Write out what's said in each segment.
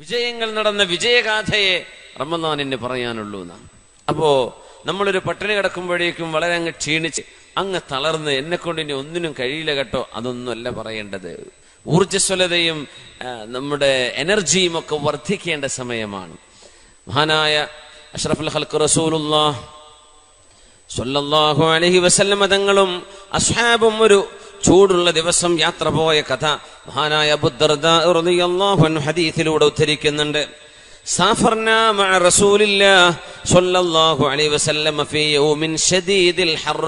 വിജയങ്ങൾ നടന്ന വിജയഗാഥയെ റമദാനിന് പറയാനുള്ളൂ എന്നാണ്. അപ്പോ നമ്മളൊരു പട്ടിണി കിടക്കുമ്പോഴേക്കും വളരെ അങ്ങ് ക്ഷീണിച്ച് അങ്ങ് തളർന്ന് എന്നെ കൊണ്ട് ഇനി ഒന്നിനും കഴിയില്ല കേട്ടോ, അതൊന്നുമല്ല പറയേണ്ടത്. ഊർജ്ജസ്വലതയും നമ്മുടെ എനർജിയും ഒക്കെ വർദ്ധിക്കേണ്ട സമയമാണ്. മഹാനായ അഷ്റഫുൽ ഖൽഖ് റസൂലുള്ളാഹി സ്വല്ലല്ലാഹു അലൈഹി വസല്ലം തങ്ങളും അസ്ഹാബും ഒരു ചൂടുള്ള ദിവസം യാത്ര പോയ കഥ മഹാനായ അബൂ ദർദാ റളിയല്ലാഹു അൻഹു ഹദീസിലൂടെ ഉദ്ധരിക്കുന്നുണ്ട്. സാഫർനാ മഅ റസൂലില്ലാഹി സ്വല്ലല്ലാഹു അലൈഹി വസല്ലം ഫീ യൗമിൻ ശദീദിൽ ഹർ,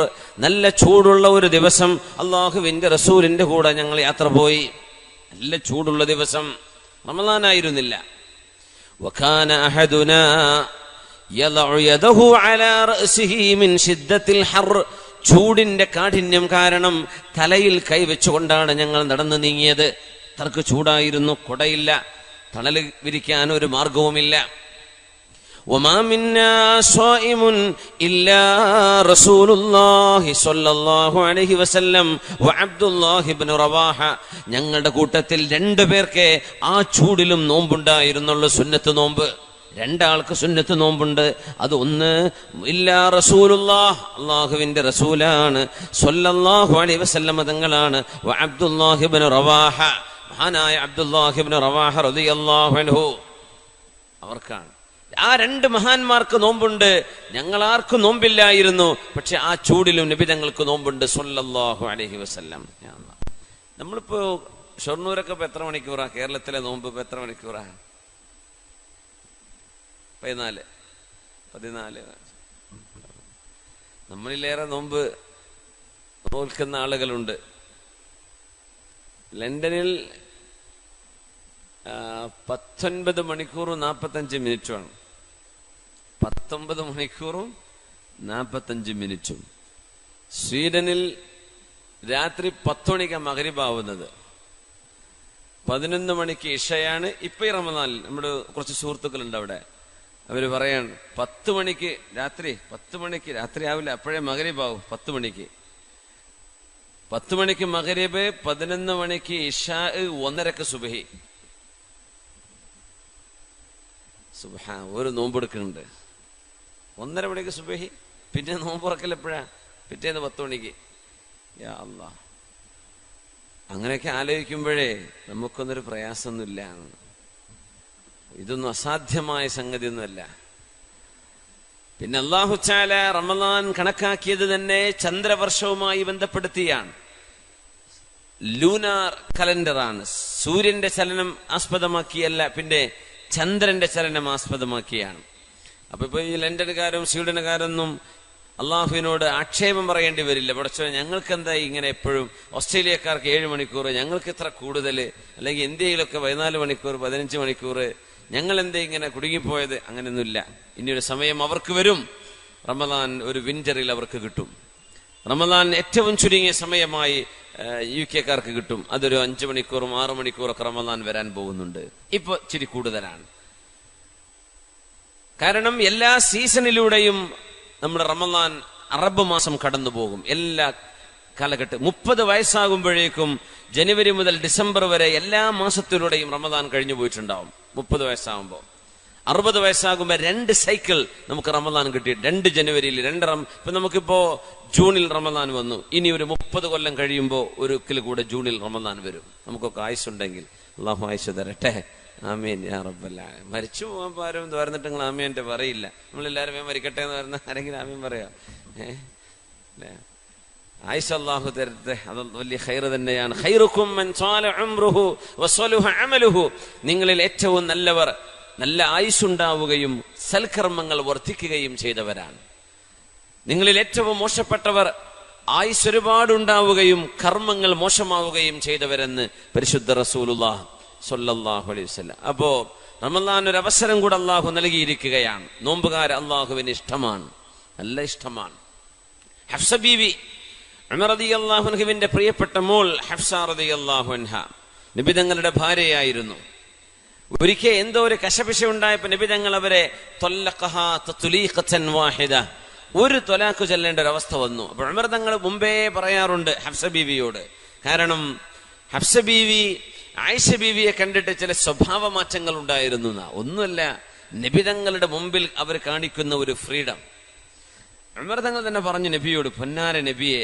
നല്ല ചൂടുള്ള ഒരു ദിവസം അല്ലാഹുവിന്റെ റസൂലിന്റെ കൂടെ ഞങ്ങൾ യാത്ര പോയി. നല്ല ചൂടുള്ള ദിവസം, റമളാനായിരുന്നില്ല. വകാന അഹദുനാ യളഉ യദഹു അലാ റഅസിഹി മിൻ ശിദ്ദത്തിൽ ഹർ, ചൂടിന്റെ കാഠിന്യം കാരണം തലയിൽ കൈവച്ചുകൊണ്ടാണ് ഞങ്ങൾ നടന്നു നീങ്ങിയത്. അത്രക്ക് ചൂടായിരുന്നു, കുടയില്ല, തണൽ വിരിക്കാൻ ഒരു മാർഗവുമില്ല. വമാ മിന്നാ സ്വായിമുൻ ഇല്ലാ റസൂലുള്ളാഹി സ്വല്ലല്ലാഹു അലൈഹി വസല്ലം വ അബ്ദുല്ലാഹി ഇബ്നു റവാഹ, ഞങ്ങളുടെ കൂട്ടത്തിൽ രണ്ടുപേർക്ക് ആ ചൂടിലും നോമ്പുണ്ടായിരുന്നുള്ളൂ, സുന്നത്ത് നോമ്പ്. രണ്ടാൾക്ക് സുന്നത്ത് നോമ്പുണ്ട്. അത് ഒന്ന് ഇല്ലാ റസൂലുള്ളാഹ്, അല്ലാഹുവിന്റെ റസൂലാണ്, സ്വല്ലല്ലാഹു അലൈഹി വസല്ലം തങ്ങളാണ്, വ അബ്ദുല്ലാഹി ഇബ്നു റവാഹ, മഹാനായ അബ്ദുല്ലാഹി ഇബ്നു റവാഹ റളിയല്ലാഹു അൻഹു, അവർക്കാണ്. ആ രണ്ട് മഹാന്മാർക്ക് നോമ്പുണ്ട്, ഞങ്ങളാർക്കും നോമ്പില്ലായിരുന്നു. പക്ഷെ ആ ചൂടിലും നബി തങ്ങൾക്ക് നോമ്പുണ്ട് സ്വല്ലല്ലാഹു അലൈഹി വസല്ലം. നമ്മളിപ്പോ ഷൊർണൂരൊക്കെ ഇപ്പൊ എത്ര മണിക്കൂറാ? കേരളത്തിലെ നോമ്പ് ഇപ്പൊ എത്ര മണിക്കൂറാ? 14. നമ്മളിലേറെ നോമ്പ് നോൽക്കുന്ന ആളുകളുണ്ട്. ലണ്ടനിൽ 19 മണിക്കൂറും 45 മിനിറ്റുമാണ്. 19 മണിക്കൂറും 45 മിനിറ്റും. സ്വീഡനിൽ രാത്രി 10 മണിക്ക് മഗ്രിബാവുന്നത്, 11 മണിക്ക് ഇഷയാണ്. ഇപ്പൊ ഈ റമദാനിൽ നമ്മുടെ കുറച്ച് സുഹൃത്തുക്കളുണ്ട് അവിടെ, അവര് പറയാണ് 10 മണിക്ക് രാത്രി, 10 മണിക്ക് രാത്രി ആവില്ല, അപ്പോഴേ മഗ്രിബാവും. 10 മണിക്ക് 10 മണിക്ക് മഗ്രിബ്, 11 മണിക്ക് ഇഷാ, 1:30ക്ക് സുബ്ഹി. സുബ്ഹാൻ, ഒരു നോമ്പെടുക്കുന്നുണ്ട്. 1:30 മണിക്ക് സുബ്ഹി, പിന്നെ നോമ്പുറക്കൽ എപ്പോഴാ? പിറ്റേന്ന് 10 മണിക്ക്. യാ അല്ലാഹ്, അങ്ങനെയൊക്കെ ആലോചിക്കുമ്പോഴേ നമുക്കൊന്നൊരു പ്രയാസമൊന്നുമില്ല. ഇതൊന്നും അസാധ്യമായ സംഗതിയൊന്നുമല്ല. പിന്നെ അല്ലാഹു തആല റമളാൻ കണക്കാക്കിയത് തന്നെ ചന്ദ്രവർഷവുമായി ബന്ധപ്പെടുത്തിയാണ്. ലൂനാർ കലണ്ടറാണ്. സൂര്യന്റെ ചലനം ആസ്പദമാക്കിയല്ല, പിന്നെ ചന്ദ്രന്റെ ചലനം ആസ്പദമാക്കിയാണ്. അപ്പൊ ഇപ്പൊ ഈ ലണ്ടനുകാരും സ്വീഡനുകാരൊന്നും അള്ളാഹുവിനോട് ആക്ഷേപം പറയേണ്ടി വരില്ല. പക്ഷേ ഞങ്ങൾക്ക് എന്താ ഇങ്ങനെ എപ്പോഴും, ഓസ്ട്രേലിയക്കാർക്ക് 7 മണിക്കൂർ, ഞങ്ങൾക്ക് ഇത്ര കൂടുതൽ, അല്ലെങ്കിൽ ഇന്ത്യയിലൊക്കെ 14 മണിക്കൂർ 15 മണിക്കൂർ, ഞങ്ങൾ എന്തേ ഇങ്ങനെ കുടുങ്ങിപ്പോയത്? അങ്ങനെയൊന്നുമില്ല. ഇനിയൊരു സമയം അവർക്ക് വരും. റമദാൻ ഒരു വിന്ററിൽ അവർക്ക് കിട്ടും. റമദാൻ ഏറ്റവും ചുരുങ്ങിയ സമയമായി UK-ക്കാർക്ക് കിട്ടും. അതൊരു 5 മണിക്കൂറും 6 മണിക്കൂറൊക്കെ റമദാൻ വരാൻ പോകുന്നുണ്ട്. ഇപ്പൊ ഇച്ചിരി കൂടുതലാണ്. കാരണം എല്ലാ സീസണിലൂടെയും നമ്മുടെ റമദാൻ അറബ് മാസം കടന്നു പോകും. എല്ലാ കാലഘട്ടം 30 വയസ്സാകുമ്പോഴേക്കും ജനുവരി മുതൽ ഡിസംബർ വരെ എല്ലാ മാസത്തിലൂടെയും റമദാൻ കഴിഞ്ഞു പോയിട്ടുണ്ടാവും. 30 വയസ്സാകുമ്പോൾ 60 വയസ്സാകുമ്പോൾ 2 സൈക്കിൾ നമുക്ക് റമദാൻ കിട്ടി. 2 ജനുവരിയിൽ 2 ഇപ്പൊ നമുക്കിപ്പോ ജൂണിൽ റമദാൻ വന്നു. ഇനി ഒരു 30 കൊല്ലം കഴിയുമ്പോൾ ഒരിക്കൽ കൂടെ ജൂണിൽ റമദാൻ വരും. നമുക്കൊക്കെ ആയുസ്സുണ്ടെങ്കിൽ. അള്ളാഹു ആയുസ് തരട്ടെ. ആമീൻ യാ റബ്ബൽ ആലമീൻ. മരിച്ചു പോകാൻ ആരും തോർന്നിട്ട് നിങ്ങൾ ആമീൻ പറയില്ല. നമ്മളെല്ലാവരും മരിക്കട്ടെ എന്ന് പറഞ്ഞ ആരെങ്കിലും ആമീൻ പറയാം? ആയിഷ അല്ലാഹു തരട്ടെ. അത് വലിയ ഖൈറ് തന്നെയാണ്. ഖൈറുക്കും മൻ ത്വാല ഉംറുഹു വസലുഹ അമലുഹു, നിങ്ങളിൽ ഏറ്റവും നല്ലവർ നല്ല ആയുസ്സുണ്ടാവുകയും സൽക്കർമ്മങ്ങൾ വർദ്ധിക്കുകയും ചെയ്തവരാണ്. നിങ്ങളിൽ ഏറ്റവും മോശപ്പെട്ടവർ ആയുസ് ഒരുപാടുണ്ടാവുകയും കർമ്മങ്ങൾ മോശമാവുകയും ചെയ്തവരെന്ന് പരിശുദ്ധ റസൂലുള്ളാഹി സ്വല്ലല്ലാഹു അലൈഹി വസല്ലം. അപ്പോ റമളാൻ ഒരു അവസരം കൂടെ അള്ളാഹു നൽകിയിരിക്കുകയാണ്. നോമ്പുകാരെ അള്ളാഹുവിന് ഇഷ്ടമാണ്, നല്ല ഇഷ്ടമാണ്. ഹഫ്സ ബീവി ഉമർ റളിയല്ലാഹു അൻഹുവിന്റെ പ്രിയപ്പെട്ട മോൾ ഹഫ്സ റളിയല്ലാഹു അൻഹ നബി തങ്ങളുടെ ഭാര്യയായിരുന്നു. ഒരിക്കൽ എന്തോ ഒരു കശപിശ ഉണ്ടായപ്പോൾ നബി തങ്ങൾ അവരെ ത്വല്ലഖഹാ തത്ലീഖതൻ വാഹിദ, ഒരു ത്വലാഖ് ചൊല്ലേണ്ട ഒരു അവസ്ഥ വന്നു. അപ്പോൾ ഉമർ തങ്ങൾ മുമ്പേ പറയാറുണ്ട് ഹഫ്സ ബീവിയോട്. കാരണം ഹഫ്സ ബീവി ആയിഷ ബീവിയെ കണ്ടിട്ട് ചില സ്വഭാവ മാറ്റങ്ങൾ ഉണ്ടായിരുന്നു. ഒന്നുമല്ല, നബിതങ്ങളുടെ മുമ്പിൽ അവർ കാണിക്കുന്ന ഒരു ഫ്രീഡം. ഉമർ തങ്ങൾ തന്നെ പറഞ്ഞു നബിയോട്, പൊന്നാര നബിയെ,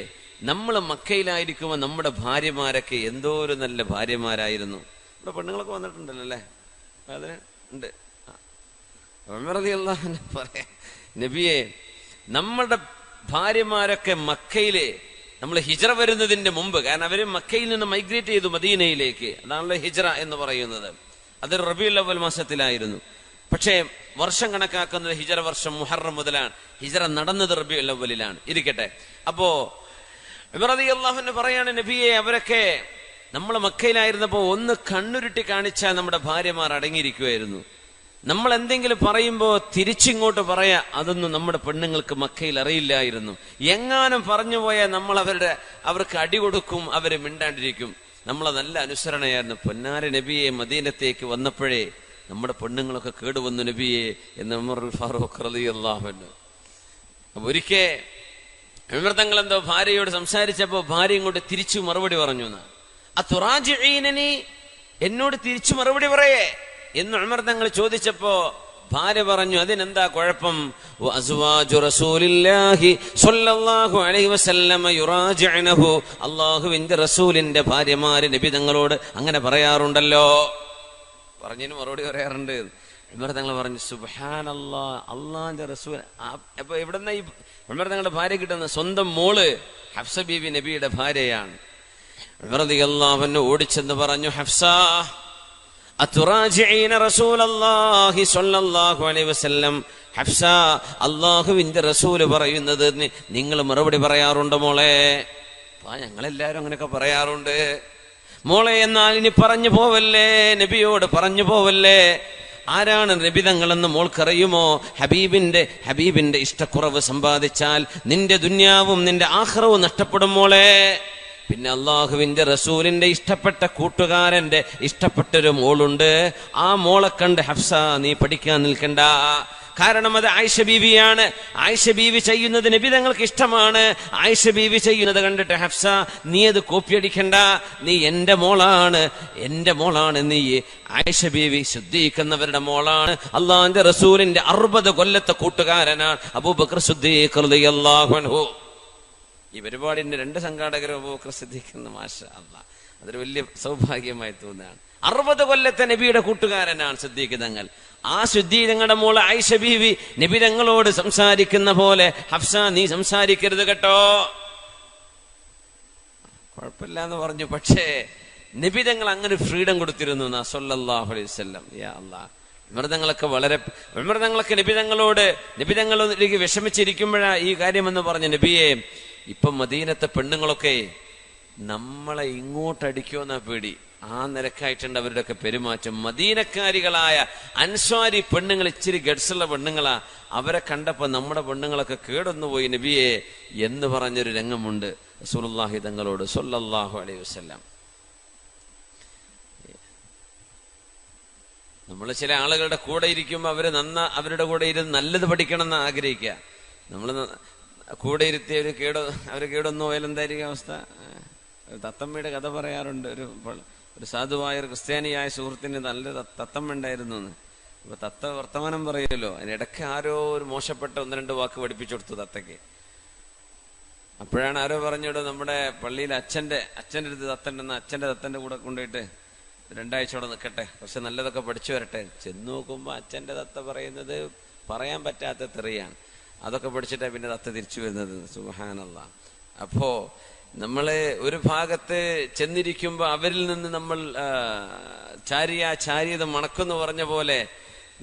നമ്മൾ മക്കയിലായിരിക്കുമ്പോൾ നമ്മുടെ ഭാര്യമാരൊക്കെ എന്തോ ഒരു നല്ല ഭാര്യമാരായിരുന്നു. ഇവിടെ പെണ്ണുങ്ങളൊക്കെ വന്നിട്ടുണ്ടല്ലോ അല്ലേ? അതിന് ഉണ്ട്. ഉമർ റളിയല്ലാഹു അൻഹു പറയാ, നബിയെ, നമ്മുടെ ഭാര്യമാരൊക്കെ മക്കയിലെ നമ്മൾ ഹിജ്റ വരുന്നതിന്റെ മുമ്പ്, കാരണം അവര് മക്കയിൽ നിന്ന് മൈഗ്രേറ്റ് ചെയ്തു മദീനയിലേക്ക്, അതാണല്ലോ ഹിജ്റ എന്ന് പറയുന്നത്. അത് റബീഉൽ അവ്വൽ മാസത്തിലായിരുന്നു. പക്ഷേ വർഷം കണക്കാക്കുന്നത് ഹിജ്റ വർഷം മുഹറം മുതലാണ്. ഹിജ്റ നടന്നത് റബീഉൽ അവ്വലിലാണ്. ഇരിക്കട്ടെ. അപ്പോ ഉമർ റളിയല്ലാഹു അൻഹു പറയാണ്, നബിയെ, അവരൊക്കെ നമ്മൾ മക്കയിലായിരുന്നപ്പോ ഒന്ന് കണ്ണുരുട്ടി കാണിച്ചാൽ നമ്മുടെ ഭാര്യമാർ അടങ്ങിയിരിക്കുമായിരുന്നു. നമ്മൾ എന്തെങ്കിലും പറയുമ്പോ തിരിച്ചിങ്ങോട്ട് പറയാ, അതൊന്നും നമ്മുടെ പെണ്ണുങ്ങൾക്ക് മക്കയിൽ അറിയില്ലായിരുന്നു. എങ്ങാനും പറഞ്ഞു പോയാൽ നമ്മൾ അവർക്ക് അടി കൊടുക്കും, അവര് മിണ്ടാണ്ടിരിക്കും. നമ്മളെ നല്ല അനുസരണയായിരുന്നു. പൊന്നാര നബിയെ, മദീനത്തേക്ക് വന്നപ്പോഴേ നമ്മുടെ പെണ്ണുങ്ങളൊക്കെ കേടുവന്നു നബിയെ എന്ന് ഉമർ ഫാറൂഖ് റളിയല്ലാഹു അൻഹു. അപ്പൊ ഒരിക്കൽ ഉമർ തങ്ങൾ എന്തോ ഭാര്യയോട് സംസാരിച്ചപ്പോ ഭാര്യ ഇങ്ങോട്ട് തിരിച്ചു മറുപടി പറഞ്ഞു, അതുറാജിഈനനി, എന്നോട് തിരിച്ചു മറുപടി പറയേ എന്ന് ഉമർ തങ്ങൾ ചോദിച്ചപ്പോ ഭാര്യ പറഞ്ഞു, അതിനെന്താ കുഴപ്പം? വഅസ്വാജു റസൂലില്ലാഹി സ്വല്ലല്ലാഹു അലൈഹി വസല്ലമ യുറാജിഉനഹു, അല്ലാഹുവിന്റെ റസൂലിന്റെ ഭാര്യമാര് നബി തങ്ങളോട് അങ്ങനെ പറയാറുണ്ടല്ലോ. പറഞ്ഞതിന് മറുപടി പറയാറുണ്ട്. ഉമർ തങ്ങൾ പറഞ്ഞു, സുബ്ഹാനല്ലാഹ്, അല്ലാഹുവിന്റെ റസൂൽ. അപ്പൊ എവിടെന്ന ഈ ഉമർ തങ്ങളുടെ ഭാര്യ കിട്ടുന്ന? സ്വന്തം മോള് ഹഫ്സ ബീവി നബിയുടെ ഭാര്യയാണ്. ഉമർ റളിയല്ലാഹു അൻഹു ഓടിച്ചെന്ന് പറഞ്ഞു, ഹഫ്സ, അതുറാജിഈന റസൂലല്ലാഹി സ്വല്ലല്ലാഹു അലൈഹി വസല്ലം, ഹഫ്സ, അല്ലാഹുവിന്റെ റസൂല് പറയുന്നത് നിങ്ങൾ മറുപടി പറയാറുണ്ടോ മോളെ? ഞങ്ങളെല്ലാരും അങ്ങനെയൊക്കെ പറയാറുണ്ട് മോളെ. എന്നാൽ ഇനി പറഞ്ഞു പോവല്ലേ, നബിയോട് പറഞ്ഞു പോവല്ലേ. ആരാണ് നബിതങ്ങളെന്ന് മോൾക്കറിയുമോ? ഹബീബിന്റെ ഇഷ്ടക്കുറവ് സമ്പാദിച്ചാൽ നിന്റെ ദുന്യാവും നിന്റെ ആഖിറവും നഷ്ടപ്പെടും മോളെ. പിന്നെ അള്ളാഹുവിന്റെ റസൂലിന്റെ ഇഷ്ടപ്പെട്ട കൂട്ടുകാരന്റെ ഇഷ്ടപ്പെട്ടൊരു മോളുണ്ട്. ആ മോളെ കണ്ട് ഹഫ്സ നീ പഠിക്കാൻ നിൽക്കണ്ട. കാരണം അത് ആയിഷ ബീവിയാണ്. ആയിഷ ബീവി ചെയ്യുന്നത് നബി തങ്ങൾക്ക് ഇഷ്ടമാണ്. ആയിഷ ബീവി ചെയ്യുന്നത് കണ്ടിട്ട് ഹഫ്സ നീ അത് കോപ്പിയടിക്കണ്ട. നീ എന്റെ മോളാണ് നീ. ആയിഷ ബീവി സിദ്ദീഖ് മോളാണ്. അള്ളാഹുവിന്റെ റസൂലിന്റെ 60 കൊല്ലത്തെ കൂട്ടുകാരനാണ് അബൂബക്കർ സിദ്ദീഖ് റളിയല്ലാഹു അൻഹു. ഈ പരിപാടിന്റെ 2 സംഘാടകരും അബൂബക്കർ സിദ്ദീഖ്, മാഷാ അല്ലാഹ്, അതൊരു വലിയ സൗഭാഗ്യമായി തോന്നുകയാണ്. 60 കൊല്ലത്തെ നബിയുടെ കൂട്ടുകാരനാണ് സിദ്ദീഖ് തങ്ങൾ. ആ സിദ്ദീഖ് തങ്ങളുടെ മോള് ആയിഷ ബീവി നബി തങ്ങളോട് സംസാരിക്കുന്ന പോലെ ഹഫ്സ നീ സംസാരിക്കരുത് കേട്ടോ. കുഴപ്പമില്ല എന്ന് പറഞ്ഞു. പക്ഷേ നബി തങ്ങൾ അങ്ങനെ ഫ്രീഡം കൊടുത്തിരുന്നു സല്ലല്ലാഹു അലൈഹി വസല്ലം. യാ അല്ലാഹ്, വിമർദ്ദങ്ങളൊക്കെ നബിതങ്ങളിലേക്ക് വിഷമിച്ചിരിക്കുമ്പോഴാ ഈ കാര്യമെന്ന് പറഞ്ഞ നബിയെ, ഇപ്പൊ മദീനത്തെ പെണ്ണുങ്ങളൊക്കെ നമ്മളെ ഇങ്ങോട്ടടിക്കുമെന്നാ പേടി. ആ നിരക്കായിട്ടുണ്ട് അവരുടെയൊക്കെ പെരുമാറ്റം. മദീനക്കാരികളായ അൻസ്വാരി പെണ്ണുങ്ങൾ ഇച്ചിരി ഗഡ്സുള്ള പെണ്ണുങ്ങളാ. അവരെ കണ്ടപ്പോ നമ്മുടെ പെണ്ണുങ്ങളൊക്കെ കേടൊന്നു പോയി നബിയെ എന്ന് പറഞ്ഞൊരു രംഗമുണ്ട് റസൂലുള്ളാഹി തങ്ങളോട് സ്വല്ലല്ലാഹു അലൈഹി വസല്ലം. നമ്മൾ ചില ആളുകളുടെ കൂടെ ഇരിക്കുമ്പോൾ അവരുടെ കൂടെ ഇരുന്ന് നല്ലത് പഠിക്കണം എന്ന് ആഗ്രഹിക്കുക. നമ്മൾ കൂടെ ഇരുത്തി അവര് കേടൊന്നു പോയാൽ എന്തായിരിക്കും അവസ്ഥ? തത്തമ്മയുടെ കഥ പറയാറുണ്ട്. ഒരു സാധുവായ ഒരു ക്രിസ്ത്യാനിയായ സുഹൃത്തിന് നല്ല തത്തമ്മ ഉണ്ടായിരുന്നു എന്ന്. അപ്പൊ തത്ത വർത്തമാനം പറയുമല്ലോ, അതിനിടയ്ക്ക് ആരോ ഒരു മോശപ്പെട്ട 1-2 വാക്ക് പഠിപ്പിച്ചു കൊടുത്തു തത്തയ്ക്ക്. അപ്പോഴാണ് ആരോ പറഞ്ഞോട് നമ്മുടെ പള്ളിയിൽ അച്ഛന്റെ അടുത്ത് തത്തണ്ടെന്ന്, അച്ഛന്റെ തത്തന്റെ കൂടെ കൊണ്ടുപോയിട്ട് 2 ആഴ്ചയോടെ നിൽക്കട്ടെ, പക്ഷെ നല്ലതൊക്കെ പഠിച്ചു വരട്ടെ. ചെന്ന് നോക്കുമ്പോ അച്ഛന്റെ തത്ത പറയുന്നത് പറയാൻ പറ്റാത്ത തെറിയാണ്. അതൊക്കെ പഠിച്ചിട്ടാ പിന്നെ തത്ത തിരിച്ചു വരുന്നത്. സുബ്ഹാനല്ലാഹ്. അപ്പോ നമ്മള് ഒരു ഭാഗത്ത് ചെന്നിരിക്കുമ്പോ അവരിൽ നിന്ന് നമ്മൾ ചാരിയത് മണക്കെന്ന് പറഞ്ഞ പോലെ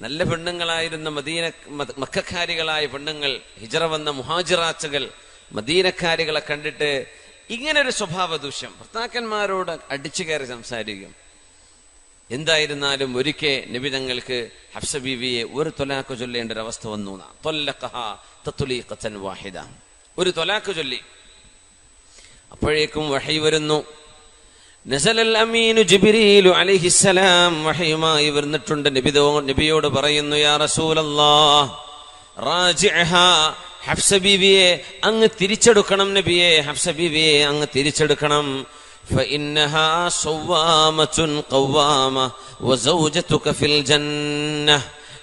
നല്ല പെണ്ണുങ്ങളായിരുന്ന മക്കക്കാരികളായ പെണ്ണുങ്ങൾ, ഹിജ്റ വന്ന മുഹാജിറാത്തുകൾ, മദീനക്കാരികളെ കണ്ടിട്ട് ഇങ്ങനൊരു സ്വഭാവ ദൂഷ്യം, ഭർത്താക്കന്മാരോട് അടിച്ചു കയറി സംസാരിക്കും. എന്തായിരുന്നാലും ഒരിക്കൽ നബി തങ്ങൾക്ക് ഹഫ്സ ബീവിയെ ഒരു തൊലാക്ക് ചൊല്ലേണ്ട ഒരു അവസ്ഥ വന്നു. ഒരു തൊലാക്ക് ചൊല്ലി. അപ്പോഴേക്കും വഹി വരുന്നു. നസലൽ അമീനു ജിബ്രീലു അലൈഹിസ്സലാം വഹയുമായി വരുന്നിട്ടുണ്ട്. നബിയോട് പറയുന്നു, യാ റസൂലല്ലാഹ് റാജിഅഹാ, ഹഫ്സ ബീവിയെ അങ്ങ് തിരിച്ചെടുക്കണം നബിയെ, ഹഫ്സ ബീവിയെ അങ്ങ് തിരിച്ചെടുക്കണം. فإنها صوامة قوامة وزوجتك في الجنة.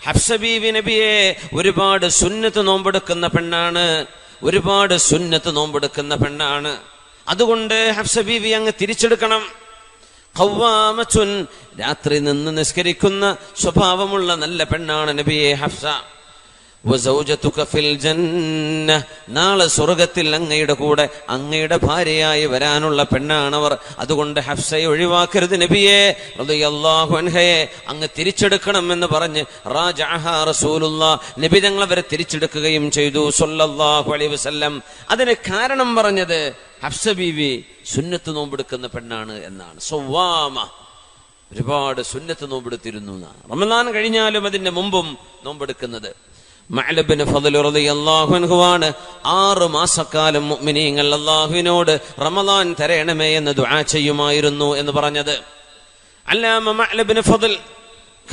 ഹഫ്സ ബീവി നബിയെ ഒരുപാട് സുന്നത്ത് നോമ്പെടുക്കുന്ന പെണ്ണാണ്, ഒരുപാട് സുന്നത്ത് നോമ്പെടുക്കുന്ന പെണ്ണാണ്. അതുകൊണ്ട് ഹഫ്സ ബീവി അങ്ങ് തിരിച്ചെടുക്കണം. ഖവ്വാമത്തുൻ, രാത്രി നിന്ന് നിസ്കരിക്കുന്ന സ്വഭാവമുള്ള നല്ല പെണ്ണാണ് നബിയെ ഹഫ്സ. വസൗജതുക ഫിൽ ജന്ന, നാളെ സ്വർഗത്തിൽ അങ്ങയുടെ കൂടെ അങ്ങയുടെ ഭാര്യയായി വരാനുള്ള പെണ്ണാണവർ. അതുകൊണ്ട് ഹഫ്സയെ ഒഴിവാക്കരുത് നബിയെ റളിയല്ലാഹു അൻഹയെ അങ്ങ് തിരിച്ചെടുക്കണം എന്ന് പറഞ്ഞ് റാജഅഹാ റസൂലുള്ളാഹ്, നബി തങ്ങൾ അവരെ തിരിച്ചെടുക്കുകയും ചെയ്തു സ്വല്ലല്ലാഹു അലൈഹി വസല്ലം. അതിന് കാരണം പറഞ്ഞത് ഹഫ്സ ബീവി സുന്നത്ത് നോമ്പെടുക്കുന്ന പെണ്ണാണ് എന്നാണ്. സവ്വാമ, ഒരുപാട് സുന്നത്ത് നോമ്പെടുത്തിരുന്നു എന്നാണ്. റമദാൻ കഴിഞ്ഞാലും അതിന്റെ മുമ്പും നോമ്പെടുക്കുന്നത്. മഅ്ലബ് ബിൻ ഫളൽ റളിയല്ലാഹു അൻഹുവാണ് 6 മാസക്കാലം മുഅ്മിനീങ്ങൾ അല്ലാഹുവിനോട് റമദാൻ തരണമേ എന്ന് ദുആ ചെയ്യുമായിരുന്നു എന്ന് പറഞ്ഞത്. അല്ലാമ മഅ്ലബ് ബിൻ ഫളൽ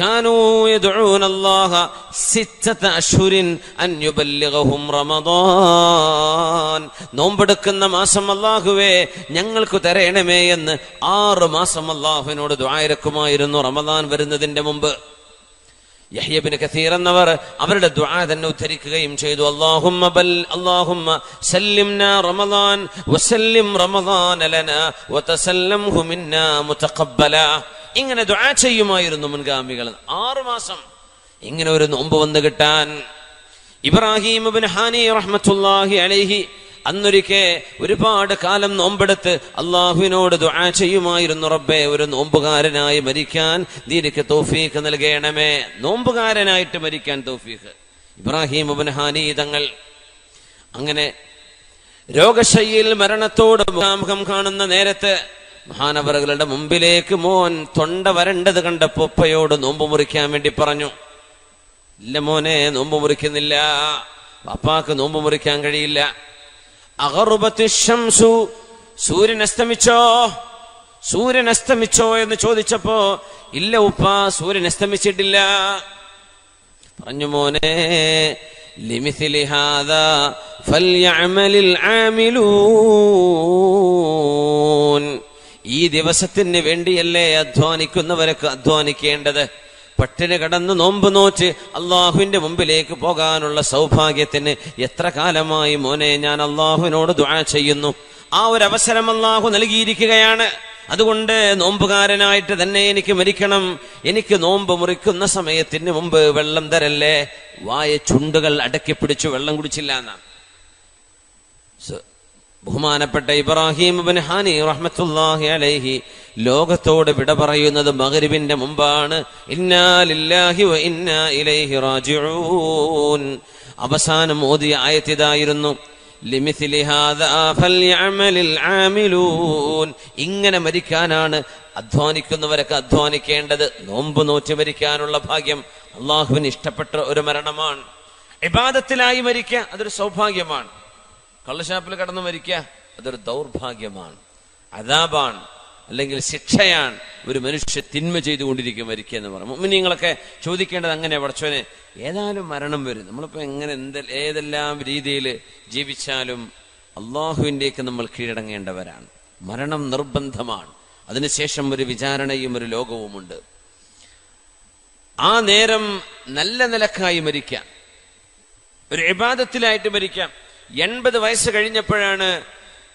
കാനൂ യദ്ഊന അല്ലാഹ 6 അശ്ഹുരിൻ അൻ യുബല്ലിഗഹും റമദാൻ. നോമ്പെടുക്കുന്ന മാസം അല്ലാഹുവേ ഞങ്ങൾക്ക് തരണമേ എന്ന് 6 മാസം അല്ലാഹുവിനോട് ദുആ ഇറക്കുമായിരുന്നു റമദാൻ വരുന്നതിന്റെ മുമ്പ്. യഹ്യ ഇബ്നു കസീർ എന്നവർ അവരുടെ ദുആ തന്നെ ഉദ്ധരിക്കുകയും ചെയ്തു. അല്ലാഹുമ്മ സല്ലിംനാ റമദാൻ വസല്ലിം റമദാന ലനാ വതസല്ലംഹു മിന്നാ മുതഖബ്ബല. ഇങ്ങനെ ദുആ ചെയ്യുമായിരുന്നു മുൻഗാമികൾ. 6 മാസം ഇങ്ങനെ ഒരു നോമ്പ് വന്നു കിട്ടാൻ. ഇബ്രാഹിം ഇബ്നു ഹാനി റഹ്മത്തുള്ളാഹി അലൈഹി അന്നൊരിക്കെ ഒരുപാട് കാലം നോമ്പെടുത്ത് അള്ളാഹുവിനോട് ദുആ ചെയ്യുമായിരുന്നു, റബ്ബേ ഒരു നോമ്പുകാരനായി മരിക്കാൻ നീ എനിക്ക് തൗഫീഖ് നൽകണമേ. നോമ്പുകാരനായിട്ട് മരിക്കാൻ തൗഫീഖ്. ഇബ്രാഹിം ഇബ്നു ഹാനി തങ്ങൾ അങ്ങനെ രോഗശയ്യയിൽ മരണത്തോട് മുഖാമുഖം കാണുന്ന നേരത്ത് മഹാനവറുകളുടെ മുമ്പിലേക്ക് മോൻ തൊണ്ട വരണ്ടത് കണ്ടപ്പോ ഉപ്പയോട് നോമ്പ് മുറിക്കാൻ വേണ്ടി പറഞ്ഞു. ഇല്ല മോനെ, നോമ്പ് മുറിക്കുന്നില്ല, പാപ്പാക്ക് നോമ്പ് മുറിക്കാൻ കഴിയില്ല. അഗറുബത്തി ശംസു, സൂര്യൻ അസ്തമിച്ചോ, സൂര്യൻ അസ്തമിച്ചോ എന്ന് ചോദിച്ചപ്പോ ഇല്ല ഉപ്പ, സൂര്യൻ അസ്തമിച്ചിട്ടില്ല. പറഞ്ഞു മോനെ, ലിമിഥിലി ഹാദാ ഫൽയഅമലിൽ ആമിലൂൻ, ഈ ദിവസത്തിന് വേണ്ടിയല്ലേ അധ്വാനിക്കുന്നവരൊക്കെ അധ്വാനിക്കേണ്ടത്. പട്ടിണി കടന്ന് നോമ്പ് നോച്ച് അള്ളാഹുവിന്റെ മുമ്പിലേക്ക് പോകാനുള്ള സൗഭാഗ്യത്തിന് എത്ര കാലമായി മോനെ ഞാൻ അള്ളാഹുവിനോട് ദുആ ചെയ്യുന്നു. ആ ഒരു അവസരം അള്ളാഹു നൽകിയിരിക്കുകയാണ്. അതുകൊണ്ട് നോമ്പുകാരനായിട്ട് തന്നെ എനിക്ക് മരിക്കണം. എനിക്ക് നോമ്പ് മുറിക്കുന്ന സമയത്തിന് മുമ്പ് വെള്ളം തരല്ലേ. വായ ചുണ്ടുകൾ അടക്കി പിടിച്ചു വെള്ളം കുടിച്ചില്ല എന്നാണ് ബഹുമാനപ്പെട്ട ഇബ്രാഹിം ഇബ്നു ഹാനി റഹ്മത്തുള്ളാഹി അലൈഹി ലോകത്തോട് വിട പറയുന്നത് മഗ്രിബിന്റെ മുമ്പാണ്. ഇന്നാ ലില്ലാഹി വ ഇന്നാ ഇലൈഹി റാജിഊൻ. അവസാനം ഓതിയ ആയത്ത് ഇതായിരുന്നു, ലിമിഥ്ലി ഹാദാ ഫൽയഅമലിൽ ആമിലൂൻ. ഇങ്ങനെ മരിക്കാനാണ് അധ്വാനിക്കുന്നവരൊക്കെ അധ്വാനിക്കേണ്ടത്. നോമ്പ് നോറ്റ് മരിക്കാനുള്ള ഭാഗ്യം അള്ളാഹുവിന് ഇഷ്ടപ്പെട്ട ഒരു മരണമാണ്. ഇബാദത്തിലായി മരിക്കുക അതൊരു സൗഭാഗ്യമാണ്. കള്ളുഷാപ്പിൽ കടന്നു മരിക്കുക അതൊരു ദൗർഭാഗ്യമാണ്, അദാബാണ്, അല്ലെങ്കിൽ ശിക്ഷയാണ്. ഒരു മനുഷ്യ തിന്മ ചെയ്തുകൊണ്ടിരിക്കും മരിക്കുക എന്ന് പറയും. മുഅ്മിനീങ്ങളൊക്കെ ചോദിക്കേണ്ടത് അങ്ങനെ, പടച്ചോനെ ഏതായാലും മരണം വരും, നമ്മളിപ്പോ എങ്ങനെ ഏതെല്ലാം രീതിയിൽ ജീവിച്ചാലും അള്ളാഹുവിൻ്റെയൊക്കെ നമ്മൾ കീഴടങ്ങേണ്ടവരാണ്. മരണം നിർബന്ധമാണ്. അതിനുശേഷം ഒരു വിചാരണയും ഒരു ലോകവുമുണ്ട്. ആ നേരം നല്ല നിലക്കായി മരിക്കാം, ഒരു ഇബാദത്തിലായിട്ട് മരിക്കാം. 80 വയസ്സ് കഴിഞ്ഞപ്പോഴാണ്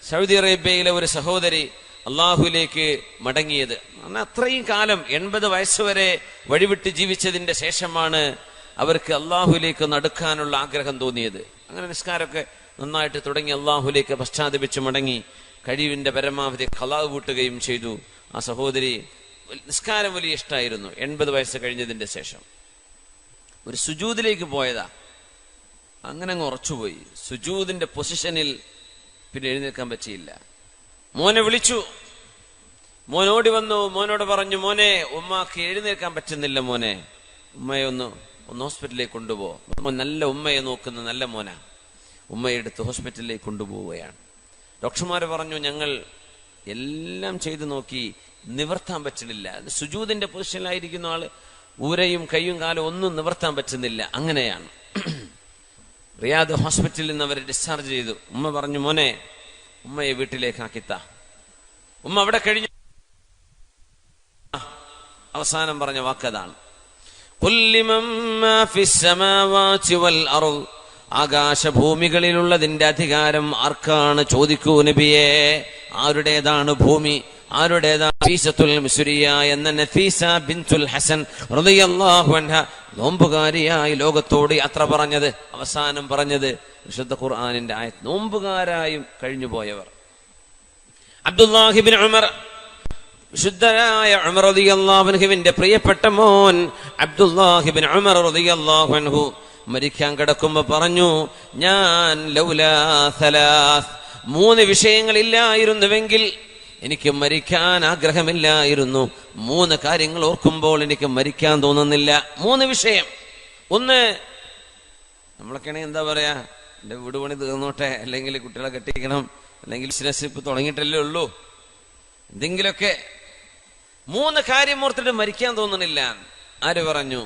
സൗദി അറേബ്യയിലെ ഒരു സഹോദരി അള്ളാഹുവിലേക്ക് മടങ്ങിയത്. അത്രയും കാലം 80 വയസ്സ് വരെ വഴിവിട്ട് ജീവിച്ചതിന്റെ ശേഷമാണ് അവർക്ക് അള്ളാഹുവിലേക്ക് നടക്കാനുള്ള ആഗ്രഹം തോന്നിയത്. അങ്ങനെ നിസ്കാരമൊക്കെ നന്നായിട്ട് തുടങ്ങി അള്ളാഹുവിലേക്ക് പശ്ചാത്തപിച്ച് മടങ്ങി കഴിവിന്റെ പരമാവധി ഖളാ വീട്ടുകയും ചെയ്തു. ആ സഹോദരി നിസ്കാരം വലിയ ഇഷ്ടമായിരുന്നു. 80 വയസ്സ് കഴിഞ്ഞതിന്റെ ശേഷം ഒരു സുജൂദിലേക്ക് പോയതാ. അങ്ങനെ അങ്ങ് ഉറച്ചുപോയി. സുജൂദിന്റെ പൊസിഷനിൽ പിന്നെ എഴുന്നേൽക്കാൻ പറ്റിയില്ല. മോനെ വിളിച്ചു. മോൻ ഓടി വന്നു. മോനോട് പറഞ്ഞു, മോനെ ഉമ്മാക്ക് എഴുന്നേൽക്കാൻ പറ്റുന്നില്ല, മോനെ ഉമ്മയെ ഒന്ന് ഹോസ്പിറ്റലിലേക്ക് കൊണ്ടുപോ. നല്ല ഉമ്മയെ നോക്കുന്ന നല്ല മോനാ. ഉമ്മയെ എടുത്ത് ഹോസ്പിറ്റലിലേക്ക് കൊണ്ടുപോവുകയാണ്. ഡോക്ടർമാർ പറഞ്ഞു, ഞങ്ങൾ എല്ലാം ചെയ്തു നോക്കി, നിവർത്താൻ പറ്റുന്നില്ല. സുജൂദിന്റെ പൊസിഷനിലായിരിക്കുന്ന ആള് ഊരയും കൈയും കാലും ഒന്നും നിവർത്താൻ പറ്റുന്നില്ല. അങ്ങനെയാണ്. റിയാദ് ഹോസ്പിറ്റലിൽ നിന്ന് അവരെ ഡിസ്ചാർജ് ചെയ്തു. ഉമ്മ പറഞ്ഞു, മോനെ ഉമ്മയെ വീട്ടിലേക്ക് ആക്കിത്താ. ഉമ്മ അവിടെ കഴിഞ്ഞു അവസാനം പറഞ്ഞ വാക്കതാണ്, ആകാശഭൂമികളിലുള്ളതിന്റെ അധികാരം ആർക്കാണ് ചോദിക്കൂ നബിയേ. ആരുടേതാണ് ഭൂമി, ആരുടേതാണ്? നഫീസത്തുൽ മിസ്രിയ എന്ന നഫീസ ബിൻതുൽ ഹസൻ റളിയല്ലാഹു അൻഹ നോമ്പുകാരിയായി ലോകത്തോട് യാത്ര പറഞ്ഞത്, അവസാനം പറഞ്ഞത് വിശുദ്ധ ഖുർആനിന്റെ ആയത്ത്, നോമ്പുകാരായും കഴിഞ്ഞുപോയവർ. അബ്ദുല്ലാഹിബ്നു ഉമർ, വിശുദ്ധനായ ഉമർ റളിയല്ലാഹു അൻഹുവിന്റെ പ്രിയപ്പെട്ട മോൻ അബ്ദുല്ലാഹിബ്നു ഉമർ റളിയല്ലാഹു അൻഹു മരിക്കാൻ കിടക്കുമ്പോ പറഞ്ഞു, ഞാൻ ലൗലാ സലാസ്, 3 വിഷയങ്ങളില്ലായിരുന്നുവെങ്കിൽ എനിക്ക് മരിക്കാൻ ആഗ്രഹമില്ലായിരുന്നു. 3 കാര്യങ്ങൾ ഓർക്കുമ്പോൾ എനിക്ക് മരിക്കാൻ തോന്നുന്നില്ല. 3 വിഷയം. ഒന്ന്, നമ്മളൊക്കെയാണെങ്കിൽ എന്താ പറയാ, എന്റെ വീട് പണി തീർന്നോട്ടെ, അല്ലെങ്കിൽ കുട്ടികളെ കെട്ടിക്കണം, അല്ലെങ്കിൽ ബിസിനസ് ഇപ്പൊ തുടങ്ങിയിട്ടല്ലേ ഉള്ളൂ, എന്തെങ്കിലുമൊക്കെ. 3 കാര്യം ഓർത്തിട്ട് മരിക്കാൻ തോന്നണില്ല. ആര് പറഞ്ഞു?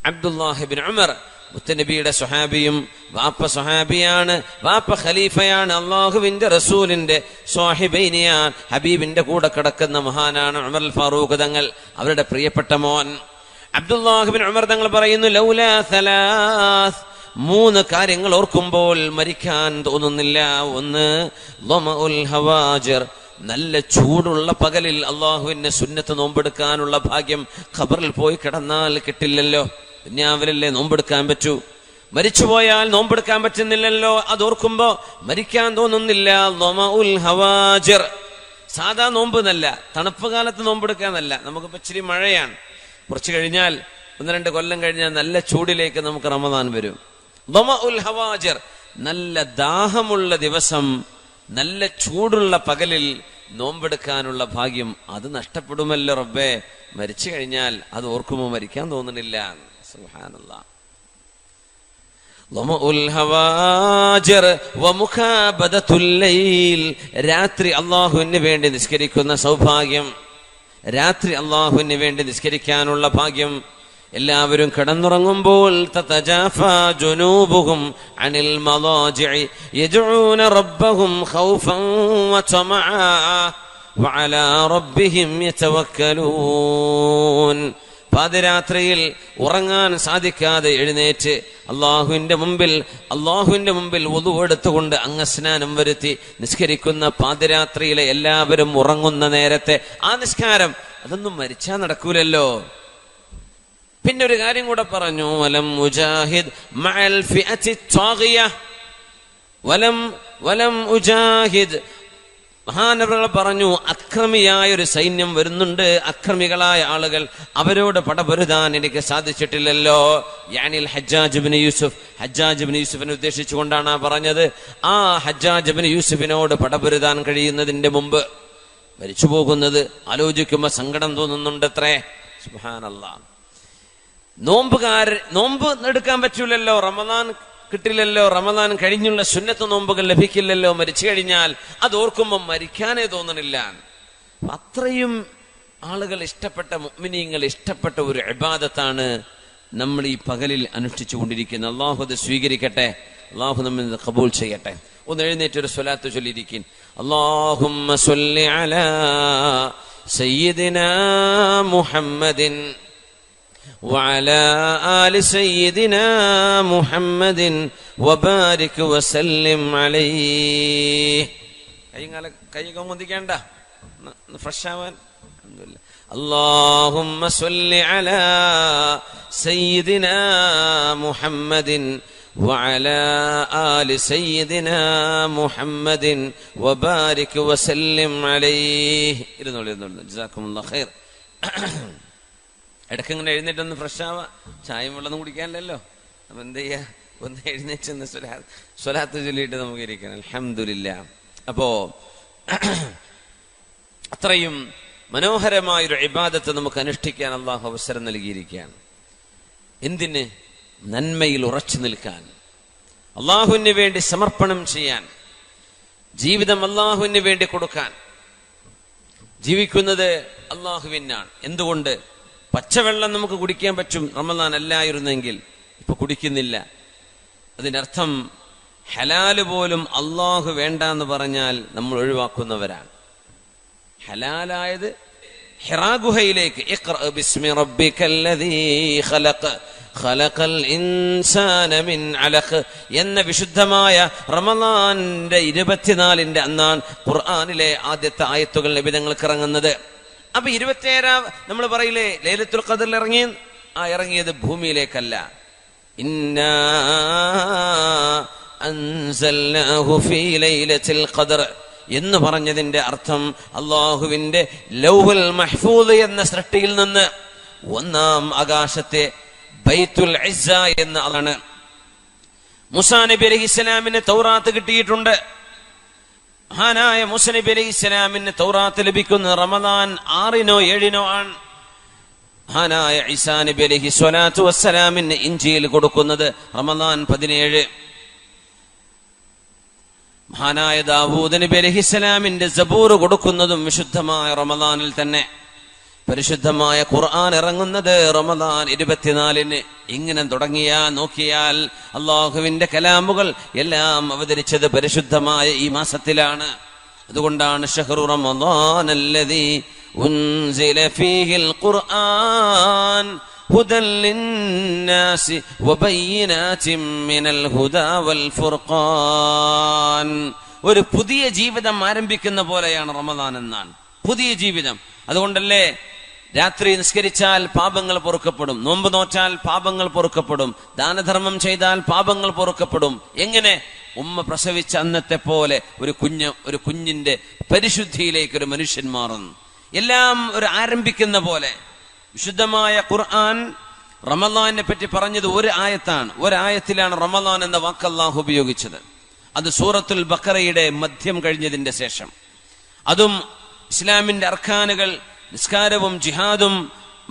അബ്ദുല്ലാഹിബ്നു ഉമർ, മുത്തനബിയുടെ സ്വഹാബിയും, വാപ്പ സ്വഹാബിയാണ്, വാപ്പ ഖലീഫയാണ്, അള്ളാഹുവിന്റെ റസൂലിന്റെ സ്വഹിബൈനിയാൻ, ഹബീബിന്റെ കൂടെ കിടക്കുന്ന മഹാനാണ് ഉമർ ഫാറൂഖ് തങ്ങൾ, അവരുടെ പ്രിയപ്പെട്ട മോൻ അബ്ദുല്ലാഹിബ്നു ഉമർ തങ്ങൾ പറയുന്നു, ലൗലാ സലാസ്, 3 കാര്യങ്ങൾ ഓർക്കുമ്പോൾ മരിക്കാൻ തോന്നുന്നില്ല. ഒന്ന്, ലമഉൽ ഹവാജിർ, നല്ല ചൂടുള്ള പകലിൽ അള്ളാഹുവിന്റെ സുന്നത്ത് നോമ്പെടുക്കാനുള്ള ഭാഗ്യം ഖബറിൽ പോയി കിടന്നാൽ കിട്ടില്ലല്ലോ. ദുനിയാവിലല്ലേ നോമ്പെടുക്കാൻ പറ്റൂ, മരിച്ചുപോയാൽ നോമ്പെടുക്കാൻ പറ്റുന്നില്ലല്ലോ. അതോർക്കുമ്പോ മരിക്കാൻ തോന്നുന്നില്ല. ലമഉൽ ഹവാജിർ, സാധാ നോമ്പ് എന്നല്ല, തണുപ്പ് കാലത്ത് നോമ്പെടുക്കാന്നല്ല. നമുക്കിപ്പോ ഇച്ചിരി മഴയാണ്, കുറച്ച് കഴിഞ്ഞാൽ 1-2 കൊല്ലം കഴിഞ്ഞാൽ നല്ല ചൂടിലേക്ക് നമുക്ക് റമദാൻ വരും. ലമഉൽ ഹവാജിർ, നല്ല ദാഹമുള്ള ദിവസം, നല്ല ചൂടുള്ള പകലിൽ നോമ്പെടുക്കാനുള്ള ഭാഗ്യം, അത് നഷ്ടപ്പെടുമല്ലോ റബ്ബേ. മരിച്ചു കഴിഞ്ഞാൽ അത് ഓർക്കുമ്പോൾ മരിക്കാൻ തോന്നുന്നില്ല. സുബ്ഹാനല്ലാഹ്. ലമഉൽ ഹവാജിർ വമുഖാബദത്തുൽ ലൈൽ, രാത്രി അല്ലാഹുവിന് വേണ്ടി നിസ്കരിക്കുന്ന സൗഭാഗ്യം, രാത്രി അല്ലാഹുവിന് വേണ്ടി നിസ്കരിക്കാനുള്ള ഭാഗ്യം. എല്ലാവരും കിടന്നുറങ്ങുമ്പോൾ തതജാഫാ ജുനൂബുഹും അനിൽ മളാജിഇ യദ്ഊന റബ്ബഹും ഖൗഫൻ വതമആ വഅലാ റബ്ബിഹിം യതവക്കലൂൻ. പാതിരാത്രിയിൽ ഉറങ്ങാൻ സാധിക്കാതെ എഴുന്നേറ്റ് അള്ളാഹുവിന്റെ മുമ്പിൽ വുളു എടുത്തുകൊണ്ട് അംഗസ്നാനം വരുത്തി നിസ്കരിക്കുന്ന പാതിരാത്രിയിലെ എല്ലാവരും ഉറങ്ങുന്ന നേരത്തെ ആ നിസ്കാരം, അതൊന്നും മരിച്ചാൽ നടക്കൂലല്ലോ. പിന്നെ ഒരു കാര്യം കൂടെ പറഞ്ഞു, വലം മുജാഹിദ് മഅൽ ഫിഅത്തി ത്വാഗിയ, വലം ഉജാഹിദ്, മഹാനവറുകൾ പറഞ്ഞു, അക്രമിയായ ഒരു സൈന്യം വരുന്നുണ്ട്, അക്രമികളായ ആളുകൾ, അവരോട് പടപൊരുതാൻ എനിക്ക് സാധിച്ചിട്ടില്ലല്ലോ. യാനിൽ ഹജ്ജാജ് ഇബ്നു യൂസുഫ്, ഹജ്ജാജ് ഇബ്നു യൂസുഫിനെ ഉദ്ദേശിച്ചുകൊണ്ടാണ് പറഞ്ഞത്. ആ ഹജ്ജാജ് ഇബ്നു യൂസുഫിനോട് പടപൊരുതാൻ കഴിയുന്നതിന്റെ മുമ്പ് മരിച്ചു പോകുന്നത് ആലോചിക്കുമ്പോ സങ്കടം തോന്നുന്നുണ്ടത്രേ. സുബ്ഹാനല്ലാഹ്. നോമ്പ് എടുക്കാൻ പറ്റൂലല്ലോ, റമദാൻ കിട്ടില്ലല്ലോ, റമദാൻ കഴിഞ്ഞുള്ള സുന്നത്ത് നോമ്പുകൾ ലഭിക്കില്ലല്ലോ മരിച്ചു കഴിഞ്ഞാൽ. അത് ഓർക്കുമ്പോൾ മരിക്കാനേ തോന്നണില്ല. അത്രയും ആളുകൾ ഇഷ്ടപ്പെട്ട, മുഅ്മിനീങ്ങൾ ഇഷ്ടപ്പെട്ട ഒരു ഇബാദത്താണ് നമ്മൾ ഈ പകലിൽ അനുഷ്ഠിച്ചു കൊണ്ടിരിക്കുന്നത്. അള്ളാഹു അത് സ്വീകരിക്കട്ടെ, അള്ളാഹു നമ്മെ ഖബൂൽ ചെയ്യട്ടെ. ഒന്ന് എഴുന്നേറ്റൊരു സ്വലാത്ത് ചൊല്ലിയിരിക്കും. അല്ലാഹുമ്മ സ്വല്ലി അലാ സയ്യിദിനാ മുഹമ്മദിൻ وعلى آل سيدنا محمد وبارك وسلم عليه. കൈയൊക്കെ മുന്തിക്കേണ്ട, ഫ്രഷ് ആവാൻ. اللهم صل على سيدنا محمد وعلى آل سيدنا محمد وبارك وسلم عليه. جزاكم الله خير. ഇടയ്ക്കിങ്ങനെ എഴുന്നേറ്റൊന്ന് ഫ്രഷ് ആവാ, ചായയും വെള്ളം കുടിക്കാനല്ലോ. അപ്പൊ എന്ത് ചെയ്യാ, ഒന്ന് എഴുന്നേറ്റൊന്ന് സ്വലാത്ത് ചൊല്ലിയിട്ട് നമുക്ക് ഇരിക്കണം. അൽഹംദുലില്ലാഹ്. അപ്പോ അത്രയും മനോഹരമായൊരു ഇബാദത്ത് നമുക്ക് അനുഷ്ഠിക്കാൻ അള്ളാഹു അവസരം നൽകിയിരിക്കുകയാണ്. എന്തിന്? നന്മയിൽ ഉറച്ചു നിൽക്കാൻ, അള്ളാഹുവിന് വേണ്ടി സമർപ്പണം ചെയ്യാൻ, ജീവിതം അള്ളാഹുവിന് വേണ്ടി കൊടുക്കാൻ. ജീവിക്കുന്നത് അള്ളാഹുവിനാണ്. എന്തുകൊണ്ട്? പച്ചവെള്ളം നമുക്ക് കുടിക്കാൻ പറ്റും, റമദാൻ അല്ലായിരുന്നെങ്കിൽ. ഇപ്പൊ കുടിക്കുന്നില്ല. അതിനർത്ഥം ഹലാല് പോലും അള്ളാഹു വേണ്ട എന്ന് പറഞ്ഞാൽ നമ്മൾ ഒഴിവാക്കുന്നവരാണ്. ഹലാലായത് ഹിറാ ഗുഹയിലേക്ക് ഇഖ്റ ബിസ്മി റബ്ബിക്കല്ലദീ ഖലഖ് ഖലഖൽ ഇൻസാന മിൻ അലഖ് എന്ന വിശുദ്ധമായ റമളാന്റെ 24-ന്റെ അന്നാണ് ഖുർആനിലെ ആദ്യത്തെ ആയത്തുകൾ നബി തങ്ങൾക്ക് ഇറങ്ങുന്നത്. അപ്പൊ 27 നമ്മൾ പറയില്ലേ ലൈലത്തുൽ ഖദറിൽ ഇറങ്ങിയത് ഭൂമിയിലേക്കല്ല. ഇന്നാ അൻസൽനാഹു ഫീ ലൈലത്തുൽ ഖദർ എന്ന് പറഞ്ഞതിന്റെ അർത്ഥം അല്ലാഹുവിന്റെ ലൗഹുൽ മഹ്ഫൂദ് എന്ന സൃഷ്ടിയിൽ നിന്ന് 1-ാം ആകാശത്തെ ബൈത്തുൽ ഇസ്സ എന്ന ആണ്. മൂസാ നബി അലൈഹിസ്സലാമിന് തൗറാത്ത് കിട്ടിയിട്ടുണ്ട്. മഹാനായ മൂസാ നബി അലൈഹിസ്സലാമിന് തൗറാത്ത് ലഭിക്കുന്ന റമദാൻ 6-നോ 7-നോ ആണ്. മഹാനായ ഈസാ നബി അലൈഹി സ്വലാത്തു വസ്സലാമിന് ഇൻജീൽ കൊടുക്കുന്നത് റമദാൻ 17. മഹാനായ ദാവൂദ് നബി അലൈഹിസ്സലാമിന്റെ സബൂർ കൊടുക്കുന്നതും വിശുദ്ധമായ റമദാനിൽ തന്നെ. പരിശുദ്ധമായ ഖുർആൻ ഇറങ്ങുന്നത് റമദാൻ 24-ന്. ഇങ്ങനെ നോക്കിയാൽ അള്ളാഹുവിന്റെ കലാമുകൾ എല്ലാം അവതരിച്ചത് പരിശുദ്ധമായ ഈ മാസത്തിലാണ്. അതുകൊണ്ടാണ് ശഹ്റു റമദാനല്ലദീ ഉൻസില ഫീഹിൽ ഖുർആൻ ഹുദൻ ലിന്നാസി വബയ്യിനാതിൻ മിനൽ ഹുദാ വൽ ഫുർഖാൻ. ഒരു പുതിയ ജീവിതം ആരംഭിക്കുന്ന പോലെയാണ് റമദാൻ എന്നാണ്. പുതിയ ജീവിതം. അതുകൊണ്ടല്ലേ രാത്രി നിസ്കരിച്ചാൽ പാപങ്ങൾ പൊറുക്കപ്പെടും, നോമ്പ് നോറ്റാൽ പാപങ്ങൾ പൊറുക്കപ്പെടും, ദാനധർമ്മം ചെയ്താൽ പാപങ്ങൾ പൊറുക്കപ്പെടും. എങ്ങനെ? ഉമ്മ പ്രസവിച്ച അന്നത്തെ പോലെ ഒരു കുഞ്ഞിന്റെ പരിശുദ്ധിയിലേക്ക് ഒരു മനുഷ്യൻ മാറുന്നു. എല്ലാം ഒരു ആരംഭിക്കുന്ന പോലെ. വിശുദ്ധമായ ഖുർആൻ റമളാനെ പറ്റി പറഞ്ഞത് ഒരു ആയത്താണ്. ഒരായത്തിലാണ് റമളാൻ എന്ന വാക്ക് അല്ലാഹു ഉപയോഗിച്ചത്. അത് സൂറത്തുൽ ബഖറയുടെ മധ്യം കഴിഞ്ഞതിന്റെ ശേഷം. അതും ഇസ്ലാമിന്റെ അർക്കാനുകൾ, നിസ്കാരവും ജിഹാദും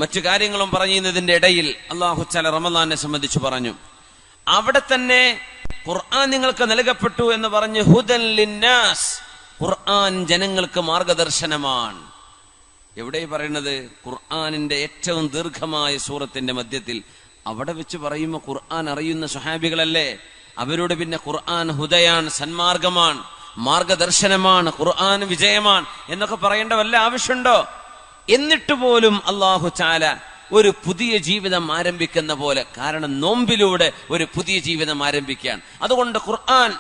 മറ്റു കാര്യങ്ങളും പറയുന്നതിന്റെ ഇടയിൽ അല്ലാഹു തആല റമളാനെ സംബന്ധിച്ച് പറഞ്ഞു. അവിടെ തന്നെ ഖുർആൻ നിങ്ങൾക്ക് നൽകപ്പെട്ടു എന്ന് പറഞ്ഞ് ഹുദൻ ലിന്നാസ്, ഖുർആൻ ജനങ്ങൾക്ക് മാർഗദർശനമാണ്. എവിടെ പറയുന്നത്? ഖുർആനിന്റെ ഏറ്റവും ദീർഘമായ സൂറത്തിന്റെ മധ്യത്തിൽ. അവിടെ വെച്ച് പറയുമ്പോൾ ഖുർആൻ അറിയുന്ന സ്വഹാബികളല്ലേ, അവരോട് പിന്നെ ഖുർആൻ ഹുദയാണ്, സന്മാർഗമാണ്, മാർഗദർശനമാണ്, ഖുർആൻ വിജയമാണ് എന്നൊക്കെ പറയേണ്ട വല്ല ആവശ്യമുണ്ടോ? എന്നിട്ട് പോലും അല്ലാഹു തആല ഒരു പുതിയ ജീവിതം ആരംഭിക്കുന്ന പോലെ, കാരണം നോമ്പിലൂടെ ഒരു പുതിയ ജീവിതം ആരംഭിക്കാൻ. അതുകൊണ്ട് ഖുർആൻ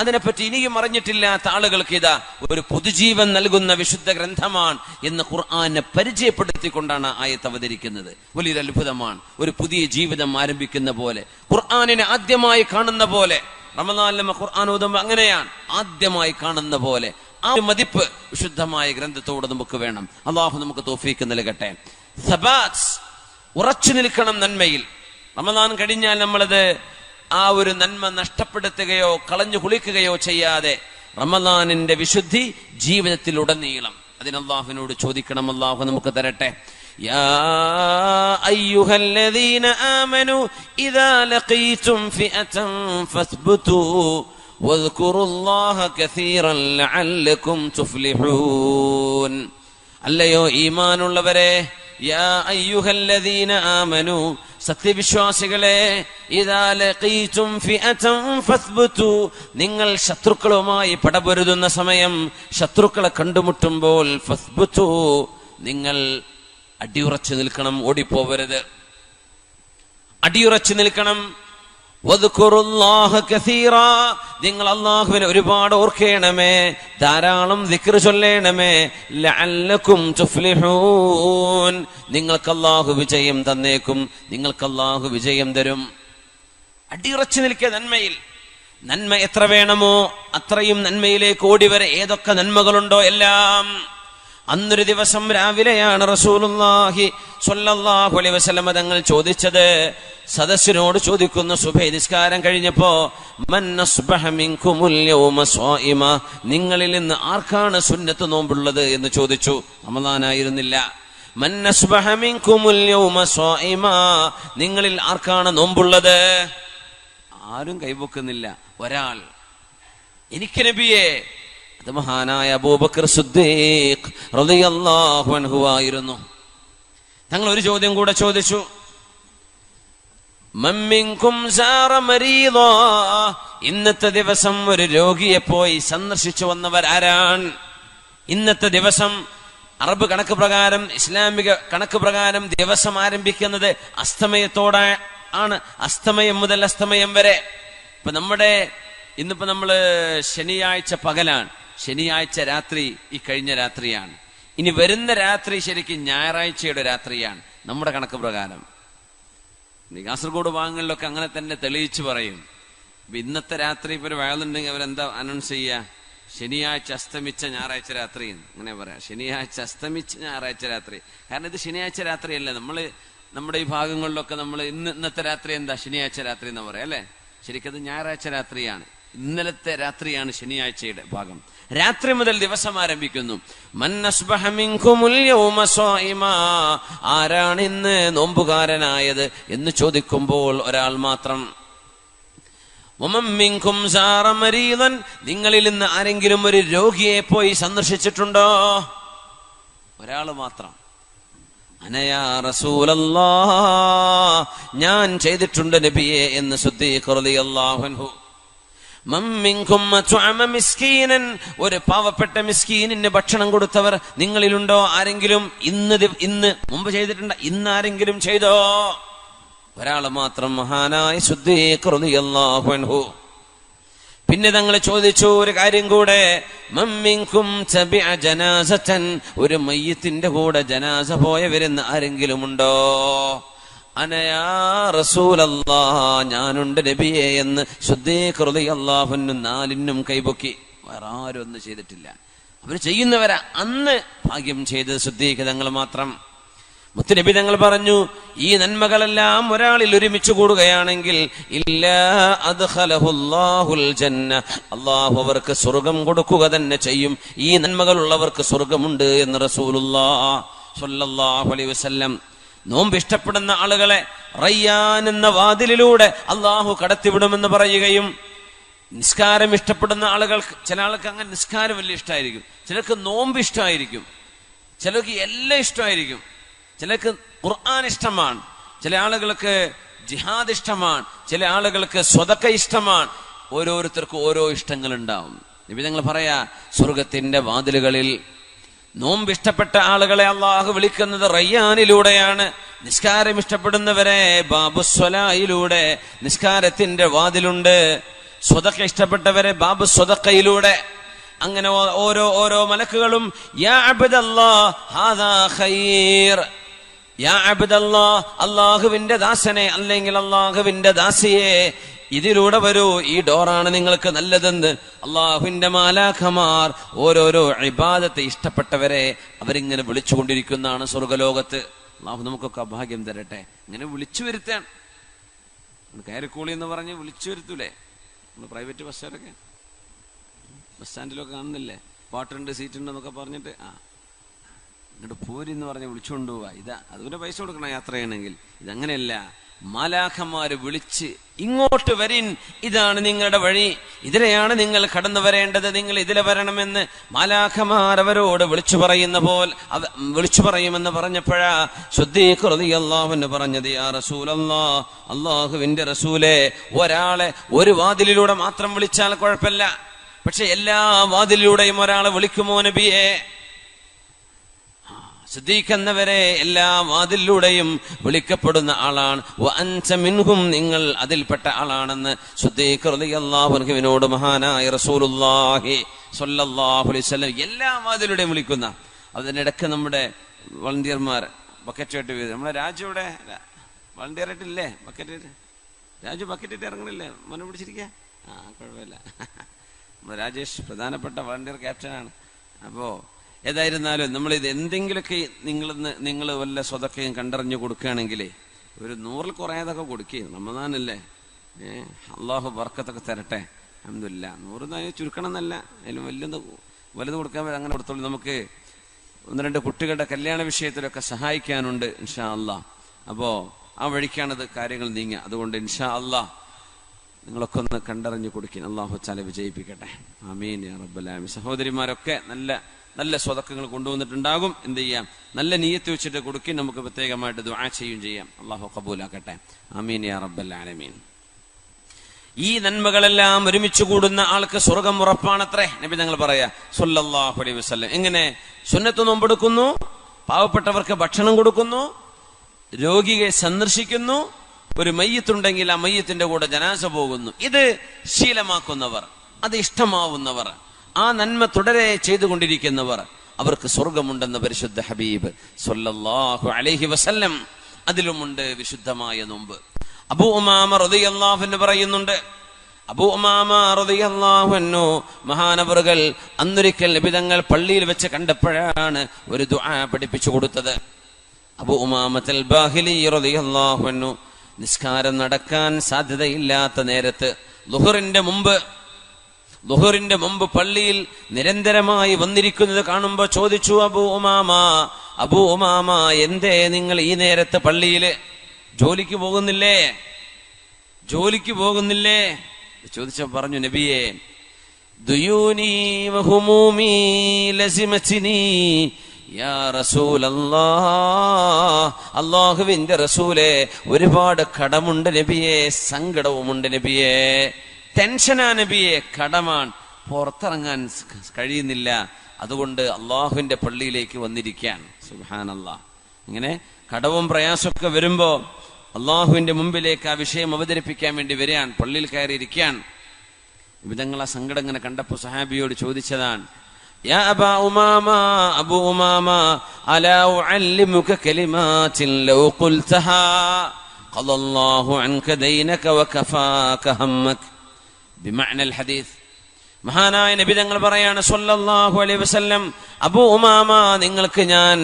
അതിനെപ്പറ്റി ഇനിയും അറിഞ്ഞിട്ടില്ലാത്ത ആളുകൾക്ക് ഇതാ ഒരു പുതുജീവൻ നൽകുന്ന വിശുദ്ധ ഗ്രന്ഥമാണ് എന്ന് ഖുർആനെ പരിചയപ്പെടുത്തിക്കൊണ്ടാണ് ആയത്ത് അവതരിക്കുന്നത്. വലിയൊരു അത്ഭുതമാണ്. ഒരു പുതിയ ജീവിതം ആരംഭിക്കുന്ന പോലെ, ഖുർആനിനെ ആദ്യമായി കാണുന്ന പോലെ. റമളാനിലെ ഖുർആൻ ഓതുമ്പോൾ അങ്ങനെയാണ്, ആദ്യമായി കാണുന്ന പോലെ. ആ മതിപ്പ് വിശുദ്ധമായ ഗ്രന്ഥത്തോട് നമുക്ക് വേണം. അല്ലാഹു നമുക്ക് തൗഫീഖ് നൽകട്ടെ. സബാത്ത്, ഉറച്ചു നിൽക്കണം നന്മയിൽ. റമളാൻ കഴിഞ്ഞാൽ നമ്മളത് ആ ഒരു നന്മ നഷ്ടപ്പെടുത്തുകയോ കളഞ്ഞു കുളിക്കുകയോ ചെയ്യാതെ റമളാനിന്റെ വിശുദ്ധി ജീവിതത്തിൽ ഉടനീളം അതിന് അല്ലാഹുവിനോട് ചോദിക്കണം. അല്ലാഹു നമുക്ക് തരട്ടെ. യാ അയ്യുഹല്ലദീന ആമനൂ ഇദാ ലഖീതും ഫിഅതൻ ഫസ്ബുതൂ വദ്കുറുല്ലാഹ കസീറൻ ലഅല്ലകും തുഫ്ലിഹൂൻ. അല്ലയോ ഈമാനുള്ളവരെ, യാ അയ്യുഹല്ലദീന ആമനൂ, സത്യവിശ്വാസികളെ, ഇദാ ലഖീതും ഫിഅതൻ ഫസ്ബുതൂ, നിങ്ങൾ ശത്രുക്കളുമായി പടപൊരുതുന്ന സമയം, ശത്രുക്കളെ കണ്ടുമുട്ടുമ്പോൾ ഫസ്ബുതൂ, നിങ്ങൾ അടിയുറച്ചു നിൽക്കണം, ഓടിപ്പോവരുത്, അടിയുറച്ചു നിൽക്കണം. വദ്കുറുല്ലാഹ കസീറാ, നിങ്ങൾ അല്ലാഹുവിനെ ഒരുപാട് ഓർക്കേണമേ, ധാരാളം ദിക്ർ ചൊല്ലേണമേ. ലഅല്ലകും തുഫ്ലിഹൂൻ, നിങ്ങൾക്ക് അല്ലാഹു വിജയം തന്നേക്കും, നിങ്ങൾക്ക് അല്ലാഹു വിജയം തരും. അടിയുറച്ചു നിൽക്കുക നന്മയിൽ. നന്മ എത്ര വേണമോ അത്രയും നന്മയിലേക്ക് ഓടിവരെ. ഏതൊക്കെ നന്മകളുണ്ടോ എല്ലാം. അന്നൊരു ദിവസം രാവിലെയാണ് റസൂലുള്ളാഹി സ്വല്ലല്ലാഹു അലൈഹി വസല്ലം തങ്ങൾ ചോദിച്ചത്. സദസ്സിനോട് ചോദിക്കുന്നു, സുബഹി നിസ്കാരം കഴിഞ്ഞപ്പോ, മൻ അസ്ബഹ മിൻകുമുൽ യൗമ സ്വായിമ, നിങ്ങളിൽ നിന്ന് ആർക്കാണ് സുന്നത്ത് നോമ്പുള്ളത് എന്ന് ചോദിച്ചു. റമളാനായിരുന്നില്ല. മൻ അസ്ബഹ മിൻകുമുൽ യൗമ സ്വായിമ, നിങ്ങളിൽ ആർക്കാണ് നോമ്പുള്ളത്? ആരും കൈപൊക്കുന്നില്ല. ഒരാൾ, എനിക്ക് നബിയെ. അത് മഹാനായ അബൂബക്കർ സിദ്ദീഖ് റളിയല്ലാഹു അൻഹു ആയിരുന്നു. തങ്ങൾ ഒരു ചോദ്യം കൂടെ ചോദിച്ചു. മൻ മിൻകും സാറ മരീദാ, ഇന്നത്തെ ദിവസം ഒരു രോഗിയെ പോയി സന്ദർശിച്ചു വന്നവർ ആരാണ്? ഇന്നത്തെ ദിവസം അറബ് കണക്ക് പ്രകാരം, ഇസ്ലാമിക കണക്ക് പ്രകാരം ദിവസം ആരംഭിക്കുന്നത് അസ്തമയത്തോടെ ആണ്. അസ്തമയം മുതൽ അസ്തമയം വരെ. ഇപ്പൊ ഇന്നിപ്പോ നമ്മള് ശനിയാഴ്ച പകലാണ്, ശനിയാഴ്ച രാത്രി ഈ കഴിഞ്ഞ രാത്രിയാണ്. ഇനി വരുന്ന രാത്രി ശരിക്കും ഞായറാഴ്ചയുടെ രാത്രിയാണ് നമ്മുടെ കണക്ക് പ്രകാരം. കാസർഗോഡ് ഭാഗങ്ങളിലൊക്കെ അങ്ങനെ തന്നെ തെളിയിച്ചു പറയും. ഇന്നത്തെ രാത്രി ഇപ്പൊ ഒരു വയലുണ്ടെങ്കിൽ അവരെന്താ അനൗൺസ് ചെയ്യുക? ശനിയാഴ്ച അസ്തമിച്ച ഞായറാഴ്ച രാത്രി അങ്ങനെ പറയാം. ശനിയാഴ്ച അസ്തമിച്ച ഞായറാഴ്ച രാത്രി. കാരണം ഇത് ശനിയാഴ്ച രാത്രിയല്ല. നമ്മുടെ ഈ ഭാഗങ്ങളിലൊക്കെ നമ്മൾ ഇന്നത്തെ രാത്രി എന്താ ശനിയാഴ്ച രാത്രി എന്ന് പറയാം അല്ലെ? ശരിക്കത് ഞായറാഴ്ച രാത്രിയാണ്. ഇന്നലത്തെ രാത്രിയാണ് ശനിയാഴ്ചയുടെ ഭാഗം. രാത്രി മുതൽ ദിവസം ആരംഭിക്കുന്നു. ആരാണ് ഇന്ന് നോമ്പുകാരനായത് എന്ന് ചോദിക്കുമ്പോൾ ഒരാൾ മാത്രം. നിങ്ങളിൽ നിന്ന് ആരെങ്കിലും ഒരു രോഗിയെ പോയി സന്ദർശിച്ചിട്ടുണ്ടോ? ഒരാൾ മാത്രം. അനയാ റസൂലല്ലാഹ്, ഞാൻ ചെയ്തിട്ടുണ്ട് നബിയെ എന്ന് സിദ്ദീഖ് റളിയല്ലാഹു അൻഹു. ഒരു പാവപ്പെട്ട മിസ്കീനിന് ഭക്ഷണം കൊടുത്തവർ നിങ്ങളിലുണ്ടോ? ആരെങ്കിലും ഇന്ന് മുമ്പ് ചെയ്തിട്ടുണ്ട്? ഇന്ന് ആരെങ്കിലും ചെയ്തോ? ഒരാള് മാത്രം, മഹാനായ സിദ്ദീഖ് റളിയല്ലാഹു അൻഹു. പിന്നെ തങ്ങൾ ചോദിച്ചു ഒരു കാര്യം കൂടെ, മമ്മിൻകും തബിഅ ജനാസതൻ, ഒരു മയ്യിത്തിന്റെ കൂടെ ജനാസ പോയവരെന്ന് ആരെങ്കിലും ഉണ്ടോ? അനയാ റസൂലല്ലാഹ്, ഞാനുണ്ട് നബിയെ എന്ന് സിദ്ദീഖ് റളിയല്ലാഹു അൻഹു നാലിനും കൈപൊക്കി. വേറെ ആരും ഒന്നും ചെയ്തിട്ടില്ല. അവര് ചെയ്യുന്നവരാ. അന്ന് ഭാഗ്യം ചെയ്തത് സിദ്ദീഖ് തങ്ങൾ മാത്രം. മുത്തുനബി തങ്ങൾ പറഞ്ഞു, ഈ നന്മകളെല്ലാം ഒരാളിൽ ഒരുമിച്ച് കൂടുകയാണെങ്കിൽ ഇല്ലാ അദ്ഖലഹുല്ലാഹുൽ ജന്ന, അല്ലാഹു അവർക്ക് സ്വർഗ്ഗം കൊടുക്കുക തന്നെ ചെയ്യും. ഈ നന്മകളുള്ളവർക്ക് സ്വർഗ്ഗമുണ്ട് എന്ന് റസൂലുള്ളാഹി സ്വല്ലല്ലാഹു അലൈഹി വസല്ലം. നോമ്പ് ഇഷ്ടപ്പെടുന്ന ആളുകളെ റയ്യാൻ എന്ന വാതിലിലൂടെ അല്ലാഹു കടത്തിവിടുമെന്ന് പറയുകയും, നിസ്കാരം ഇഷ്ടപ്പെടുന്ന ആളുകൾക്ക്, ചില ആൾക്ക് അങ്ങനെ നിസ്കാരം വലിയ ഇഷ്ടമായിരിക്കും, ചിലർക്ക് നോമ്പ് ഇഷ്ടമായിരിക്കും, ചിലർക്ക് എല്ലാം ഇഷ്ടമായിരിക്കും, ചിലർക്ക് ഖുർആൻ ഇഷ്ടമാണ്, ചില ആളുകൾക്ക് ജിഹാദ് ഇഷ്ടമാണ്, ചില ആളുകൾക്ക് സ്വതക്ക ഇഷ്ടമാണ്. ഓരോരുത്തർക്കും ഓരോ ഇഷ്ടങ്ങൾ ഉണ്ടാവും. നബി തങ്ങൾ പറയാ, സ്വർഗത്തിന്റെ വാതിലുകളിൽ നോമ്പ് ഇഷ്ടപ്പെട്ട ആളുകളെ അള്ളാഹു വിളിക്കുന്നത് റയ്യാനിലൂടെയാണ്. നിസ്കാരം ഇഷ്ടപ്പെടുന്നവരെ ബാബുസ്വലായിലൂടെ, നിസ്കാരത്തിന്റെ വാതിലുണ്ട്. സ്വതക്ക ഇഷ്ടപ്പെട്ടവരെ ബാബു സ്വതക്കയിലൂടെ. അങ്ങനെ ഓരോ മലക്കുകളും യാ അബ്ദല്ലാഹ് ഹാദാ ഖൈർ, യാ അബ്ദല്ലാഹ്, അല്ലാഹുവിന്റെ ദാസനെ അല്ലെങ്കിൽ അല്ലാഹുവിന്റെ ദാസിയെ, ഇതിലൂടെ വരൂ, ഈ ഡോറാണ് നിങ്ങൾക്ക് നല്ലതെന്ന് അള്ളാഹുവിന്റെ മാലാഖമാർ ഓരോരോ ഇബാദത്തെ ഇഷ്ടപ്പെട്ടവരെ അവരിങ്ങനെ വിളിച്ചുകൊണ്ടിരിക്കുന്നതാണ് സ്വർഗലോകത്ത്. അള്ളാഹു നമുക്കൊക്കെ അഭാഗ്യം തരട്ടെ. ഇങ്ങനെ വിളിച്ചു വരുത്താൻ, കയറിക്കൂളി എന്ന് പറഞ്ഞ് വിളിച്ചു വരുത്തൂലേ നമ്മൾ പ്രൈവറ്റ് ബസ്സുകാരൊക്കെ? ബസ് സ്റ്റാൻഡിലൊക്കെ കാണുന്നില്ലേ, പാട്ടുണ്ട് സീറ്റുണ്ട് എന്നൊക്കെ പറഞ്ഞിട്ട് ഇങ്ങോട്ട് പോരി എന്ന് പറഞ്ഞ് വിളിച്ചുകൊണ്ട് പോവാ. അതുപോലെ പൈസ കൊടുക്കണം യാത്ര ചെയ്യണമെങ്കിൽ. ഇതങ്ങനെയല്ല. മാലാഖമാര് വിളിച്ച് ഇങ്ങോട്ട് വരിൻ, ഇതാണ് നിങ്ങളുടെ വഴി, ഇതിലെയാണ് നിങ്ങൾ കടന്നു വരേണ്ടത്, നിങ്ങൾ ഇതിലെ വരണമെന്ന് മാലാഖമാർ അവരോട് വിളിച്ചു പറയുമെന്ന് പറഞ്ഞപ്പോഴാ സിദ്ദീഖ് റളിയല്ലാഹു അൻഹു പറഞ്ഞത്, യാ റസൂലല്ലാഹ്, അല്ലാഹുവിന്റെ റസൂലേ, ഒരാളെ ഒരു വാതിലിലൂടെ മാത്രം വിളിച്ചാൽ കുഴപ്പമില്ല, പക്ഷെ എല്ലാ വാതിലിലൂടെയും ഒരാളെ വിളിക്കുമോ നബിയെ? സിദ്ദീഖ് എന്നവരെ എല്ലാ വാതിലൂടെയും വിളിക്കപ്പെടുന്ന ആളാണ്. വഅൻത മിൻഹും, നിങ്ങൾ അതിൽപ്പെട്ട ആളാണെന്ന് സിദ്ദീഖ് റളിയല്ലാഹു അൻഹുവിനോട് മഹാനായ റസൂലുള്ളാഹി സ്വല്ലല്ലാഹു അലൈഹി വസല്ലം എല്ലാ വാതിലൂടെയും വിളിക്കുന്ന. അതിനിടക്ക് നമ്മുടെ വളണ്ടിയർമാർ ബക്കറ്റായിട്ട്, നമ്മുടെ രാജുവിടെ വളണ്ടിയറായിട്ടില്ലേ? രാജു ബക്കറ്റായിട്ട് ഇറങ്ങണില്ലേ? മനം പിടിച്ചിരിക്കുക? കുഴപ്പമില്ല. നമ്മുടെ രാജേഷ് പ്രധാനപ്പെട്ട വളണ്ടിയർ ക്യാപ്റ്റനാണ്. അപ്പോ ഏതായിരുന്നാലും നമ്മളിത് എന്തെങ്കിലുമൊക്കെ നിങ്ങൾ വല്ല സ്വതക്കയും കണ്ടറിഞ്ഞു കൊടുക്കുകയാണെങ്കിലേ ഒരു 100ൽ കുറയാതൊക്കെ കൊടുക്കുക. റമദാനല്ലേ, അള്ളാഹു ബർക്കത്തൊക്കെ തരട്ടെ. അൽഹംദുലില്ലാ. 100 ചുരുക്കണം എന്നല്ല, അതിലും വലുത് കൊടുക്കാൻ അങ്ങനെ കൊടുത്തോളൂ. നമുക്ക് 1-2 കുട്ടികളുടെ കല്യാണ വിഷയത്തിലൊക്കെ സഹായിക്കാനുണ്ട് ഇൻഷാ അള്ളാഹ്. അപ്പോ ആ വഴിക്കാണത് കാര്യങ്ങൾ നീങ്ങുക. അതുകൊണ്ട് ഇൻഷാ അള്ളാഹ് നിങ്ങളൊക്കെ ഒന്ന് കണ്ടറിഞ്ഞു കൊടുക്കുക. അള്ളാഹു തആല വിജയിപ്പിക്കട്ടെ. ആമീൻ യാ റബ്ബൽ ആലമീൻ. സഹോദരിമാരൊക്കെ നല്ല സ്വതക്കങ്ങൾ കൊണ്ടുവന്നിട്ടുണ്ടാകും. എന്ത് ചെയ്യാം, നല്ല നിയ്യത്ത് വെച്ചിട്ട് കൊടുക്കുക. നമുക്ക് പ്രത്യേകമായിട്ട് ദുആ ചെയ്യുകയും ചെയ്യാം. അള്ളാഹു ഖബൂലാക്കട്ടെ. ആമീൻ യാ റബ്ബൽ ആലമീൻ. ഈ നന്മകളെല്ലാം ഒരുമിച്ച് കൂടുന്ന ആൾക്ക് സ്വർഗം ഉറപ്പാണത്രേ. നബി തങ്ങൾ പറയാ സല്ലല്ലാഹു അലൈഹി വസല്ലം. എങ്ങനെ? സുന്നത്ത് നോമ്പെടുക്കുന്നു, പാവപ്പെട്ടവർക്ക് ഭക്ഷണം കൊടുക്കുന്നു, രോഗിയെ സന്ദർശിക്കുന്നു, ഒരു മയ്യത്തുണ്ടെങ്കിൽ ആ മയ്യത്തിന്റെ കൂടെ ജനാസ പോകുന്നു. ഇത് ശീലമാക്കുന്നവർ, അത് ഇഷ്ടമാവുന്നവർ, ആ നന്മ തുടരെ ചെയ്തുകൊണ്ടിരിക്കുന്നവർ, അവർക്ക് സ്വർഗമുണ്ടെന്ന് പരിശുദ്ധ ഹബീബ് സല്ലല്ലാഹു അലൈഹി വസല്ലം. അതിലുമുണ്ട് വിശുദ്ധമായ നോമ്പ്. അബൂ ഉമാമ റളിയല്ലാഹു അൻഹു പറയുന്നുണ്ട്, അബൂ ഉമാമ റളിയല്ലാഹു അൻഹു മഹാനവറുകൾ അന്നൊരിക്കൽ നബി തങ്ങൾ പള്ളിയിൽ വെച്ച് കണ്ടപ്പോഴാണ് ഒരു ദുആ പഠിപ്പിച്ചു കൊടുത്തത്. അബൂ ഉമാമത്തുൽ ബാഹിലി റളിയല്ലാഹു അൻഹു നിസ്കാരം നടക്കാൻ സാധ്യതയില്ലാത്ത നേരത്ത് ളുഹറിന്റെ മുമ്പ് പള്ളിയിൽ നിരന്തരമായി വന്നിരിക്കുന്നത് കാണുമ്പോൾ ചോദിച്ചു, അബൂ ഉമാമ എന്തേ നിങ്ങൾ ഈ നേരത്ത് പള്ളിയില് ജോലിക്ക് പോകുന്നില്ലേ ചോദിച്ച പറഞ്ഞു, നബിയെ ദുയൂനി വഹുമൂമി ലസിമതിനി യാ റസൂലല്ലാഹ്. അല്ലാഹുവിന്റെ റസൂലേ, ഒരുപാട് കടമുണ്ട് നബിയെ, സങ്കടവുമുണ്ട് നബിയെ, ടെൻഷനാ നബിയെ, കടമാണ്, പുറത്തിറങ്ങാൻ കഴിയുന്നില്ല, അതുകൊണ്ട് അള്ളാഹുവിന്റെ പള്ളിയിലേക്ക് വന്നിരിക്കാൻ. സുബ്ഹാനല്ലാഹ്. ഇങ്ങനെ കടവും പ്രയാസമൊക്കെ വരുമ്പോ അള്ളാഹുവിന്റെ മുമ്പിലേക്ക് ആ വിഷയം അവതരിപ്പിക്കാൻ വേണ്ടി വരികയാണ്, പള്ളിയിൽ കയറിയിരിക്കാൻ. വിധങ്ങൾ ആ സങ്കടം ഇങ്ങനെ കണ്ടപ്പോ സഹാബിയോട് ചോദിച്ചതാണ്, യാ അബാ ഉമാമ, അബൂ ഉമാമ, അലാ ഉഅല്ലിമുക കലിമാതിൻ ലൗ ഖുൽതഹാ ഖദല്ലാഹു അൻക ദൈനക വകഫാക ഹമ്മക ബിമഅനൽ ഹദീസ്. മഹാനായ നബി തങ്ങൾ പറയാണ് സല്ലല്ലാഹു അലൈഹി വസല്ലം, അബൂ ഉമാമ, നിങ്ങൾക്ക് ഞാൻ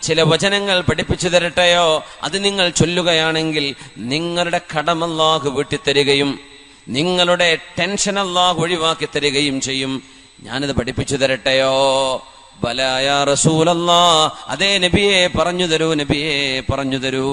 ചില വചനങ്ങൾ പഠിപ്പിച്ചു തരട്ടെയോ? അത് നിങ്ങൾ ചൊല്ലുകയാണെങ്കിൽ നിങ്ങളുടെ കടം അല്ലാഹു വീട്ടിത്തരികയും നിങ്ങളുടെ ടെൻഷൻ അല്ലാഹു ഒഴിവാക്കി തരികയും ചെയ്യും. ഞാനിത് പഠിപ്പിച്ചു തരട്ടെയോ? ബലാ യാ റസൂലല്ലാഹ്, അതേ നബിയെ പറഞ്ഞു തരൂ.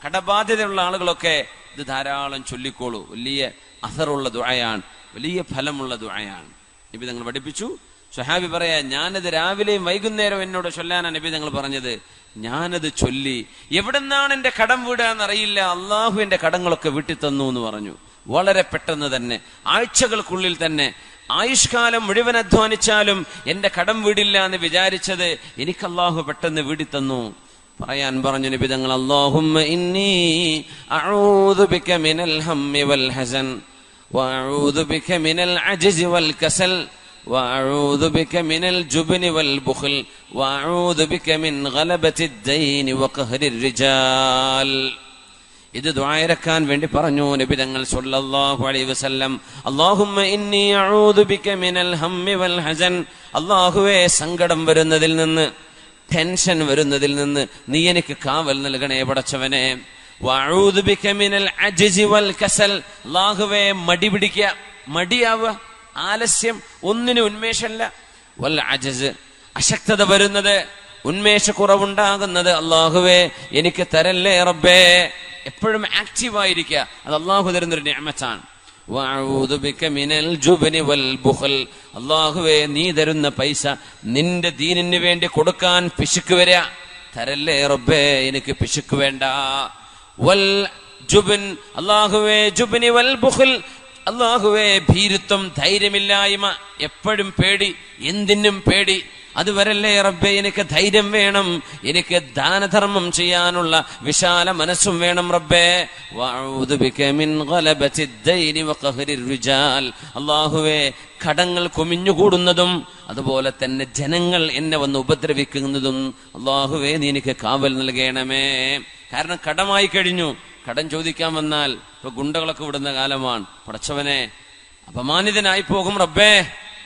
കടബാധ്യതയുള്ള ആളുകളൊക്കെ ഇത് ധാരാളം ചൊല്ലിക്കോളൂ. വലിയ അസറുള്ള ദുആയാണ്, വലിയ ഫലമുള്ള ദുആയാണ്. നബി തങ്ങൾ പഠിപ്പിച്ചു. സ്വഹാബി പറയാ, ഞാനത് രാവിലെയും വൈകുന്നേരം എന്നോട് ചൊല്ലാനാണ് നബി തങ്ങൾ പറഞ്ഞത്. ഞാനത് ചൊല്ലി, എവിടെന്നാണ് എന്റെ കടം വീടാന്നറിയില്ല, അള്ളാഹു എന്റെ കടങ്ങളൊക്കെ വീട്ടി തന്നു എന്ന് പറഞ്ഞു. വളരെ പെട്ടെന്ന് തന്നെ, ആഴ്ചകൾക്കുള്ളിൽ തന്നെ, ആയുഷ്കാലം മുഴുവൻ അധ്വാനിച്ചാലും എന്റെ കടം വീടില്ല എന്ന് വിചാരിച്ചത് എനിക്ക് അള്ളാഹു പെട്ടെന്ന് വീടി തന്നു. പറയാൻ പറഞ്ഞു നബി തങ്ങൾ, അല്ലാഹുമ്മ ഇന്നി അഊദു ബിക മിനൽ ഹമ്മി വൽ ഹസൻ വഅഊദു ബിക മിനൽ അജ്സി വൽ കസൽ വഅഊദു ബിക മിനൽ ജുബ്നി വൽ ബുഖൽ വഅഊദു ബിക മിൻ ഗലബതി ദൈനി വഖഹ്രി റിജാൽ. ഇത് ദുആയിരക്കാൻ വേണ്ടി പറഞ്ഞു നബി തങ്ങൾ സല്ലല്ലാഹു അലൈഹി വസല്ലം. അല്ലാഹുമ്മ ഇന്നി അഊദു ബിക മിനൽ ഹമ്മി വൽ ഹസൻ, അല്ലാഹുവേ, സങ്കടം വരുന്നതിൽ നിന്ന്, ടെൻഷൻ വരുന്നതിൽ നിന്ന് നീ എനിക്ക് കാവൽ നൽകണേ പടച്ചവനെ. വഅഊദു ബിക മിനൽ അജ്സി വൽ കസൽ, അല്ലാഹുവേ, മടി പിടിക്കുക, മടിയാവുക, ആലസ്യം, ഒന്നിനും ഉന്മേഷമില്ല. വൽ അജ്സ്, അശക്തത വരുന്നത്, ഉന്മേഷക്കുറവുണ്ടാകുന്നത് അല്ലാഹുവേ എനിക്ക് തരല്ലേ റബ്ബേ. എപ്പോഴും ആക്റ്റീവായിരിക്കുക, അത് അല്ലാഹു തരുന്നൊരു നിഅമത്താണ്. വഅഊദു ബിക മിനൽ ജുബ്നി വൽ ബുഖൽ, അല്ലാഹുവേ, നീ തരുന്ന പൈസ നിന്റെ ദീനിന് വേണ്ടി കൊടുക്കാൻ പിശുക്ക് വരിക, തരല്ലേ റബ്ബേ, എനിക്ക് പിശുക്ക് വേണ്ട. വൽ ജുബ്ൻ, അല്ലാഹുവേ, ജുബ്നി വൽ ബുഖൽ, അല്ലാഹുവേ, ഭീരുത്വം, ധൈര്യമില്ലായ്മ, എപ്പോഴും പേടി, എന്തിനും പേടി, അത് വരല്ലേ റബ്ബേ, എനിക്ക് ധൈര്യം വേണം, എനിക്ക് ദാനധർമ്മം ചെയ്യാനുള്ള വിശാല മനസ്സും വേണം റബ്ബേ. വഅഊദു ബിക മിൻ ഗലബതി ദൈനി വഖഹ്രി റിജാൽ, അല്ലാഹുവേ, കടങ്ങൾ കുമിഞ്ഞുകൂടുന്നതും അതുപോലെ തന്നെ ജനങ്ങൾ എന്നെ വന്ന് ഉപദ്രവിക്കുന്നതും അല്ലാഹുവേ നീ എനിക്ക് കാവൽ നൽകണമേ. കാരണം കടമായി കഴിഞ്ഞു, കടം ചോദിക്കാൻ വന്നാൽ ഇപ്പൊ ഗുണ്ടകളൊക്കെ വിടുന്ന കാലമാണ്. പടച്ചവനെ, അപമാനിതനായി പോകും റബ്ബേ,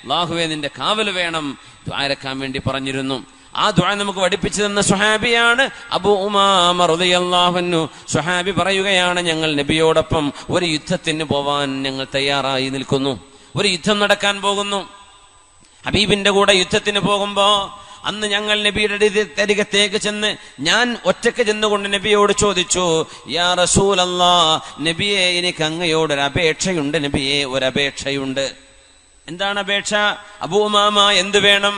അല്ലാഹുവേ നിന്റെ കാവൽ വേണം. ദുആയിരക്കാൻ വേണ്ടി പറഞ്ഞിരുന്നു. ആ ദുആ നമുക്ക് പഠിപ്പിച്ചു തന്ന സ്വഹാബിയാണ് അബൂ ഉമാമ റളിയല്ലാഹു അൻഹു. സ്വഹാബി പറയുകയാണ്, ഞങ്ങൾ നബിയോടൊപ്പം ഒരു യുദ്ധത്തിന് പോവാൻ ഞങ്ങൾ തയ്യാറായി നിൽക്കുന്നു. ഒരു യുദ്ധം നടക്കാൻ പോകുന്നു. ഹബീബിന്റെ കൂടെ യുദ്ധത്തിന് പോകുമ്പോ അന്ന് ഞങ്ങൾ നബിയുടെ അരികത്തേക്ക് ചെന്ന് ഞാൻ ഒറ്റക്ക് ചെന്നുകൊണ്ട് നബിയോട് ചോദിച്ചു, യാ റസൂലല്ലാഹ്, നബിയെ, എനിക്ക് അങ്ങയോടൊരു അപേക്ഷയുണ്ട് നബിയെ, ഒരപേക്ഷയുണ്ട്. എന്താണ് അപേക്ഷ? അബൂ ഉമാമ, എന്ത് വേണം?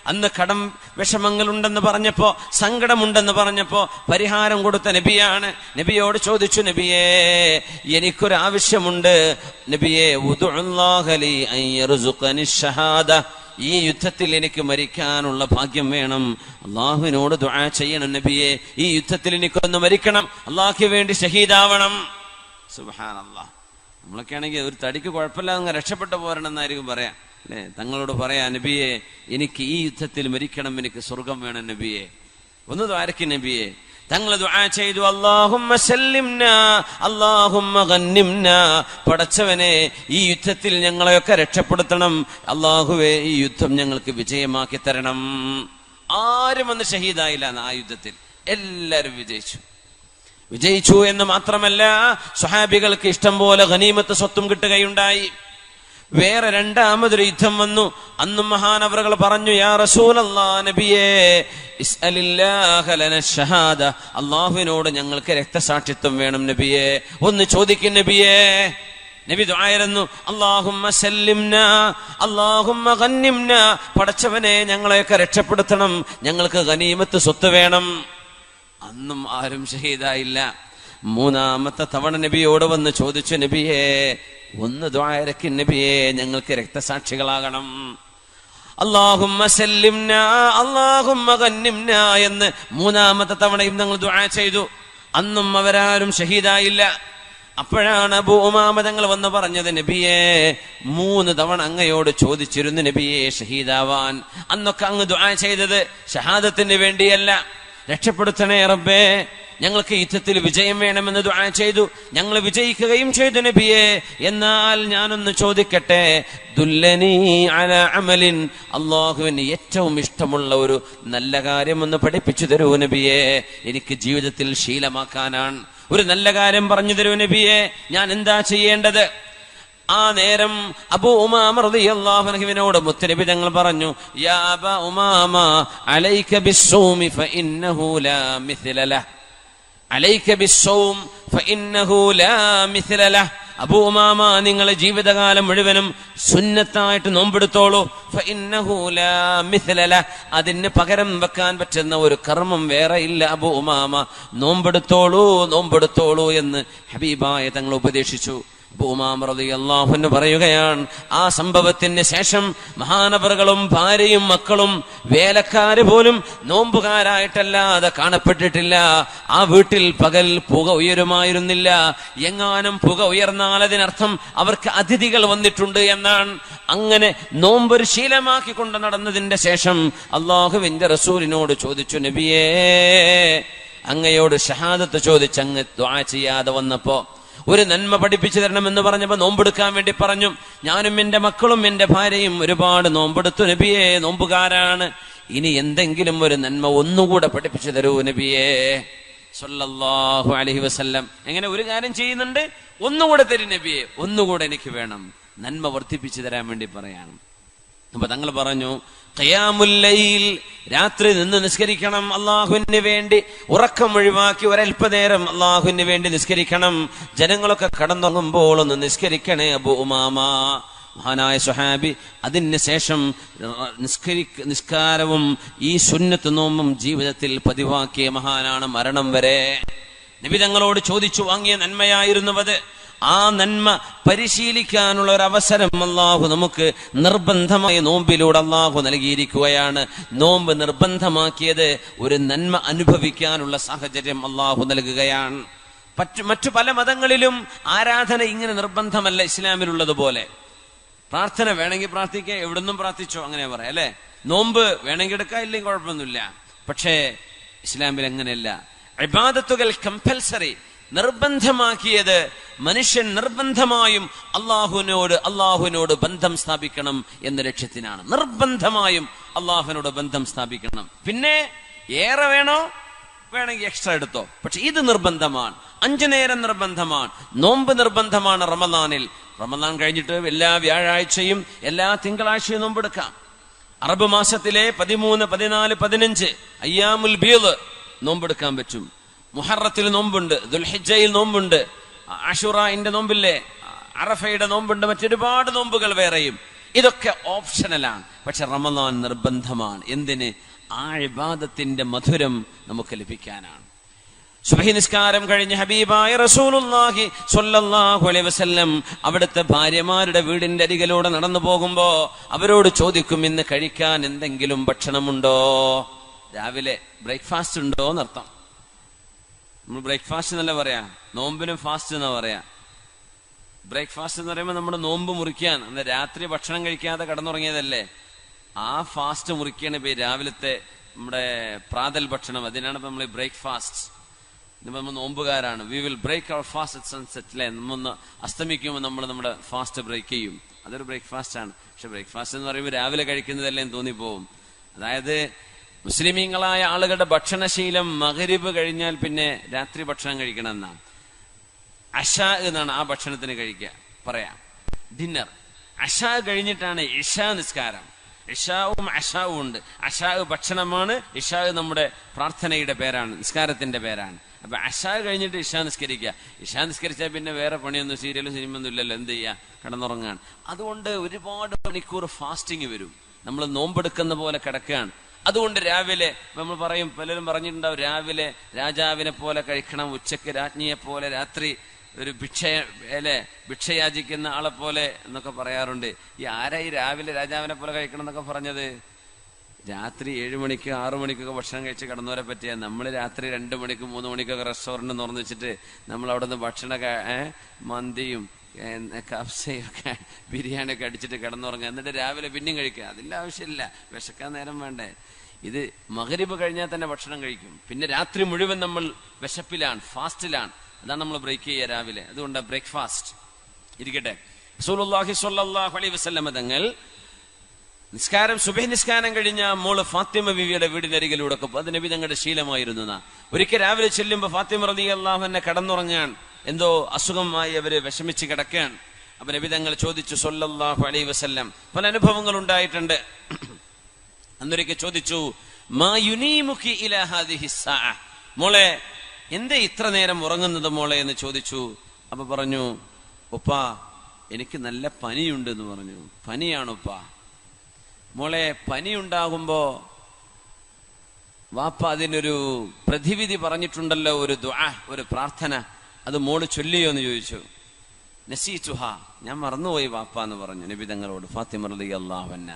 അന്ന് കടം വിഷമങ്ങളുണ്ടെന്ന് പറഞ്ഞപ്പോ, സങ്കടമുണ്ടെന്ന് പറഞ്ഞപ്പോ പരിഹാരം കൊടുത്ത നബിയാണ്. നബിയോട് ചോദിച്ചു, നബിയേ എനിക്കൊരാവശ്യമുണ്ട് നബിയേ, ഉദ്ഉല്ലാഹ ലി അൻ യർസുഖനി ഷഹാദ, ഈ യുദ്ധത്തിൽ എനിക്ക് മരിക്കാനുള്ള ഭാഗ്യം വേണം, അള്ളാഹുവിനോട് ദുആ ചെയ്യണം നബിയെ, ഈ യുദ്ധത്തിൽ എനിക്കൊന്ന് മരിക്കണം, അള്ളാഹ്ക്ക് വേണ്ടി ഷഹീദാവണം. സുബ്ഹാനല്ലാഹ്. നമ്മളൊക്കെ ആണെങ്കിൽ ഒരു തടിക്ക് കുഴപ്പമില്ലാതെ രക്ഷപ്പെട്ടു പോരണമെന്നായിരിക്കും പറയാം അല്ലെ. തങ്ങളോട് പറയാ, നബിയെ എനിക്ക് ഈ യുദ്ധത്തിൽ മരിക്കണം, എനിക്ക് സ്വർഗം വേണം നബിയെ, ഒന്ന് ദ്വാരക്ക് നബിയെ. തങ്ങൾ ദുആ ചെയ്തു, അല്ലാഹുമ്മ സല്ലിംനാ അല്ലാഹുമ്മ ഗന്നിംനാ, പടച്ചവനെ ഈ യുദ്ധത്തിൽ ഞങ്ങളെയൊക്കെ രക്ഷപ്പെടുത്തണം, അല്ലാഹുവേ ഈ യുദ്ധം ഞങ്ങൾക്ക് വിജയമാക്കി തരണം. ആരും ഒന്ന് ഷഹീദായില്ല ആ യുദ്ധത്തിൽ, എല്ലാരും വിജയിച്ചു എന്ന് മാത്രമല്ല, സ്വഹാബികൾക്ക് ഇഷ്ടം പോലെ ഗനീമത്ത് സ്വത്തും കിട്ടുകയുണ്ടായി. വേറെ രണ്ടാമതൊരു യുദ്ധം വന്നു. അന്നും മഹാനവറുകൾ പറഞ്ഞു, യാ റസൂലല്ലാഹ് നബിയേ ഇസ്അലില്ലാഹ ലന ഷഹാദ, അല്ലാഹുവിനോട് ഞങ്ങൾക്ക് രക്തസാക്ഷിത്വം വേണം നബിയേ, ഒന്ന് ചോദിക്കും നബിയേ. നബി ദുആയിരുന്നു, അല്ലാഹുമ്മ സല്ലിംനാ അല്ലാഹുമ്മ ഗന്നിംനാ, പടച്ചവനെ ഞങ്ങളെയൊക്കെ രക്ഷപ്പെടുത്തണം, ഞങ്ങൾക്ക് ഗനീമത്ത് സ്വത്ത് വേണം. അന്നും ആരും ഷഹീദായില്ല. മൂന്നാമത്തെ തവണ നബിയോട് വന്ന് ചോദിച്ചു, നബിയേ ഒന്ന് ദുആരക്ക് നബിയേ, ഞങ്ങൾക്ക് രക്തസാക്ഷികളാകണം. അല്ലാഹുമ്മ സല്ലിംനാ അല്ലാഹുമ്മ ഗന്നിംനാ എന്ന് മൂന്നാമത്തെ തവണയും ഞങ്ങൾ ദുആ ചെയ്തു. അന്നും അവരാരും ഷഹീദായില്ല. അപ്പോഴാണ് അബൂ ഉമാമ തങ്ങൾ വന്ന് പറഞ്ഞത്, നബിയേ 3 തവണ അങ്ങയോട് ചോദിച്ചിരുന്നു നബിയേ ഷഹീദാവാൻ. അന്നൊക്കെ അങ്ങ് ദുആ ചെയ്തത് ഷഹാദത്തിന് വേണ്ടിയല്ല, രക്ഷപ്പെടുത്തണേ റബ്ബേ, ഞങ്ങൾക്ക് യുദ്ധത്തിൽ വിജയം വേണമെന്ന് ദുആ ചെയ്തു, ഞങ്ങൾ വിജയിക്കുകയും ചെയ്തു നബിയെ. എന്നാൽ ഞാനൊന്ന് ചോദിക്കട്ടെ, ദുല്ലനി അലാ അമലിൻ, അല്ലാഹുവിന് ഏറ്റവും ഇഷ്ടമുള്ള ഒരു നല്ല കാര്യം ഒന്ന് പഠിപ്പിച്ചു തരൂ നബിയെ, എനിക്ക് ജീവിതത്തിൽ ശീലമാക്കാനാണ്. ഒരു നല്ല കാര്യം പറഞ്ഞു തരൂ നബിയെ, ഞാൻ എന്താ ചെയ്യേണ്ടത്? ആ നേരം അബൂ ഉമാമ റളിയല്ലാഹു അൻഹുവിനോട് മുത്തനബി തങ്ങൾ പറഞ്ഞു, യാ അബാ ഉമാമ അലൈക ബിസ്സൗമി ഫഇന്നഹു ലാ മിസ്ല ലഹ്, അലൈക ബിസ്സൗം ഫഇന്നഹു ലാ മിസ്ല ലഹ്. അബൂ ഉമാമ നിങ്ങൾ ജീവിതകാലം മുഴുവനും സുന്നത്തായിട്ട് നോമ്പെടുത്തോളൂ. ഫഇന്നഹു ലാ മിസ്ല ലഹ്, അതിന് പകരം വെക്കാൻ പറ്റുന്ന ഒരു കർമ്മം വേറെ ഇല്ല അബൂ ഉമാമ, നോമ്പെടുത്തോളൂ എന്ന് ഹബീബായ തങ്ങൾ ഉപദേശിച്ചു. അബൂ ഉമാമ റളിയല്ലാഹു അൻഹു പറയുകയാണ്, ആ സംഭവത്തിന് ശേഷം മഹാനവറുകളും ഭാര്യയും മക്കളും വേലക്കാര് പോലും നോമ്പുകാരായിട്ടല്ലാതെ കാണപ്പെട്ടിട്ടില്ല. ആ വീട്ടിൽ പകൽ പുക ഉയരുമായിരുന്നില്ല. എങ്ങാനും പുക ഉയർന്നാൽ അതിനർത്ഥം അവർക്ക് അതിഥികൾ വന്നിട്ടുണ്ട് എന്നാണ്. അങ്ങനെ നോമ്പൊരു ശീലമാക്കി കൊണ്ട് നടന്നതിന്റെ ശേഷം അല്ലാഹുവിന്റെ റസൂലിനോട് ചോദിച്ചു, നബിയേ അങ്ങയോട് ഷഹാദത്ത് ചോദിച്ച് അങ്ങ് ദുആ ചെയ്യാതെ വന്നപ്പോ, ഒരു നന്മ പഠിപ്പിച്ചു തരണമെന്ന് പറഞ്ഞപ്പോ നോമ്പെടുക്കാൻ വേണ്ടി പറഞ്ഞു. ഞാനും എന്റെ മക്കളും എന്റെ ഭാര്യയും ഒരുപാട് നോമ്പെടുത്തു നബിയെ, നോമ്പുകാരാണ്. ഇനി എന്തെങ്കിലും ഒരു നന്മ ഒന്നുകൂടെ പഠിപ്പിച്ചു തരൂ നബിയേ സല്ലല്ലാഹു അലൈഹി വസല്ലം. എങ്ങനെ ഒരു കാര്യം ചെയ്യുന്നുണ്ട്, ഒന്നുകൂടെ തരും നബിയെ, ഒന്നുകൂടെ എനിക്ക് വേണം, നന്മ വർദ്ധിപ്പിച്ചു തരാൻ വേണ്ടി പറയാണ്. അപ്പൊ തങ്ങൾ പറഞ്ഞു, ഖിയാമുൽ ലൈൽ, രാത്രി നിന്ന് നിസ്കരിക്കണം അള്ളാഹുവിന് വേണ്ടി, ഉറക്കം ഒഴിവാക്കി ഒരൽപ്പനേരം അള്ളാഹുവിന് വേണ്ടി നിസ്കരിക്കണം. ജനങ്ങളൊക്കെ കടന്നുറങ്ങുമ്പോൾ ഒന്ന് നിസ്കരിക്കണേ അബൂ ഉമാമ. മഹാനായ സ്വഹാബി അതിന് ശേഷം നിസ്കാരവും ഈ സുന്നത്ത് നോമ്പും ജീവിതത്തിൽ പതിവാക്കിയ മഹാനാണ്, മരണം വരെ. നബി തങ്ങളോട് ചോദിച്ചു വാങ്ങിയ നന്മയായിരുന്നു അത്. ആ നന്മ പരിശീലിക്കാനുള്ള ഒരു അവസരം അല്ലാഹു നമുക്ക് നിർബന്ധമായ നോമ്പിലൂടെ അല്ലാഹു നൽകിയിരിക്കുകയാണ്. നോമ്പ് നിർബന്ധമാക്കിയത് ഒരു നന്മ അനുഭവിക്കാനുള്ള സാഹചര്യം അല്ലാഹു നൽകുകയാണ്. മറ്റു പല മതങ്ങളിലും ആരാധന ഇങ്ങനെ നിർബന്ധമല്ല ഇസ്ലാമിലുള്ളതുപോലെ. പ്രാർത്ഥന വേണമെങ്കിൽ പ്രാർത്ഥിക്കുക, എവിടുന്നും പ്രാർത്ഥിച്ചോ, അങ്ങനെ പറയാം അല്ലെ. നോമ്പ് വേണമെങ്കിൽ എടുക്കാം, ഇല്ലെങ്കിൽ കുഴപ്പമൊന്നുമില്ല. പക്ഷേ ഇസ്ലാമിൽ അങ്ങനെയല്ല. ഇബാദത്തുകൾ കമ്പൽസറി, നിർബന്ധമാക്കിയത് മനുഷ്യൻ നിർബന്ധമായും അള്ളാഹുവിനോട് ബന്ധം സ്ഥാപിക്കണം എന്ന ലക്ഷ്യത്തിനാണ്. നിർബന്ധമായും അള്ളാഹുവിനോട് ബന്ധം സ്ഥാപിക്കണം. പിന്നെ ഏറെ വേണമെങ്കിൽ എക്സ്ട്രാ എടുത്തോ, പക്ഷെ ഇത് നിർബന്ധമാണ്. 5 നേരം നിർബന്ധമാണ്. നോമ്പ് നിർബന്ധമാണ് റമദാനിൽ. റമദാൻ കഴിഞ്ഞിട്ട് എല്ലാ വ്യാഴാഴ്ചയും എല്ലാ തിങ്കളാഴ്ചയും നോമ്പെടുക്കാം. അറബ് മാസത്തിലെ 13, 14, 15 അയ്യാമുൽ ബീദ് നോമ്പെടുക്കാൻ പറ്റും. മുഹറത്തിൽ നോമ്പുണ്ട്, ദുൽഹിജ്ജയിൽ നോമ്പുണ്ട്, ആശുറാന്റെ നോമ്പില്ലേ, അറഫയുടെ നോമ്പുണ്ട്, മറ്റൊരുപാട് നോമ്പുകൾ വേറെയും. ഇതൊക്കെ ഓപ്ഷണലാണ്. പക്ഷെ റമദാൻ നിർബന്ധമാണ്. എന്തിന്? ആ ഇബാദത്തിന്റെ മധുരം നമുക്ക് ലഭിക്കാനാണ്. സുബ്ഹി നിസ്കാരം കഴിഞ്ഞ് ഹബീബായ റസൂലുള്ളാഹി സ്വല്ലല്ലാഹു അലൈഹി വസല്ലം അവിടുത്തെ ഭാര്യമാരുടെ വീടിന്റെ അരികിലൂടെ നടന്നു പോകുമ്പോ അവരോട് ചോദിക്കും, ഇന്ന് കഴിക്കാൻ എന്തെങ്കിലും ഭക്ഷണമുണ്ടോ? രാവിലെ ബ്രേക്ക്ഫാസ്റ്റ് ഉണ്ടോ എന്നർത്ഥം. നമ്മൾ ബ്രേക്ക്ഫാസ്റ്റ് എന്നല്ല പറയാ, നോമ്പിനും ഫാസ്റ്റ് എന്നാ പറയാ. ബ്രേക്ക്ഫാസ്റ്റ് എന്ന് പറയുമ്പോൾ നമ്മുടെ നോമ്പ് മുറിക്കാൻ, അന്ന് രാത്രി ഭക്ഷണം കഴിക്കാതെ കടന്നുറങ്ങിയതല്ലേ, ആ ഫാസ്റ്റ് മുറിക്കാണ് ഇപ്പൊ രാവിലത്തെ നമ്മുടെ പ്രാതൽ ഭക്ഷണം. അതിനാണ് ഇപ്പൊ നമ്മൾ ബ്രേക്ക്ഫാസ്റ്റ്. നമ്മൾ നോമ്പുകാരാണ്. We will break our fast at sunset അല്ലേ, നമ്മൊന്ന് അസ്തമിക്കുമ്പോൾ നമ്മൾ നമ്മുടെ ഫാസ്റ്റ് ബ്രേക്ക് ചെയ്യും. അതൊരു ബ്രേക്ക്ഫാസ്റ്റ് ആണ്. പക്ഷെ ബ്രേക്ക്ഫാസ്റ്റ് എന്ന് പറയുമ്പോൾ രാവിലെ കഴിക്കുന്നതല്ലേ എന്ന് തോന്നിപ്പോവും. അതായത് മുസ്ലിമീങ്ങളായ ആളുകളുടെ ഭക്ഷണശീലം മഗ്രിബ് കഴിഞ്ഞാൽ പിന്നെ രാത്രി ഭക്ഷണം കഴിക്കണം എന്നാണ്. അശാ എന്നാണ് ആ ഭക്ഷണത്തിന് കഴിക്കുക പറയാം, ഡിന്നർ. അശാ കഴിഞ്ഞിട്ടാണ് ഇശാ നിസ്കാരം. ഇഷാവും അഷാവും ഉണ്ട്. അഷാ ഭക്ഷണമാണ്, ഇഷാ നമ്മുടെ പ്രാർത്ഥനയുടെ പേരാണ്, നിസ്കാരത്തിന്റെ പേരാണ്. അപ്പൊ അഷാ കഴിഞ്ഞിട്ട് ഇഷാ നിസ്കരിക്കുക. ഇഷാ നിസ്കരിച്ചാൽ പിന്നെ വേറെ പണിയൊന്നും സീരിയലും സിനിമയൊന്നും ഇല്ലല്ലോ, എന്ത് ചെയ്യാ, കിടന്നുറങ്ങാൻ. അതുകൊണ്ട് ഒരുപാട് മണിക്കൂർ ഫാസ്റ്റിംഗ് വരും. നമ്മൾ നോമ്പെടുക്കുന്ന പോലെ കിടക്കുകയാണ്. അതുകൊണ്ട് രാവിലെ നമ്മൾ പറയും, പലരും പറഞ്ഞിട്ടുണ്ടാവും, രാവിലെ രാജാവിനെ പോലെ കഴിക്കണം, ഉച്ചക്ക് രാജ്ഞിയെ പോലെ, രാത്രി ഒരു ഭിക്ഷയാചിക്കുന്ന ആളെ പോലെ എന്നൊക്കെ പറയാറുണ്ട്. ഈ ആരായി രാവിലെ രാജാവിനെ പോലെ കഴിക്കണം എന്നൊക്കെ പറഞ്ഞത്? രാത്രി 7 മണിക്ക് 6 മണിക്കൊക്കെ ഭക്ഷണം കഴിച്ച് കിടന്നവരെ പറ്റിയ നമ്മൾ രാത്രി 2 മണിക്ക് 3 മണിക്കൊക്കെ റെസ്റ്റോറന്റ് തുറന്നു വെച്ചിട്ട് നമ്മൾ അവിടെ നിന്ന് ഭക്ഷണ മന്തിയും കബ്സയും ഒക്കെ ബിരിയാണി ഒക്കെ അടിച്ചിട്ട് കിടന്നുറങ്ങുക, എന്നിട്ട് രാവിലെ പിന്നെയും കഴിക്കുക. അതിന്റെ ആവശ്യമില്ല, വിശക്കാൻ നേരം വേണ്ടേ. ഇത് മഗ്രിബ് കഴിഞ്ഞാൽ തന്നെ ഭക്ഷണം കഴിക്കും. പിന്നെ രാത്രി മുഴുവൻ നമ്മൾ വിശപ്പിലാണ്, ഫാസ്റ്റിലാണ്. അതാണ് നമ്മൾ ബ്രേക്ക് ചെയ്യുക രാവിലെ. അതുകൊണ്ട് ബ്രേക്ക്ഫാസ്റ്റ് ഇരിക്കട്ടെ. റസൂലുള്ളാഹി സ്വല്ലല്ലാഹു അലൈഹി വസല്ലം തങ്ങൾ നിസ്കാരം, സുബഹി നിസ്കാരം കഴിഞ്ഞ മോള് ഫാത്തിമ ബീവിയുടെ വീടിനരികിലൂടെ, അത് നബി തങ്ങളുടെ ശീലമായിരുന്നു. ഒരിക്കൽ രാവിലെ ചെല്ലുമ്പോൾ ഫാത്തിമ റളിയല്ലാഹു അൻഹ കിടന്നുറങ്ങാൻ, എന്തോ അസുഖമായി അവര് വിഷമിച്ച് കിടക്കാൻ. അപ്പൊ നബി തങ്ങൾ ചോദിച്ചു സ്വല്ലല്ലാഹു അലൈഹി വസല്ലം, പല അനുഭവങ്ങൾ ഉണ്ടായിട്ടുണ്ട്. അന്നൊരിക്കൽ ചോദിച്ചു, മാ യുനീമുകി ഇലാ ഹാദിഹി സ്സാഅ, മോളെ എന്തേ ഇത്ര നേരം ഉറങ്ങുന്നത് മോളെ എന്ന് ചോദിച്ചു. അപ്പൊ പറഞ്ഞു, ഉപ്പാ എനിക്ക് നല്ല പനിയുണ്ട് എന്ന് പറഞ്ഞു. പനിയാണുപ്പാ. മോളെ പനി ഉണ്ടാകുമ്പോ വാപ്പ അതിനൊരു പ്രതിവിധി പറഞ്ഞിട്ടുണ്ടല്ലോ, ഒരു ദുആ, ഒരു പ്രാർത്ഥന, അത് മോള് ചൊല്ലിയോ എന്ന് ചോദിച്ചു. നസീതുഹ, ഞാൻ മറന്നുപോയി വാപ്പ എന്ന് പറഞ്ഞു നബി തങ്ങളോട്. ഫാത്തിമ റളിയല്ലാഹു അൻഹ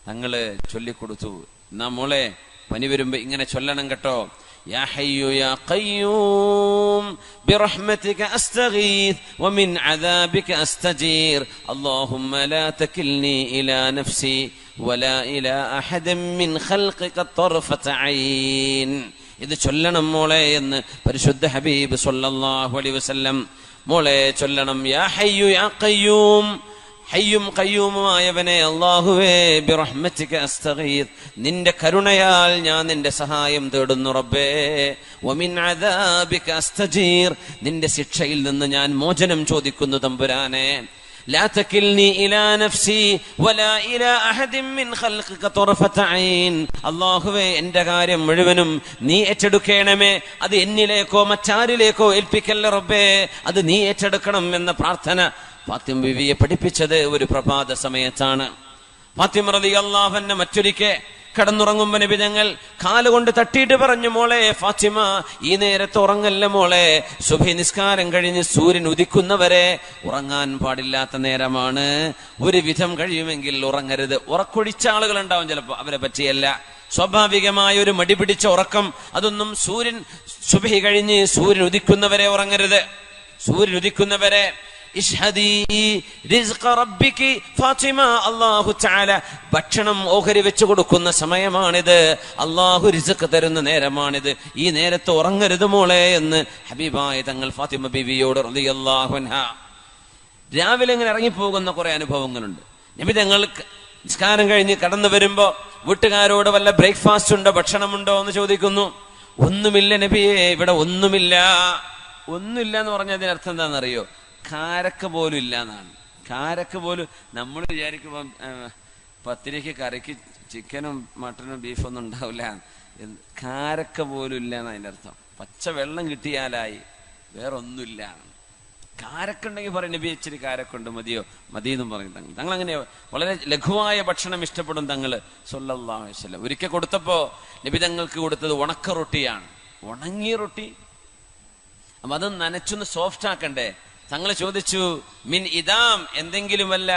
തങ്ങള് ചൊല്ലിക്കൊടുത്തു. എന്നാ മോളെ പനി വരുമ്പോ ഇങ്ങനെ ചൊല്ലണം കേട്ടോ. يا حي يا قيوم برحمتك أستغيث ومن عذابك أستجير اللهم لا تكلني إلى نفسي ولا إلى أحد من خلقك طرفة عين. ഇത് ചൊല്ലണം മോളെ എന്ന് പരിശുദ്ധ ഹബീബ് സ്വല്ലല്ലാഹു അലൈഹി വസല്ലം മോളെ ചൊല്ലണം. യാ ഹയ്യു യാ ഖയ്യൂം, ഹയ്യും ഖയ്യൂമുമായവനെ അല്ലാഹുവേ, ബിറഹ്മതിക അസ്തഗീസ്, നിന്റെ കരുണയാൽ ഞാൻ നിന്റെ സഹായം തേടുന്നു റബ്ബേ. വമിൻ അദാബിക അസ്തജീർ, നിന്റെ ശിക്ഷയിൽ നിന്ന് ഞാൻ മോചനം ചോദിക്കുന്നു തമ്പുരാനെ. ലാ തകിൽനി ഇലാ നഫ്സി വലാ ഇലാ അഹദിൻ മിൻ ഖൽഖിക തർഫത ഐൻ, അല്ലാഹുവേ എന്റെ കാര്യം മുഴുവനും നീ ഏറ്റെടുക്കണമേ. അത് എന്നിലേക്കോ മറ്റാരിലേക്കോ ഏൽപ്പിക്കല്ല റബ്ബേ, അത് നീ ഏറ്റെടുക്കണം എന്ന പ്രാർത്ഥന ഫാത്തിമ ബീവിയെ പഠിപ്പിച്ചത് ഒരു പ്രഭാത സമയത്താണ്. ഫാത്തിമ റളിയല്ലാഹു അൻഹ മറ്റൊരിക്കൽ കിടന്നുറങ്ങുമ്പോ നബി തങ്ങൾ കാലുകൊണ്ട് തട്ടിയിട്ട് പറഞ്ഞു, മോളെ ഫാത്തിമ ഈ നേരത്ത് ഉറങ്ങല്ല മോളെ, സുബഹി നിസ്കാരം കഴിഞ്ഞ് സൂര്യൻ ഉദിക്കുന്നവരെ ഉറങ്ങാൻ പാടില്ലാത്ത നേരമാണ്. ഒരു വിധം കഴിയുമെങ്കിൽ ഉറങ്ങരുത്. ഉറക്കൊഴിച്ച ആളുകൾ ഉണ്ടാവും ചിലപ്പോൾ, അവരെ പറ്റിയല്ല. സ്വാഭാവികമായ ഒരു മടി പിടിച്ച ഉറക്കം, അതൊന്നും സുബഹി കഴിഞ്ഞ് സൂര്യൻ ഉദിക്കുന്നവരെ ഉറങ്ങരുത്. സൂര്യൻ ഉദിക്കുന്നവരെ ഫാത്തിമ, അല്ലാഹു തആല ഭക്ഷണം ഓഹരി വെച്ചു കൊടുക്കുന്ന സമയമാണിത്. അല്ലാഹു റിസ്ക് തരുന്ന നേരമാണിത്. ഈ നേരത്ത് ഉറങ്ങരുത് മോളെ എന്ന് ഹബീബായ തങ്ങൾ ഫാത്തിമ ബീവിയോട് റളിയല്ലാഹു അൻഹ. രാവിലെ ഇങ്ങനെ ഇറങ്ങിപ്പോകുന്ന കുറെ അനുഭവങ്ങളുണ്ട്. നബി തങ്ങൾ നിസ്കാരം കഴിഞ്ഞ് കടന്നു വരുമ്പോ വീട്ടുകാരോട് വല്ല ബ്രേക്ക്ഫാസ്റ്റ് ഉണ്ടോ, ഭക്ഷണമുണ്ടോ എന്ന് ചോദിക്കുന്നു. ഒന്നുമില്ല നബിയെ, ഇവിടെ ഒന്നുമില്ല. ഒന്നുമില്ല എന്ന് പറഞ്ഞാൽ അതിനർത്ഥം എന്താണെന്നറിയോ? കാരക്ക പോലും ഇല്ല എന്നാണ്. കാരക്ക പോലും നമ്മൾ വിചാരിക്കുമ്പോ പത്തിരിക്ക് കറിക്ക് ചിക്കനും മട്ടനും ബീഫൊന്നും ഉണ്ടാവില്ല. കാരക്ക പോലും ഇല്ല എന്ന് അതിൻ്റെ അർത്ഥം. പച്ച വെള്ളം കിട്ടിയാലായി, വേറൊന്നുമില്ല. കാരക്കുണ്ടെങ്കിൽ പറയും നബി ഇച്ചിരി കാരക്കുണ്ട് മതിയോ, മതിയെന്നും പറയും തങ്ങൾ അങ്ങനെ വളരെ ലഘുവായ ഭക്ഷണം ഇഷ്ടപ്പെടും തങ്ങള് സല്ലല്ലാഹു അലൈഹി വസല്ലം. ഒരിക്കൽ കൊടുത്തപ്പോ നബി തങ്ങൾക്ക് കൊടുത്തത് ഉണക്ക റൊട്ടിയാണ്, ഉണങ്ങിയ റൊട്ടി. അപ്പൊ അത് നനച്ചൊന്ന് സോഫ്റ്റ് ആക്കണ്ടേ. തങ്ങൾ ചോദിച്ചു, മിൻ ഇദാം, എന്തെങ്കിലും വല്ല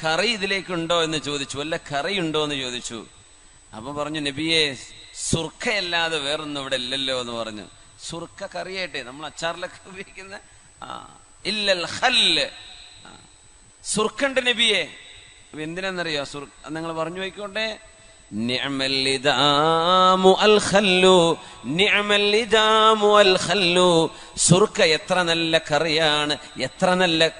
കറി ഇതിലേക്കുണ്ടോ എന്ന് ചോദിച്ചു, വല്ല കറി ഉണ്ടോ എന്ന് ചോദിച്ചു. അപ്പൊ പറഞ്ഞു, നബിയെ സുർക്കയല്ലാതെ വേറൊന്നും ഇവിടെ ഇല്ലല്ലോ എന്ന് പറഞ്ഞു. സുർക്ക കറിയായിട്ടേ നമ്മൾ അച്ചാറിലൊക്കെ ഉപയോഗിക്കുന്ന ഇല്ലൽ ഖല്ല്, സുർക്കണ്ട് നബിയെ. എന്തിനാന്നറിയോ നിങ്ങൾ പറഞ്ഞു പോയിക്കോട്ടെ. നിഅമൽ ഇദാമു അൽ ഖല്ലു, നിഅമൽ ഇദാമു അൽ ഖല്ലു. സുർക്ക എത്ര നല്ല കറിയാണ്, എത്ര നല്ല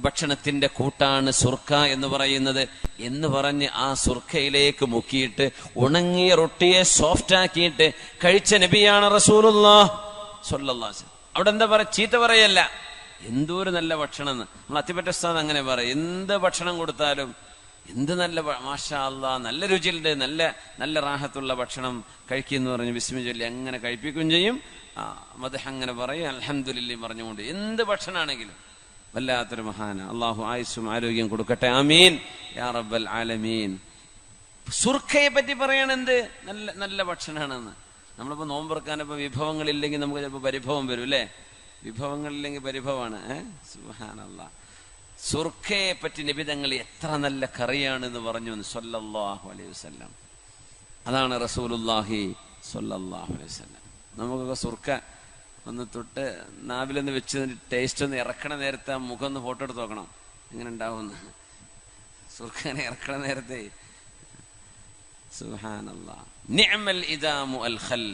ഭക്ഷണത്തിന്റെ കൂട്ടാണ് സുർക്ക എന്ന് പറയുന്നത് എന്ന് പറഞ്ഞ് ആ സുർക്കയിലേക്ക് മുക്കിയിട്ട് ഉണങ്ങിയ റൊട്ടിയെ സോഫ്റ്റ് ആക്കിയിട്ട് കഴിച്ച നബിയാണ് റസൂലുള്ളാഹ് സ്വല്ലല്ലാഹു അലൈഹി വസല്ലം. അവിടെ എന്താ പറയാ, ചീത്ത പറയല്ല, എന്തോ ഒരു നല്ല ഭക്ഷണം എന്ന്. നമ്മൾ അത്തിപ്പറ്റ ഉസ്താദ് അങ്ങനെ പറയും, എന്ത് ഭക്ഷണം കൊടുത്താലും എന്ത് നല്ല, മാഷാ അല്ലാഹ് നല്ല രുചിയുണ്ട്, നല്ല നല്ല റാഹത്തുള്ള ഭക്ഷണം കഴിക്കുമെന്ന് പറഞ്ഞ് ബിസ്മി ചൊല്ലി അങ്ങനെ കഴിപ്പിക്കുകയും ചെയ്യും. മദ്ഹ് അങ്ങനെ പറയും, അൽഹംദുലില്ലാഹ് പറഞ്ഞുകൊണ്ട് എന്ത് ഭക്ഷണമാണെങ്കിലും. വല്ലാത്തൊരു മഹാന. അള്ളാഹു ആയുസ്സും ആരോഗ്യം കൊടുക്കട്ടെ, ആമീൻ യാ റബ്ബൽ ആലമീൻ. സുർക്കയെ പറ്റി പറയണെന്ത് നല്ല നല്ല ഭക്ഷണമാണെന്ന്. നമ്മളിപ്പോ നോമ്പുറക്കാനിപ്പോ വിഭവങ്ങളില്ലെങ്കിൽ നമുക്ക് ചിലപ്പോൾ പരിഭവം വരും അല്ലേ. വിഭവങ്ങളില്ലെങ്കിൽ പരിഭവമാണ്. സുബ്ഹാനല്ലാഹ്. സുർക്കയെ പറ്റി നബി തങ്ങൾ എത്ര നല്ല കറിയാണെന്ന് പറഞ്ഞു സ്വല്ലല്ലാഹു അലൈഹി വസല്ലം. അതാണ് റസൂലുള്ളാഹി സ്വല്ലല്ലാഹു അലൈഹി വസല്ലം. നമുക്കൊക്കെ സുർക്ക ഒന്ന് തൊട്ട് നാവിലൊന്ന് വെച്ച് ടേസ്റ്റ് ഒന്ന് ഇറക്കണ നേരത്തെ ആ മുഖം ഒന്ന് ഫോട്ടോ എടുത്ത് നോക്കണം, എങ്ങനെ ഉണ്ടാവുമെന്ന്. സുർഖനെ ഇറക്കണ നേരത്തെ സുബ്ഹാനല്ലാഹ്. നിഅമൽ ഇദാമു അൽ ഖൽ,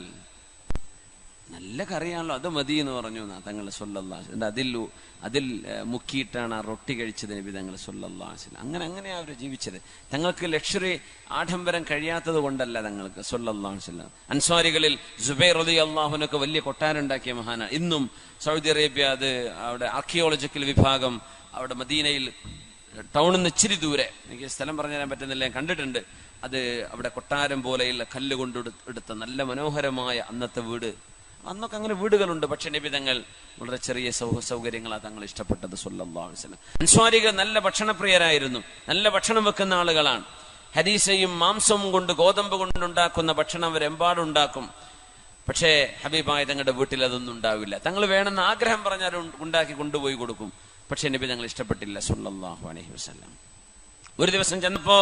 നല്ല കറിയാണല്ലോ, അത് മതി എന്ന് പറഞ്ഞു തങ്ങൾ സ്വല്ലല്ലാഹു അലൈഹി വസല്ലം. അതിൽ മുക്കിയിട്ടാണ് ആ റൊട്ടി കഴിച്ചത് നബി തങ്ങൾ സ്വല്ലല്ലാഹു അലൈഹി വസല്ലം. അങ്ങനെയാണ് അവർ ജീവിച്ചത്. തങ്ങൾക്ക് ലക്ഷറി ആഡംബരം കഴിയാത്തത് കൊണ്ടല്ല തങ്ങൾക്ക് സ്വല്ലല്ലാഹു അലൈഹി വസല്ലം. അൻസ്വാരികളിൽ സുബൈർ റളിയല്ലാഹു അൻഹു വലിയ കൊട്ടാരം ഉണ്ടാക്കിയ മഹാനാണ്. ഇന്നും സൗദി അറേബ്യ, അത് അവിടെ ആർക്കിയോളജിക്കൽ വിഭാഗം, അവിടെ മദീനയിൽ ടൗണിൽ നിന്ന് ഇച്ചിരി ദൂരെ, എനിക്ക് സ്ഥലം പറഞ്ഞു തരാൻ പറ്റുന്നില്ല, ഞാൻ കണ്ടിട്ടുണ്ട്. അത് അവിടെ കൊട്ടാരം പോലെയുള്ള കല്ല് കൊണ്ട് എടുത്ത നല്ല മനോഹരമായ അന്നത്തെ വീട്. അന്നൊക്കെ അങ്ങനെ വീടുകളുണ്ട്, പക്ഷെ നബി തങ്ങൾ വളരെ ചെറിയ സൗകര്യങ്ങളാണ് തങ്ങൾ ഇഷ്ടപ്പെട്ടത് സ്വല്ലല്ലാഹു അലൈഹി വസല്ലം. അൻസ്വാരികൾ നല്ല ഭക്ഷണപ്രിയരായിരുന്നു, നല്ല ഭക്ഷണം വെക്കുന്ന ആളുകളാണ്. ഹദീസയും മാംസവും കൊണ്ട്, ഗോതമ്പ് കൊണ്ടുണ്ടാക്കുന്ന ഭക്ഷണം അവരെമ്പാടുണ്ടാക്കും. പക്ഷേ ഹബീബായ തങ്ങളുടെ വീട്ടിൽ അതൊന്നും ഉണ്ടാവില്ല. തങ്ങൾ വേണമെന്ന് ആഗ്രഹം പറഞ്ഞാൽ ഉണ്ടാക്കി കൊണ്ടുപോയി കൊടുക്കും. പക്ഷെ നബി തങ്ങൾ ഇഷ്ടപ്പെട്ടില്ല സ്വല്ലല്ലാഹു അലൈഹി വസല്ലം. ഒരു ദിവസം ചെന്നപ്പോ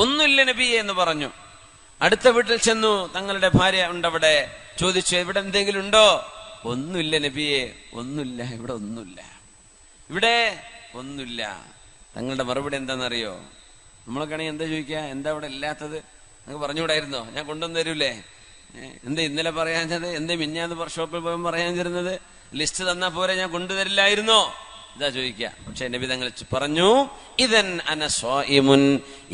ഒന്നുമില്ല നബിയെ എന്ന് പറഞ്ഞു. അടുത്ത വീട്ടിൽ ചെന്നു, തങ്ങളുടെ ഭാര്യ ഉണ്ടവിടെ. ചോദിച്ചു, ഇവിടെ എന്തെങ്കിലും ഉണ്ടോ? ഒന്നുമില്ല നബിയെ, ഒന്നുമില്ല, ഇവിടെ ഒന്നുമില്ല, ഇവിടെ ഒന്നുമില്ല. തങ്ങളുടെ മറുപടി എന്താണെന്നറിയോ? നമ്മളൊക്കെയാണെങ്കിൽ എന്താ ചോദിക്കുക, എന്താ ഇവിടെ ഇല്ലാത്തത്? നിങ്ങൾക്ക് പറഞ്ഞുകൂടായിരുന്നോ? ഞാൻ കൊണ്ടുവന്ന് തരൂലേ? എന്താ ഇന്നലെ പറയാഞ്ഞത്? എന്താ മിഞ്ഞാന്ന് ഷോപ്പിൽ പോയി പറയാൻ തരുന്നത്? ലിസ്റ്റ് തന്നാ പോരെ, ഞാൻ കൊണ്ടുതരില്ലായിരുന്നോ? ഇതാ ചോദിക്കുക. പക്ഷെ നബി തങ്ങൾ പറഞ്ഞു, ഇദൻ അന സ്വായിമുൻ,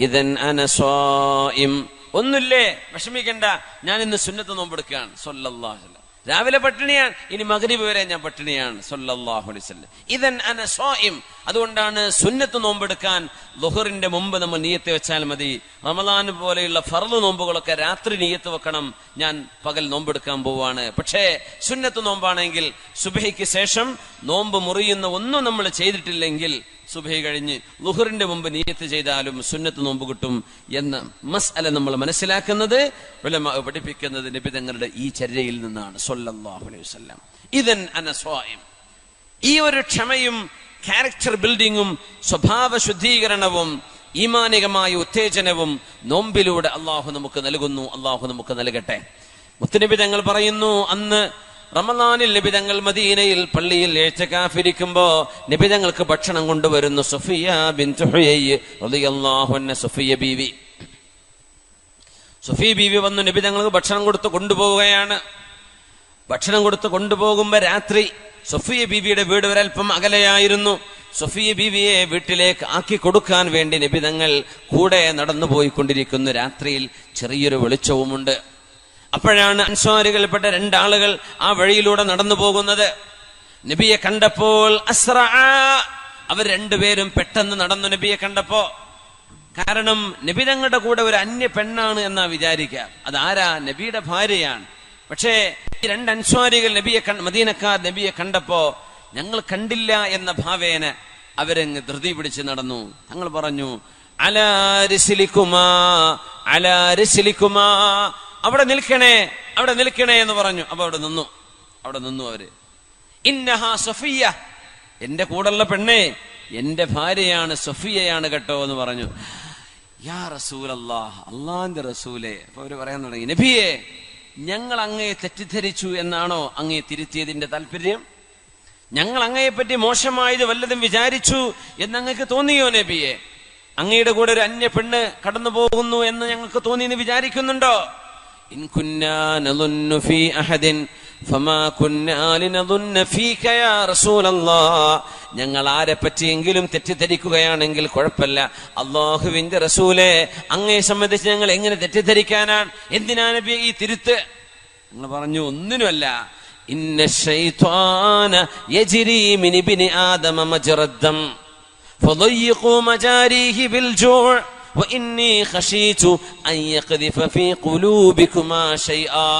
ഇദൻ അന സ്വായിം. ഒന്നുമില്ലേ, വിഷമിക്കണ്ട, ഞാൻ ഇന്ന് സുന്നത്ത് നോമ്പെടുക്കുകയാണ് സ്വല്ലല്ലാഹു അലൈഹി വസല്ലം. രാവിലെ പട്ടിണിയാണ്, ഇനി മഗ്രിബ് വരെ ഞാൻ പട്ടിണിയാണ് സ്വല്ലല്ലാഹു അലൈഹി വസല്ലം. ഇദൻ അന സ്വായിം. അതുകൊണ്ടാണ് സുന്നത്ത് നോമ്പെടുക്കാൻ ളുഹറിന്റെ മുമ്പ് നമ്മൾ നിയ്യത്ത് വെച്ചാൽ മതി. റമളാൻ പോലെയുള്ള ഫർള് നോമ്പുകളൊക്കെ രാത്രി നിയ്യത്ത് വെക്കണം, ഞാൻ പകൽ നോമ്പെടുക്കാൻ പോവാണ്. പക്ഷേ സുന്നത്ത് നോമ്പാണെങ്കിൽ സുബഹിക്ക് ശേഷം നോമ്പ് മുറിയുന്ന ഒന്നും നമ്മൾ ചെയ്തിട്ടില്ലെങ്കിൽ സുബഹി കഴിഞ്ഞ് ളുഹറിന്റെ മുമ്പ് നിയ്യത്ത് ചെയ്താലും സുന്നത്ത് നോമ്പ് കിട്ടും എന്ന മസ്അല നമ്മൾ മനസ്സിലാക്കുന്നത്, ഉലമാ പഠിപ്പിക്കുന്നത് നബി തങ്ങളുടെ ഈ ചര്യയിൽ നിന്നാണ് സ്വല്ലല്ലാഹു അലൈഹി വസല്ലം. ഇദൻ അന സ്വായിം. ഈ ഒരു ക്ഷമയും ക്യാരക്ടർ ബിൽഡിങ്ങും സ്വഭാവ ശുദ്ധീകരണവും ഈമാനികമായ ഉത്തേജനവും നോമ്പിലൂടെ അള്ളാഹു നമുക്ക് നൽകുന്നു. അള്ളാഹു നമുക്ക് നൽകട്ടെ. മുത്തുനബി തങ്ങൾ പറയുന്നു, അന്ന് റമളാനിൽ നബി തങ്ങൾ മദീനയിൽ പള്ളിയിൽ ഇഅ്തികാഫിരിക്കുമ്പോ നബി തങ്ങൾക്ക് ഭക്ഷണം കൊണ്ടുവരുന്നു സുഫിയ ബിൻത് ഹുയയ് റളിയല്ലാഹു അൻഹ. സുഫിയ ബീവി വന്നു നബി തങ്ങൾക്ക് ഭക്ഷണം കൊടുത്ത് കൊണ്ടുപോവുകയാണ്. ഭക്ഷണം കൊടുത്ത് കൊണ്ടുപോകുമ്പോ രാത്രി സുഫിയ ബീവിയുടെ വീട് ഒരൽപ്പം അകലെയായിരുന്നു. സുഫിയ ബീവിയെ വീട്ടിലേക്ക് ആക്കി കൊടുക്കാൻ വേണ്ടി നബി തങ്ങൾ കൂടെ നടന്നു പോയിക്കൊണ്ടിരിക്കുന്നു. രാത്രിയിൽ ചെറിയൊരു വെളിച്ചവുമുണ്ട്. അപ്പോഴാണ് അൻസ്വാരികൾപ്പെട്ട രണ്ടാളുകൾ ആ വഴിയിലൂടെ നടന്നു പോകുന്നത്. നബിയെ കണ്ടപ്പോൾ അവർ രണ്ടുപേരും പെട്ടെന്ന് നടന്നു നബിയെ കണ്ടപ്പോ. കാരണം നബി തങ്ങളുടെ കൂടെ ഒരു അന്യ പെണ്ണാണ് എന്നാ വിചാരിക്കാം. അതാരാ? നബിയുടെ ഭാര്യയാണ്. പക്ഷേ ഈ രണ്ട് അൻസ്വാരികൾ മദീനക്കാർ നബിയെ കണ്ടപ്പോ ഞങ്ങൾ കണ്ടില്ല എന്ന ഭാവേന അവരങ്ങ് ധൃതി പിടിച്ച് നടന്നു. തങ്ങൾ പറഞ്ഞു, അലാ റിസ്ലിക്കുമാ അലാ റിസ്ലിക്കുമാ, അവിടെ നിൽക്കണേ എന്ന് പറഞ്ഞു. അപ്പൊ അവിടെ നിന്നു അവര്. ഇന്നഹാ സഫിയ, എന്റെ കൂടെയുള്ള പെണ്ണേ എന്റെ ഭാര്യയാണ്, സഫിയയാണ് കേട്ടോ എന്ന് പറഞ്ഞു. യാ റസൂലല്ലാഹ്, അള്ളാന്റെ റസൂലേ. അപ്പൊ അവര് പറയാൻ തുടങ്ങി, നബിയെ ഞങ്ങൾ അങ്ങയെ തെറ്റിദ്ധരിച്ചു എന്നാണോ അങ്ങയെ തിരുത്തിയതിന്റെ താല്പര്യം? ഞങ്ങൾ അങ്ങയെപ്പറ്റി മോശമായത് വല്ലതും വിചാരിച്ചു എന്നങ്ങക്ക് തോന്നിയോ നബിയെ? അങ്ങയുടെ കൂടെ ഒരു അന്യ പെണ്ണ് കടന്നു പോകുന്നു എന്ന് ഞങ്ങൾക്ക് തോന്നിയെന്ന് വിചാരിക്കുന്നുണ്ടോ? ഇൻ കുന്നാ നദുന്നു ഫീ അഹദിൻ ഫമാ കുന്നാ ലിനദുന്ന ഫീക യാ റസൂലല്ലാഹ്. ഞങ്ങൾ ആരെ പറ്റിയെങ്കിലും തെറ്റിദ്ധരിക്കുകയാണെങ്കിൽ കുഴപ്പമില്ല, അല്ലാഹുവിന്റെ റസൂലേ അങ്ങയെ സംബന്ധിച്ച് ഞങ്ങൾ എങ്ങനെ തെറ്റിദ്ധരിക്കാനാണ്? എന്തിനാ നബി ഈ തിരുത്ത്? ഞങ്ങൾ പറഞ്ഞു, ഒന്നിനുമല്ല. ഇന്ന ശൈത്വാന യജ്രി മിൻ ഇബ്നി ആദമ മജ്റദ്ദം ഫദയ്യിഖു മജാരിഹി ബിൽ ജൂഅ് വഇന്നി ഖശീതു അൻ യഖ്ദിഫ ഫീ ഖുലൂബികുമാ ശൈആ.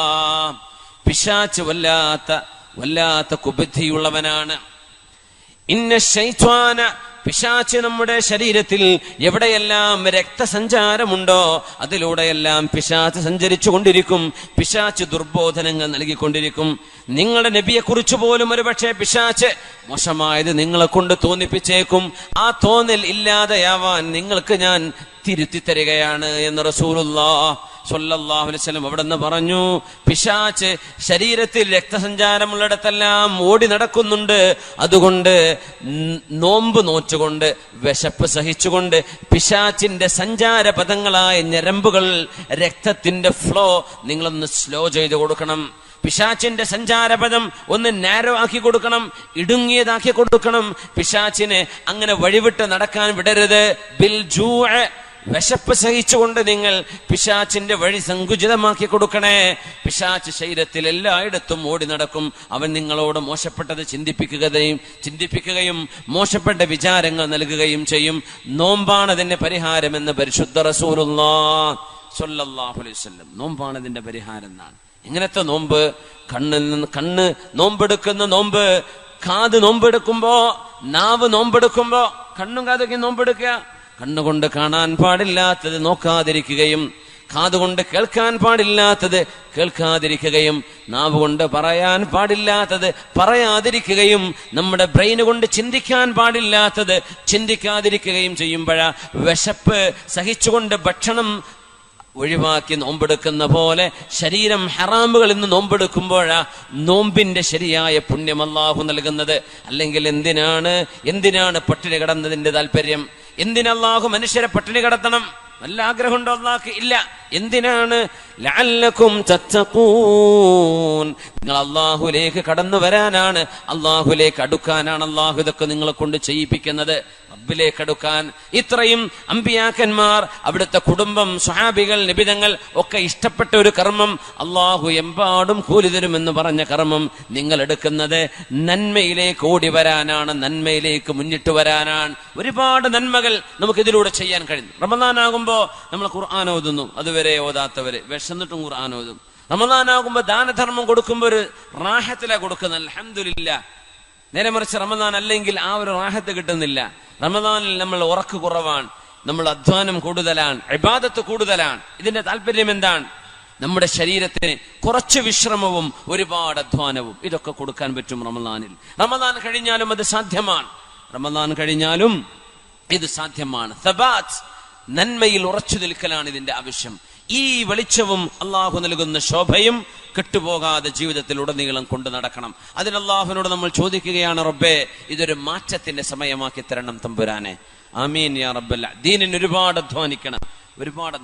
പിശാച് വല്ലാത്ത കുബുദ്ധിയുള്ളവനാണ്. ഇന്ന ശൈത്വാന, പിശാച് നമ്മുടെ ശരീരത്തിൽ എവിടെയെല്ലാം രക്തസഞ്ചാരമുണ്ടോ അതിലൂടെയെല്ലാം പിശാച് സഞ്ചരിച്ചു കൊണ്ടിരിക്കും. പിശാച് ദുർബോധനങ്ങൾ നൽകിക്കൊണ്ടിരിക്കും. നിങ്ങളുടെ നബിയെ കുറിച്ച് പോലും ഒരുപക്ഷെ പിശാച് മോശമായത് നിങ്ങളെ കൊണ്ട് തോന്നിപ്പിച്ചേക്കും. ആ തോന്നൽ ഇല്ലാതെയാവാൻ നിങ്ങൾക്ക് ഞാൻ തിരുത്തി തരികയാണ് എന്ന് റസൂലുള്ളാഹി സ്വല്ലല്ലാഹു അലൈഹി വസല്ലം അവിടെ നിന്ന് പറഞ്ഞു. പിശാച് ശരീരത്തിൽ രക്തസഞ്ചാരമുള്ളിടത്തെല്ലാം ഓടി നടക്കുന്നുണ്ട്. അതുകൊണ്ട് നോമ്പ് നോച്ചുകൊണ്ട്, വിശപ്പ് സഹിച്ചുകൊണ്ട് പിശാചിന്റെ സഞ്ചാരപഥങ്ങളായ ഞരമ്പുകൾ, രക്തത്തിന്റെ ഫ്ലോ നിങ്ങളൊന്ന് സ്ലോ ചെയ്ത് കൊടുക്കണം. പിശാചിന്റെ സഞ്ചാരപഥം ഒന്ന് നാരോ ആക്കി കൊടുക്കണം, ഇടുങ്ങിയതാക്കി കൊടുക്കണം. പിശാചിനെ അങ്ങനെ വഴിവിട്ട് നടക്കാൻ വിടരുത്. ബിൽ ജൂഅ്, വിശപ്പ് സഹിച്ചുകൊണ്ട് നിങ്ങൾ പിശാചിന്റെ വഴി സങ്കുചിതമാക്കി കൊടുക്കണേ. പിശാച് ശരീരത്തിൽ എല്ലായിടത്തും ഓടി നടക്കും. അവൻ നിങ്ങളോട് മോശപ്പെട്ടത് ചിന്തിപ്പിക്കുകയും മോശപ്പെട്ട വിചാരങ്ങൾ നൽകുകയും ചെയ്യും. നോമ്പാണ് അതിന്റെ പരിഹാരമെന്ന് പരിശുദ്ധ റസൂലുള്ളാഹി സ്വല്ലല്ലാഹു അലൈഹി വസല്ലം. നോമ്പാണ് ഇതിന്റെ പരിഹാരം എന്നാണ്. എങ്ങനത്തെ നോമ്പ്? കണ്ണ് നോമ്പെടുക്കുന്ന നോമ്പ്, കാത് നോമ്പെടുക്കുമ്പോ, നാവ് നോമ്പെടുക്കുമ്പോ, കണ്ണും കാതൊക്കെ നോമ്പെടുക്കുക. കണ്ണുകൊണ്ട് കാണാൻ പാടില്ലാത്തത് നോക്കാതിരിക്കുകയും, കാതുകൊണ്ട് കേൾക്കാൻ പാടില്ലാത്തത് കേൾക്കാതിരിക്കുകയും, നാവ് കൊണ്ട് പറയാൻ പാടില്ലാത്തത് പറയാതിരിക്കുകയും, നമ്മുടെ ബ്രെയിൻ കൊണ്ട് ചിന്തിക്കാൻ പാടില്ലാത്തത് ചിന്തിക്കാതിരിക്കുകയും ചെയ്യുമ്പോഴാ വിശപ്പ് സഹിച്ചുകൊണ്ട് ഭക്ഷണം ഒഴിവാക്കി നോമ്പെടുക്കുന്ന പോലെ ശരീരം ഹറാമുകളിൽ നിന്ന് നോമ്പെടുക്കുമ്പോഴാ നോമ്പിന്റെ ശരിയായ പുണ്യം അല്ലാഹു നൽകുന്നത്. അല്ലെങ്കിൽ എന്തിനാണ് പട്ടിണി കിടന്നതിന്റെ താല്പര്യം? എന്തിനല്ലാഹു മനുഷ്യരെ പട്ടിണി കിടത്തണം? നല്ല ആഗ്രഹമുണ്ടോ അല്ലാഹുക്ക്? ഇല്ല. എന്തിനാണ്? ലഅല്ലകും തത്തഖൂൻ, നിങ്ങൾ അല്ലാഹുവിലേക്ക് കടന്നു വരാനാണ്, അല്ലാഹുവിലേക്ക് അടുക്കാനാണ് അല്ലാഹു ഇതൊക്കെ നിങ്ങളെ കൊണ്ട് ചെയ്യിപ്പിക്കുന്നത്. റബ്ബിലേക്ക് അടുക്കാൻ ഇത്രയും അമ്പിയാക്കന്മാർ, അവിടുത്തെ കുടുംബം, സ്വഹാബികൾ, നബിതങ്ങൾ ഒക്കെ ഇഷ്ടപ്പെട്ട ഒരു കർമ്മം, അല്ലാഹു എമ്പാടും കൂലി തരുമെന്ന് പറഞ്ഞ കർമ്മം നിങ്ങൾ എടുക്കുന്നത് നന്മയിലേക്ക് ഓടി വരാനാണ്, നന്മയിലേക്ക് മുന്നിട്ട് വരാനാണ്. ഒരുപാട് നന്മകൾ നമുക്ക് ഇതിലൂടെ ചെയ്യാൻ കഴിയും. റമദാനാകുമ്പോ നമ്മൾ ഖുർആൻ ഓതുന്നു, അതുവരെ ഓതാത്തവര് വിശന്നിട്ടും ഖുർആൻ ഓതും. റമദാനാകുമ്പോ ദാനധർമ്മം കൊടുക്കുമ്പോ ഒരു റാഹത്തിലാ കൊടുക്കുന്നത്, അൽഹംദുലില്ലാ. നേരെ മറിച്ച് റമദാൻ അല്ലെങ്കിൽ ആ ഒരു റാഹത്ത് കിട്ടുന്നില്ല. റമദാനിൽ നമ്മൾ ഉറക്ക് കുറവാണ്, നമ്മൾ അധ്വാനം കൂടുതലാണ്, ഇബാദത്ത് കൂടുതലാണ്. ഇതിന്റെ താല്പര്യം എന്താണ്? നമ്മുടെ ശരീരത്തിന് കുറച്ച് വിശ്രമവും ഒരുപാട് അധ്വാനവും ഇതൊക്കെ കൊടുക്കാൻ പറ്റും റമദാനിൽ. റമദാൻ കഴിഞ്ഞാലും അത് സാധ്യമാണ്. റമദാൻ കഴിഞ്ഞാലും ഇത് സാധ്യമാണ്. സബാത്ത്, നന്മയിൽ ഉറച്ചു നിൽക്കലാണ് ഇതിന്റെ ആവശ്യം. ഈ വെളിച്ചവും അള്ളാഹു നൽകുന്ന ശോഭയും കെട്ടുപോകാതെ ജീവിതത്തിൽ ഉടനീളം കൊണ്ടു നടക്കണം. അതിന് അള്ളാഹുവിനോട് നമ്മൾ ചോദിക്കുകയാണ്, റബ്ബേ ഇതൊരു മാറ്റത്തിന്റെ സമയമാക്കി തരണം തമ്പുരാനെ. ആമീൻ യാ റബ്ബൽ. ദീനിന് ഒരുപാട് അധ്വാനിക്കണം.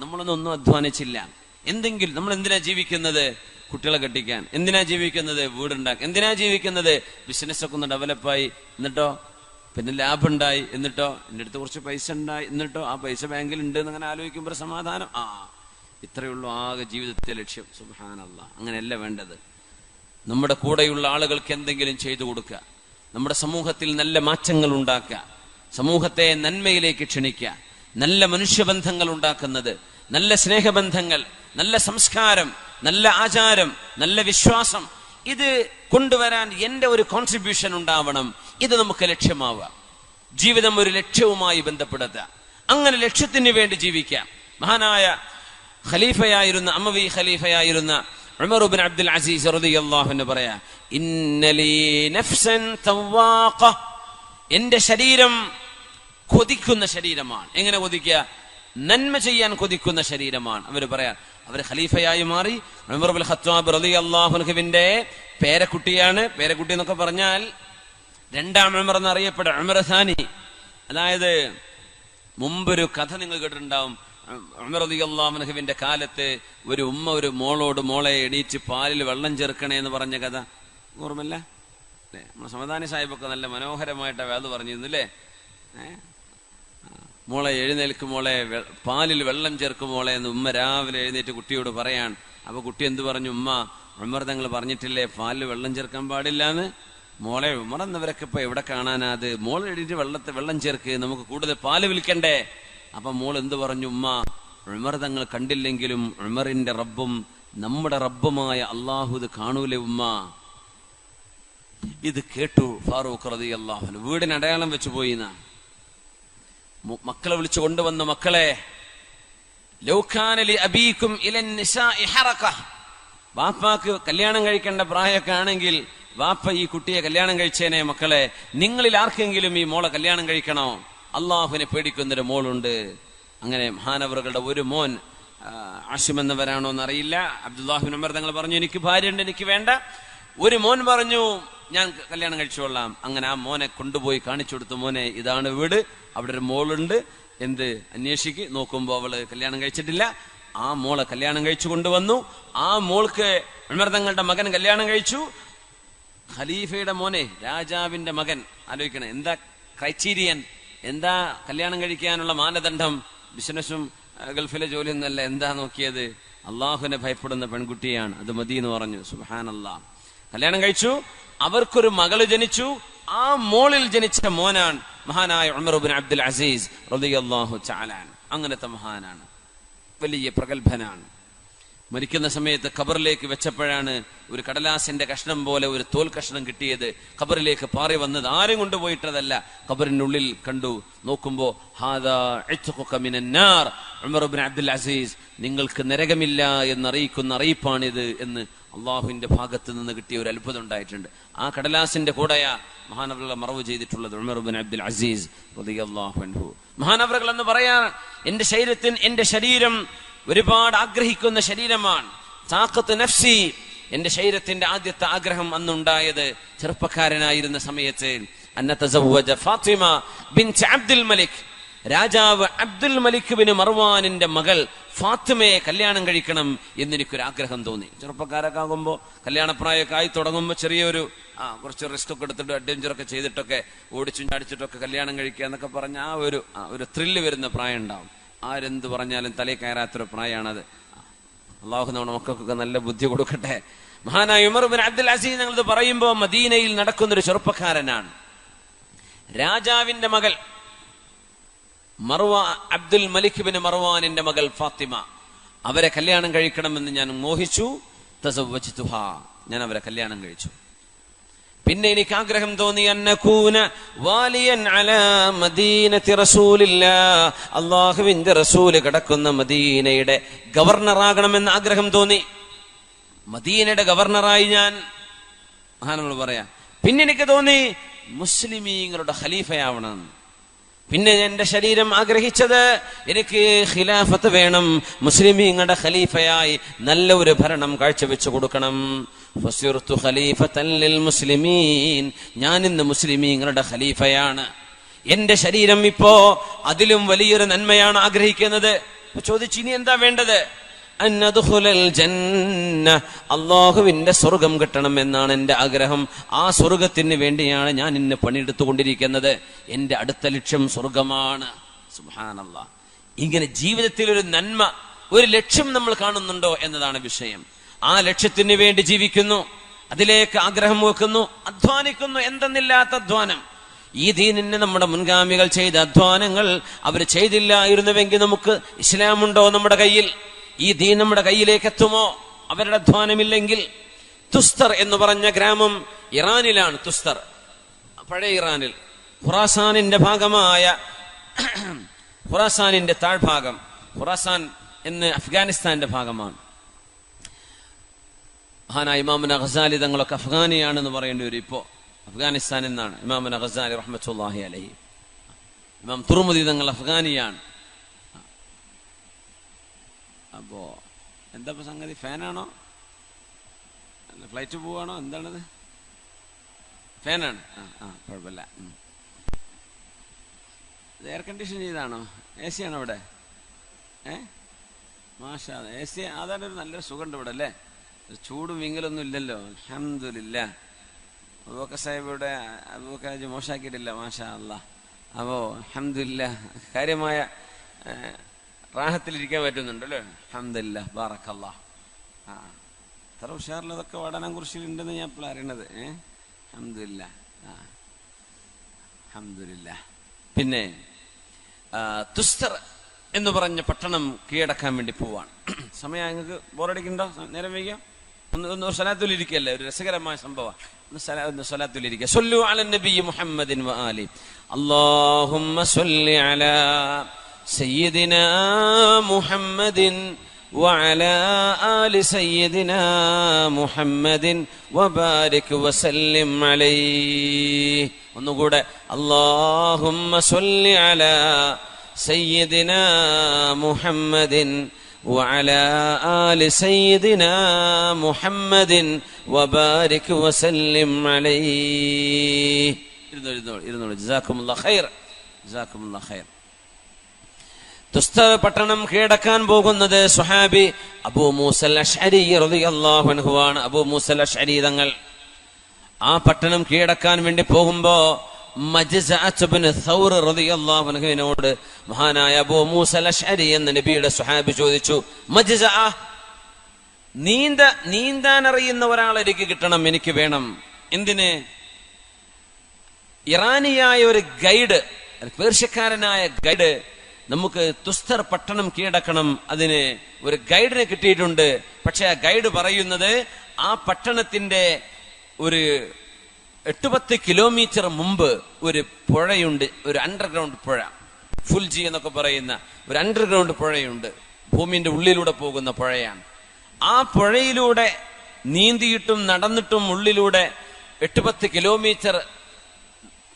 നമ്മളൊന്നും അധ്വാനിച്ചില്ല. എന്തെങ്കിലും നമ്മൾ എന്തിനാ ജീവിക്കുന്നത്? കുട്ടികളെ കെട്ടിക്കാൻ. എന്തിനാ ജീവിക്കുന്നത്? വീടുണ്ടാക്കാൻ. എന്തിനാ ജീവിക്കുന്നത്? ബിസിനസ്സൊക്കെ ഒന്ന് ഡെവലപ്പായി, എന്നിട്ടോ പിന്നെ ലാഭം ഉണ്ടായി, എന്നിട്ടോ എൻ്റെ അടുത്ത് കുറച്ച് പൈസ ഉണ്ടായി, എന്നിട്ടോ ആ പൈസ ബാങ്കിൽ ഉണ്ട് എന്നങ്ങനെ ആലോചിക്കുമ്പോൾ സമാധാനം. ഇത്രയേ ഉള്ളൂ ആകെ ജീവിതത്തെ ലക്ഷ്യം. സുബ്ഹാനല്ലാഹ്. അങ്ങനെയല്ല വേണ്ടത്. നമ്മുടെ കൂടെയുള്ള ആളുകൾക്ക് എന്തെങ്കിലും ചെയ്തു കൊടുക്കുക, നമ്മുടെ സമൂഹത്തിൽ നല്ല മാറ്റങ്ങൾ ഉണ്ടാക്കുക, സമൂഹത്തെ നന്മയിലേക്ക് ക്ഷണിക്കുക, നല്ല മനുഷ്യബന്ധങ്ങൾ ഉണ്ടാക്കുന്നത്, നല്ല സ്നേഹബന്ധങ്ങൾ, നല്ല സംസ്കാരം, നല്ല ആചാരം, നല്ല വിശ്വാസം, ഇത് കൊണ്ടുവരാൻ എൻ്റെ ഒരു കോൺട്രിബ്യൂഷൻ ഉണ്ടാവണം. ഇത് നമുക്ക് ലക്ഷ്യമാവുക. ജീവിതം ഒരു ലക്ഷ്യവുമായി ബന്ധപ്പെടുത്തുക. അങ്ങനെ ലക്ഷ്യത്തിന് വേണ്ടി ജീവിക്കാം. മഹാനായ ഖലീഫയായിരുന്ന അമവി ഖലീഫയായിരുന്ന ഉമർ ഇബ്നു അബ്ദുൽ അസീസ് റളിയല്ലാഹു അൻഹു പറയാ, ഇന്നലീ നഫ്സൻ തവാഖ, എന്റെ ശരീരം കൊതിക്കുന്ന ശരീരമാണ്. എങ്ങനെ കൊതിക്കുക? നന്മ ചെയ്യാൻ കൊതിക്കുന്ന ശരീരമാണ്. അവര് പറയാ, അവർ ഖലീഫയായി മാറി. ഉമർ ഇബ്നുൽ ഖത്താബ് റളിയല്ലാഹു അൻഹുവിന്റെ പേരക്കുട്ടിയാണ്. പേരക്കുട്ടി എന്നൊക്കെ പറഞ്ഞാൽ രണ്ടാം ഉമർ എന്നറിയപ്പെട്ട ഉമർ സാനി. അതായത് മുമ്പൊരു കഥ നിങ്ങൾ കേട്ടിട്ടുണ്ടാവും. ഉമർ റളിയല്ലാഹു അൻഹുവിന്റെ കാലത്ത് ഒരു ഉമ്മ ഒരു മോളോട്, മോളെ എണീറ്റ് പാലിൽ വെള്ളം ചേർക്കണേ എന്ന് പറഞ്ഞ കഥ ഓർമ്മല്ല? നമ്മുടെ സമദാനി സാഹിബൊക്കെ നല്ല മനോഹരമായിട്ട് വേദ പറഞ്ഞിരുന്നു അല്ലേ? മോളെ എഴുന്നേൽക്കും, മോളെ പാലിൽ വെള്ളം ചേർക്കും മോളെ എന്ന് ഉമ്മ രാവിലെ എഴുന്നേറ്റ് കുട്ടിയോട് പറയാൻ. അപ്പൊ കുട്ടി എന്ത് പറഞ്ഞു? ഉമ്മ, ഉമർ തങ്ങൾ പറഞ്ഞിട്ടില്ലേ പാലിൽ വെള്ളം ചേർക്കാൻ പാടില്ല എന്ന്? മോളെ, ഉമർ എന്നവരൊക്കെ ഇപ്പൊ എവിടെ കാണാനാ അത്? മോൾ എഴുതിട്ട് വെള്ളം ചേർക്ക്, നമുക്ക് കൂടുതൽ പാല് വിൽക്കണ്ടേ? അപ്പൊ മോൾ എന്ത് പറഞ്ഞു? ഉമ്മ, ഉമർ തങ്ങൾ കണ്ടില്ലെങ്കിലും ഉമറിന്റെ റബ്ബും നമ്മുടെ റബ്ബുമായ അള്ളാഹു ഇത് കാണൂലേ ഉമ്മ? ഇത് കേട്ടു ഫാറൂഖ് റളിയല്ലാഹു അൻഹു. വീടിന് അടയാളം വെച്ച് പോയി. മക്കളെ വിളിച്ചു കൊണ്ടുവന്ന, മക്കളെ, ലൗ കാന ലി അബീകും ഇലൻ നിസാഇ ഹറക, വാപ്പാക്ക് കല്യാണം കഴിക്കേണ്ട പ്രായമൊക്കെ ആണെങ്കിൽ വാപ്പ ഈ കുട്ടിയെ കല്യാണം കഴിച്ചേനെ. മക്കളെ, നിങ്ങളിൽ ആർക്കെങ്കിലും ഈ മോളെ കല്യാണം കഴിക്കണോ? അള്ളാഹുവിനെ പേടിക്കുന്നൊരു മോളുണ്ട്. അങ്ങനെ മഹാനവറുകളുടെ ഒരു മോൻ, ആശിം എന്നവരാണോ എന്നറിയില്ല, അബ്ദുല്ലാഹി ഉമർ തങ്ങൾ പറഞ്ഞു, എനിക്ക് ഭാര്യയുണ്ട്, എനിക്ക് വേണ്ട. ഒരു മോൻ പറഞ്ഞു, ഞാൻ കല്യാണം കഴിച്ചോളാം. അങ്ങനെ ആ മോനെ കൊണ്ടുപോയി കാണിച്ചു കൊടുത്തു. മോനെ, ഇതാണ് വീട്, അവിടെ ഒരു മോളുണ്ട്, എന്ത് അന്വേഷിക്ക്. നോക്കുമ്പോ അവള് കല്യാണം കഴിച്ചിട്ടില്ല. ആ മോളെ കല്യാണം കഴിച്ചു കൊണ്ടുവന്നു. ആ മോൾക്ക് ഉമർ തങ്ങളുടെ മകൻ കല്യാണം കഴിച്ചു. ഖലീഫയുടെ മോനെ, രാജാവിന്റെ മകൻ. ആലോചിക്കണം, എന്താ ക്രൈറ്റീരിയൻ, എന്താ കല്യാണം കഴിക്കാനുള്ള മാനദണ്ഡം? ബിസിനസ്സും ഗൾഫിലെ ജോലിയൊന്നല്ല. എന്താ നോക്കിയത്? അള്ളാഹുവിനെ ഭയപ്പെടുന്ന പെൺകുട്ടിയാണ്, അത് മതി എന്ന് പറഞ്ഞു. സുബ്ഹാനല്ലാഹ്. കല്യാണം കഴിച്ചു. അവർക്കൊരു മകള് ജനിച്ചു. ആ മോളിൽ ജനിച്ച മോനാണ് മഹാനായ ഉമർ ഇബ്നു അബ്ദുൽ അസീസ് റളിയല്ലാഹു തആല. അങ്ങനത്തെ മഹാനാണ്, വലിയ പ്രഗത്ഭനാണ്. മരിക്കുന്ന സമയത്ത് ഖബറിലേക്ക് വെച്ചപ്പോഴാണ് ഒരു കടലാസിന്റെ കഷ്ണം പോലെ ഒരു തോൽ കഷ്ണം കിട്ടിയത്. ഖബറിലേക്ക് പാറി വന്നത് ആരും കൊണ്ടുപോയിട്ടതല്ല. ഖബറിനുള്ളിൽ കണ്ടു. നോക്കുമ്പോ ഹാദാ ഇത്ഖുക മിനന്നാർ, ഉമർ ഇബ്നു അബ്ദുൽ അസീസ്, നിങ്ങൾക്ക് നരകമില്ല എന്നറിയിക്കുന്ന അറിയിപ്പാണിത് എന്ന് അള്ളാഹുവിന്റെ ഭാഗത്ത് നിന്ന് കിട്ടിയ ഒരു അത്ഭുതം ഉണ്ടായിട്ടുണ്ട്. ആ കടലാസിന്റെ കൂടെയാ മഹാനവറുകളെ മറവ് ചെയ്തിട്ടുള്ളത് ഉമർ ഇബ്നു അബ്ദുൽ അസീസ് റളിയല്ലാഹു അൻഹു. മഹാനവറുകൾ എന്ന് പറയാൻ, എന്റെ ശരീരം ഒരുപാട് ആഗ്രഹിക്കുന്ന ശരീരമാണ്. താഖത്ത് നഫ്സി, എന്റെ ശരീരത്തിന്റെ ആദ്യത്തെ ആഗ്രഹം അന്നുണ്ടായത് ചെറുപ്പക്കാരനായിരുന്ന സമയത്ത്, അന്ന തസവ്വജ ഫാത്തിമ ബിൻത് അബ്ദുൽ മലിക്, രാജാവ് അബ്ദുൽ മലിക് ബിൻ മർവാനിന്റെ മകൾ ഫാത്തിമയെ കല്യാണം കഴിക്കണം എന്നെനിക്കൊരാഗ്രഹം തോന്നി. ചെറുപ്പക്കാരൊക്കെ ആകുമ്പോൾ കല്യാണപ്രായമൊക്കെ ആയി തുടങ്ങുമ്പോൾ ചെറിയൊരു കുറച്ച് റിസ്ക് ഒക്കെ എടുത്തിട്ട് അഡ്വഞ്ചറൊക്കെ ചെയ്തിട്ടൊക്കെ ഓടിച്ചും ചാടിച്ചിട്ടൊക്കെ കല്യാണം കഴിക്കുക എന്നൊക്കെ പറഞ്ഞ ആ ഒരു ത്രില്ല് വരുന്ന പ്രായം ഉണ്ടാവും. ആരെന്ത് പറഞ്ഞാലും തലയിൽ കയറാത്തൊരു പ്രായമാണത്. അള്ളാഹു നമ്മുടെ മക്കൾക്കൊക്കെ നല്ല ബുദ്ധി കൊടുക്കട്ടെ. മഹാനായ ഉമർ ഇബ്നു അബ്ദുൽ അസീസ് ഞങ്ങളിത് പറയുമ്പോൾ മദീനയിൽ നടക്കുന്നൊരു ചെറുപ്പക്കാരനാണ്. രാജാവിന്റെ മകൾ അബ്ദുൽ മലിക് ബിൻ മർവാനിന്റെ മകൾ ഫാത്തിമ, അവരെ കല്യാണം കഴിക്കണമെന്ന് ഞാൻ മോഹിച്ചു. തസവ്വജ്തുഹാ, ഞാൻ അവരെ കല്യാണം കഴിച്ചു. പിന്നെ എനിക്ക് ആഗ്രഹം തോന്നി, അന്നകൂന വാലിയൻ അലാ മദീനത്തി റസൂലില്ലാഹ്, അല്ലാഹുവിന്റെ റസൂൽ കിടക്കുന്ന മദീനയുടെ ഗവർണറാകണമെന്ന് ആഗ്രഹം തോന്നി. മദീനയുടെ ഗവർണറായി ഞാൻ, മഹാനവറുകൾ പറയാ, പിന്നെ എനിക്ക് തോന്നി മുസ്ലിമീങ്ങളുടെ ഖലീഫയാവണം. പിന്നെ എന്റെ ശരീരം ആഗ്രഹിച്ചത്, എനിക്ക് ഖിലാഫത്ത് വേണം, മുസ്ലിമീങ്ങളുടെ ഖലീഫയായി നല്ല ഒരു ഭരണം കാഴ്ചവെച്ചു കൊടുക്കണം. ഫസിർതു ഖലീഫത്തൻ ലിൽ മുസ്ലിമീൻ, ഞാൻ ഇന്ന് മുസ്ലിമീങ്ങളുടെ ഖലീഫയാണ്. എന്റെ ശരീരം ഇപ്പോ അതിലും വലിയൊരു നന്മയാണ് ആഗ്രഹിക്കുന്നത്. ചോദിച്ചു, ഇനി എന്താ വേണ്ടത്? അന്നദ്ഖുലൽ ജന്ന, അല്ലാഹുവിന്റെ സ്വർഗം കിട്ടണം എന്നാണ് എന്റെ ആഗ്രഹം. ആ സ്വർഗത്തിന് വേണ്ടിയാണ് ഞാൻ ഇന്ന് പണിയെടുത്തുകൊണ്ടിരിക്കുന്നത്. എന്റെ അടുത്ത ലക്ഷ്യം സ്വർഗമാണ്. സുബ്ഹാനല്ലാഹ്. ഇങ്ങനെ ജീവിതത്തിൽ ഒരു നന്മ, ഒരു ലക്ഷ്യം നമ്മൾ കാണുന്നുണ്ടോ എന്നതാണ് വിഷയം. ആ ലക്ഷ്യത്തിന് വേണ്ടി ജീവിക്കുന്നു, അതിലേക്ക് ആഗ്രഹം വെക്കുന്നു, അധ്വാനിക്കുന്നു, എന്തെന്നില്ലാത്ത അധ്വാനം. ഈ ദീനിന് നമ്മുടെ മുൻഗാമികൾ ചെയ്ത അധ്വാനങ്ങൾ അവർ ചെയ്തില്ലായിരുന്നുവെങ്കിൽ നമുക്ക് ഇസ്ലാമുണ്ടോ നമ്മുടെ കയ്യിൽ? ഈ ദീൻ നമ്മുടെ കയ്യിലേക്ക് എത്തുമോ അവരുടെ അധ്വാനമില്ലെങ്കിൽ? തുസ്തർ എന്ന് പറഞ്ഞ ഗ്രാമം ഇറാനിലാണ്. തുസ്തർ പഴയ ഇറാനിൽ ഖുറാസാനിന്റെ ഭാഗമായ ഖുറാസാനിന്റെ താഴ്ഭാഗം. ഖുറാസാൻ എന്ന് അഫ്ഗാനിസ്ഥാന്റെ ഭാഗമാണ്. മഹാനായ ഇമാമുന ഗസാലി തങ്ങളൊക്കെ അഫ്ഗാനിയാണെന്ന് പറയേണ്ടി വരും. ഇപ്പോ അഫ്ഗാനിസ്ഥാൻ എന്നാണ് ഇമാമുന ഗസാലി റഹ്മത്തുള്ളാഹി അലൈഹി. ഇമാം തുർമുദി തങ്ങൾ അഫ്ഗാനിയാണ്. അപ്പോ എന്താ സംഗതി? ഫാനാണോ? ഫ്ലൈറ്റ് പോവാണോ? എന്താണത്? ഫാനാണ്. കുഴപ്പമില്ല. എയർ കണ്ടീഷൻ ചെയ്താണോ? എ സി ആണോ ഇവിടെ? മാഷാ, എ സി. അതാണ് ഒരു നല്ലൊരു സുഖമുണ്ട് ഇവിടെ അല്ലേ? ചൂടും വിങ്ങലൊന്നും ഇല്ലല്ലോ. അൽഹംദുലില്ലാ. അബൂബക്കർ സാഹിബിയുടെ അബൂബക്കർ മോശാക്കിയിട്ടില്ല. മാഷാ അല്ലാഹ്. അപ്പോ അൽഹംദുലില്ലാ കാര്യമായ റാഹത്തിലിരിക്കാൻ പറ്റുന്നുണ്ടല്ലോ. അൽഹംദുലില്ലാ ബാറക്കല്ലാഹ്. അത്ര ഉഷാറിലതൊക്കെ വടനംകുറിശ്ശിയിലുണ്ടെന്ന് ഞാൻ ഇപ്പോൾ അറിയണത്. അൽഹംദുലില്ലാ അൽഹംദുലില്ലാ. പിന്നെ തുസ്തർ എന്ന് പറഞ്ഞ പട്ടണം കീഴടക്കാൻ വേണ്ടി പോവാണ്. സമയം നിങ്ങൾക്ക് ബോറടിക്കുന്നുണ്ടോ? നേരം വൈകിയോ? ഒന്ന് സ്വലാത്തുലിരിക്കല്ലേ, ഒരു രസകരമായ സംഭവം. ഒന്ന് സ്വലാത്തുലിരിക്കുക. സ്വല്ലു അലൻ നബി മുഹമ്മദിൻ വ ആലി. അല്ലാഹുമ്മ സ്വല്ലി അലാ സയ്യിദിനാ മുഹമ്മദിൻ വഅലാ ആലി സയ്യിദിനാ മുഹമ്മദിൻ വബാരിക് വസല്ലിം അലൈഹി. ഒന്നുകൂടെ. അല്ലാഹുമ്മ സ്വല്ലി അലാ സയ്യിദിനാ മുഹമ്മദിൻ വഅലാ ആലി സയ്യിദിനാ മുഹമ്മദിൻ വബാരിക് വസല്ലിം അലൈഹി. ഇരുന്നോളൂ. ജസാക്കുമുല്ലാഹ് ഖൈർ. ജസാക്കുമുല്ലാഹ് ഖൈർ. തുസ്തർ പട്ടണം കീഴടക്കാൻ പോകുന്നത് സ്വഹാബി അബൂ മൂസൽ അശ്അരി റളിയല്ലാഹു അൻഹു ആണ്. അബൂ മൂസൽ അശ്അരി തങ്ങൾ ആ പട്ടണം കീഴടക്കാൻ വേണ്ടി പോകുമ്പോ മജ്സഅത്ത് ഇബ്നു സൗർ റളിയല്ലാഹു അൻഹുവിനോട് മഹാനായ അബൂ മൂസൽ അശ്അരി എന്ന നബിയുടെ സ്വഹാബി ചോദിച്ചു, മജ്സഅ, നീന്താൻ അറിയുന്ന ഒരാൾ എനിക്ക് കിട്ടണം, എനിക്ക് വേണം. എന്തിന്? ഇറാനിയായ ഒരു ഗൈഡ്, പേർഷ്യക്കാരനായ ഗൈഡ്, നമുക്ക് തുസ്തർ പട്ടണം കീഴടക്കണം. അതിന് ഒരു ഗൈഡിനെ കിട്ടിയിട്ടുണ്ട്. പക്ഷെ ആ ഗൈഡ് പറയുന്നത് ആ പട്ടണത്തിന്റെ ഒരു 8-10 കിലോമീറ്റർ മുമ്പ് ഒരു പുഴയുണ്ട്, ഒരു അണ്ടർഗ്രൗണ്ട് പുഴ, ഫുൽജി എന്നൊക്കെ പറയുന്ന ഒരു അണ്ടർഗ്രൗണ്ട് പുഴയുണ്ട്. ഭൂമിന്റെ ഉള്ളിലൂടെ പോകുന്ന പുഴയാണ്. ആ പുഴയിലൂടെ നീന്തിയിട്ടും നടന്നിട്ടും ഉള്ളിലൂടെ 8-10 കിലോമീറ്റർ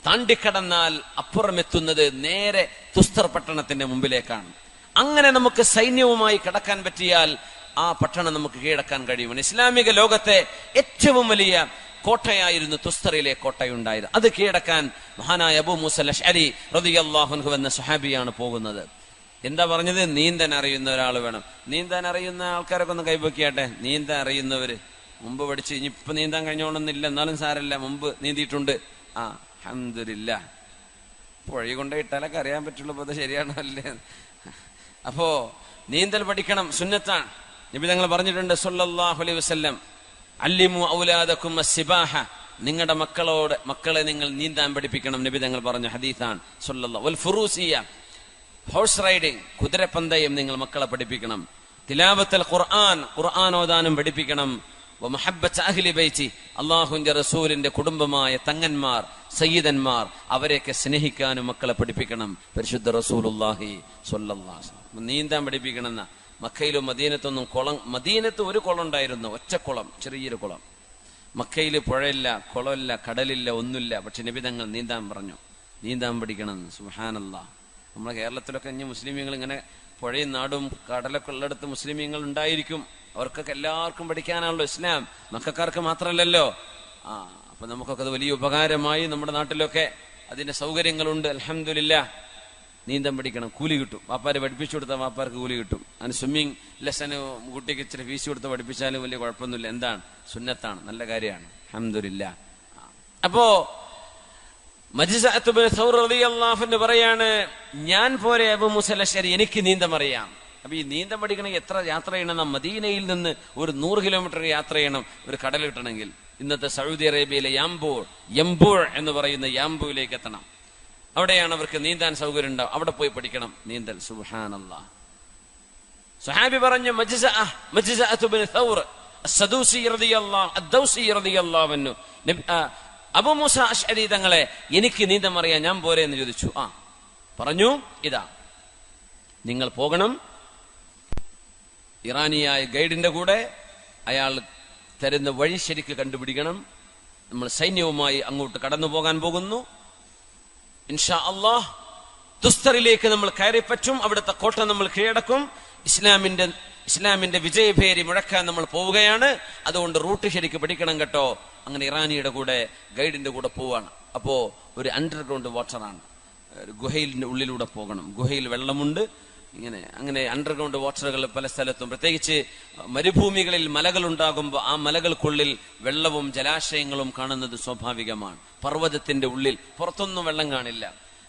താണ്ടിക്കടന്നാൽ അപ്പുറമെത്തുന്നത് നേരെ തുസ്തർ പട്ടണത്തിന്റെ മുമ്പിലേക്കാണ്. അങ്ങനെ നമുക്ക് സൈന്യവുമായി കടക്കാൻ പറ്റിയാൽ ആ പട്ടണം നമുക്ക് കീഴടക്കാൻ കഴിയും. ഇസ്ലാമിക ലോകത്തെ ഏറ്റവും വലിയ കോട്ടയായിരുന്നു തുസ്തറിലെ കോട്ടയുണ്ടായത്. അത് കീഴടക്കാൻ മഹാനായ അബൂ മൂസൽ അശ്അരി റളിയല്ലാഹു അൻഹു എന്ന സ്വഹാബിയാണ് പോകുന്നത്. എന്താ പറഞ്ഞത്? നീന്താൻ അറിയുന്ന ഒരാൾ വേണം. നീന്താൻ അറിയുന്ന ആൾക്കാരൊക്കെ ഒന്ന് കൈപൊക്കിയാട്ടെ. നീന്താൻ അറിയുന്നവര് മുമ്പ് പഠിച്ച്, ഇനിയിപ്പൊ നീന്താൻ കഴിഞ്ഞോണമെന്നില്ല, എന്നാലും സാരല്ല, മുമ്പ് നീന്തിയിട്ടുണ്ട്. അൽഹംദുലില്ലാ. പുഴ കൊണ്ടിട്ടാലൊക്കെ അറിയാൻ പറ്റുള്ളൂ. അത് ശരിയാണോ അല്ലേ? അപ്പോ നീന്തൽ പഠിക്കണം, സുന്നത്താണ്. നബി തങ്ങൾ പറഞ്ഞിട്ടുണ്ട് സല്ലല്ലാഹു അലൈഹി വസല്ലം, അല്ലിമു ഔലാദകും അസ്സിബാഹ, നിങ്ങളുടെ മക്കളെ നിങ്ങൾ നീന്താൻ പഠിപ്പിക്കണം. നബി തങ്ങൾ പറഞ്ഞ ഹദീസാണ്. സല്ലല്ലാഹു വൽ ഫുറൂസിയ, ഹോഴ്സ് റൈഡിംഗ്, കുതിരപ്പന്തയം നിങ്ങൾ മക്കളെ പഠിപ്പിക്കണം. തിലാവത്തുൽ ഖുർആൻ, ഖുർആൻ ഓതാനും പഠിപ്പിക്കണം. വമഹബ്ബത്ത് അഹ്ലി ബൈതി, അല്ലാഹുവിന്റെ റസൂലിന്റെ കുടുംബമായ തങ്ങന്മാർ, സയ്യിദന്മാർ, അവരെയൊക്കെ സ്നേഹിക്കാനും മക്കളെ പഠിപ്പിക്കണം. പരിശുദ്ധ റസൂലുള്ളാഹി സ്വല്ലല്ലാഹു അലൈഹി വസല്ലം നീന്താൻ പഠിപ്പിക്കണമെന്ന. മക്കയിലും മദീനത്തൊന്നും മദീനത്ത് ഒരു കുളം ഉണ്ടായിരുന്നു, ഒറ്റക്കുളം, ചെറിയൊരു കുളം. മക്കയില് പുഴയില്ല, കുളമില്ല, കടലില്ല, ഒന്നുമില്ല. പക്ഷെ നബി തങ്ങൾ നീന്താൻ പറഞ്ഞു, നീന്താൻ പഠിക്കണം. സുബ്ഹാനല്ലാഹ്. നമ്മളെ കേരളത്തിലൊക്കെ ഇനി മുസ്ലിമീങ്ങൾ ഇങ്ങനെ പുഴയും നാടും കടലൊക്കെ ഉള്ളിടത്ത് മുസ്ലിമീങ്ങൾ ഉണ്ടായിരിക്കും. അവർക്കൊക്കെ എല്ലാവർക്കും പഠിക്കാനാണല്ലോ ഇസ്ലാം, മക്കക്കാർക്ക് മാത്രമല്ലല്ലോ. അപ്പൊ നമുക്കൊക്കെ അത് വലിയ ഉപകാരമായി. നമ്മുടെ നാട്ടിലൊക്കെ അതിന്റെ സൗകര്യങ്ങളുണ്ട്. അൽഹംദുലില്ലാഹ്. നീന്തം പഠിക്കണം, കൂലി കിട്ടും. വാപ്പാര് പഠിപ്പിച്ചു കൊടുത്താൽ വാപ്പാർക്ക് കൂലി കിട്ടും. അതിന് സ്വിമ്മിങ് ലെസന് കുട്ടിക്ക് ഇച്ചിരി ഫീസ് കൊടുത്ത് പഠിപ്പിച്ചാലും വലിയ കുഴപ്പമൊന്നുമില്ല. എന്താണ്? സുന്നത്താണ്, നല്ല കാര്യമാണ്. അൽഹംദുലില്ലാഹ്. അപ്പോ മജ്സഅത്ത് ഇബ്നു സൗർ റളിയല്ലാഹു അൻഹു പറയാണ്, ഞാൻ പോരെ അബൂ മൂസൽ അശ്അരി, എനിക്ക് നീന്തം അറിയാം. അപ്പൊ ഈ നീന്തം പഠിക്കണമെങ്കിൽ എത്ര യാത്ര ചെയ്യണം? മദീനയിൽ നിന്ന് ഒരു 100 കിലോമീറ്റർ യാത്ര ചെയ്യണം ഒരു കടൽ കിട്ടണമെങ്കിൽ. ഇന്നത്തെ സൗദി അറേബ്യയിലെ യംബൂൾ എന്ന് പറയുന്ന യാംബൂയിലേക്ക് എത്തണം. അവിടെയാണ് അവർക്ക് നീന്താൻ സൗകര്യം ഉണ്ടാവും. അവിടെ പോയി പഠിക്കണം നീന്തൽ. സുബ്ഹാനല്ലാഹ്. സ്വഹാബി പറഞ്ഞു, മജ്സഅത്ത് ഇബ്നു സൗർ, അബൂ മൂസ അശ്അരി തങ്ങളെ, എനിക്ക് നീന്തം അറിയാൻ, ഞാൻ പോരെ എന്ന് ചോദിച്ചു. പറഞ്ഞു, ഇതാ നിങ്ങൾ പോകണം, ഇറാനിയായ ഗൈഡിന്റെ കൂടെ, അയാൾ തരുന്ന വഴി ശരിക്ക് കണ്ടുപിടിക്കണം. നമ്മൾ സൈന്യവുമായി അങ്ങോട്ട് കടന്നു പോകാൻ പോകുന്നു. ഇൻഷാ അല്ലാഹ് തുസ്തറിലേക്ക് നമ്മൾ കയറി പറ്റും. അവിടുത്തെ കോട്ട നമ്മൾ കീഴടക്കും. ഇസ്ലാമിന്റെ വിജയഭേരി മുഴക്കാൻ നമ്മൾ പോവുകയാണ്. അതുകൊണ്ട് റൂട്ട് ശരിക്ക് പഠിക്കണം കേട്ടോ. അങ്ങനെ ഇറാനിയുടെ കൂടെ ഗൈഡിന്റെ കൂടെ പോവാണ്. അപ്പോ ഒരു അണ്ടർഗ്രൗണ്ട് വാട്ടറാണ്, ഗുഹയിലിന്റെ ഉള്ളിലൂടെ പോകണം. ഗുഹയിൽ വെള്ളമുണ്ട്. അങ്ങനെ അണ്ടർഗ്രൗണ്ട് വാട്ടറുകൾ പല സ്ഥലത്തും, പ്രത്യേകിച്ച് മരുഭൂമികളിൽ മലകൾ ഉണ്ടാകുമ്പോൾ ആ മലകൾക്കുള്ളിൽ വെള്ളവും ജലാശയങ്ങളും കാണുന്നത് സ്വാഭാവികമാണ്. പർവ്വതത്തിന്റെ ഉള്ളിൽ പുറത്തൊന്നും വെള്ളം കാണില്ല.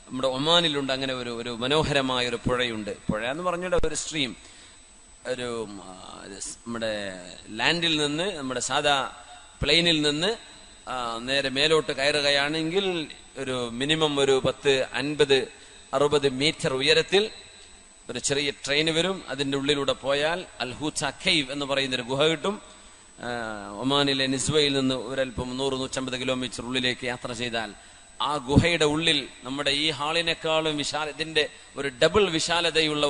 നമ്മുടെ ഒമാനിലുണ്ട് അങ്ങനെ ഒരു മനോഹരമായ ഒരു പുഴയുണ്ട്. പുഴ എന്ന് പറഞ്ഞാൽ ഒരു സ്ട്രീം, നമ്മുടെ ലാൻഡിൽ നിന്ന്, നമ്മുടെ സാധാ പ്ലെയിനിൽ നിന്ന് നേരെ മേലോട്ട് കയറുകയാണെങ്കിൽ ഒരു മിനിമം ഒരു 10-50-60 മീറ്റർ ഉയരത്തിൽ ഒരു ചെറിയ ട്രെയിൻ വരും. അതിന്റെ ഉള്ളിലൂടെ പോയാൽ അൽഹൂച്ച കേവ് എന്ന് പറയുന്ന ഒരു ഗുഹ കിട്ടും. ഒമാനിലെ നിസ്വയിൽ നിന്ന് ഒരൽപ്പം 100-150 കിലോമീറ്റർ ഉള്ളിലേക്ക് യാത്ര ചെയ്താൽ ആ ഗുഹയുടെ ഉള്ളിൽ നമ്മുടെ ഈ ഹാളിനേക്കാളും ഇതിന്റെ ഒരു ഡബിൾ വിശാലതയുള്ള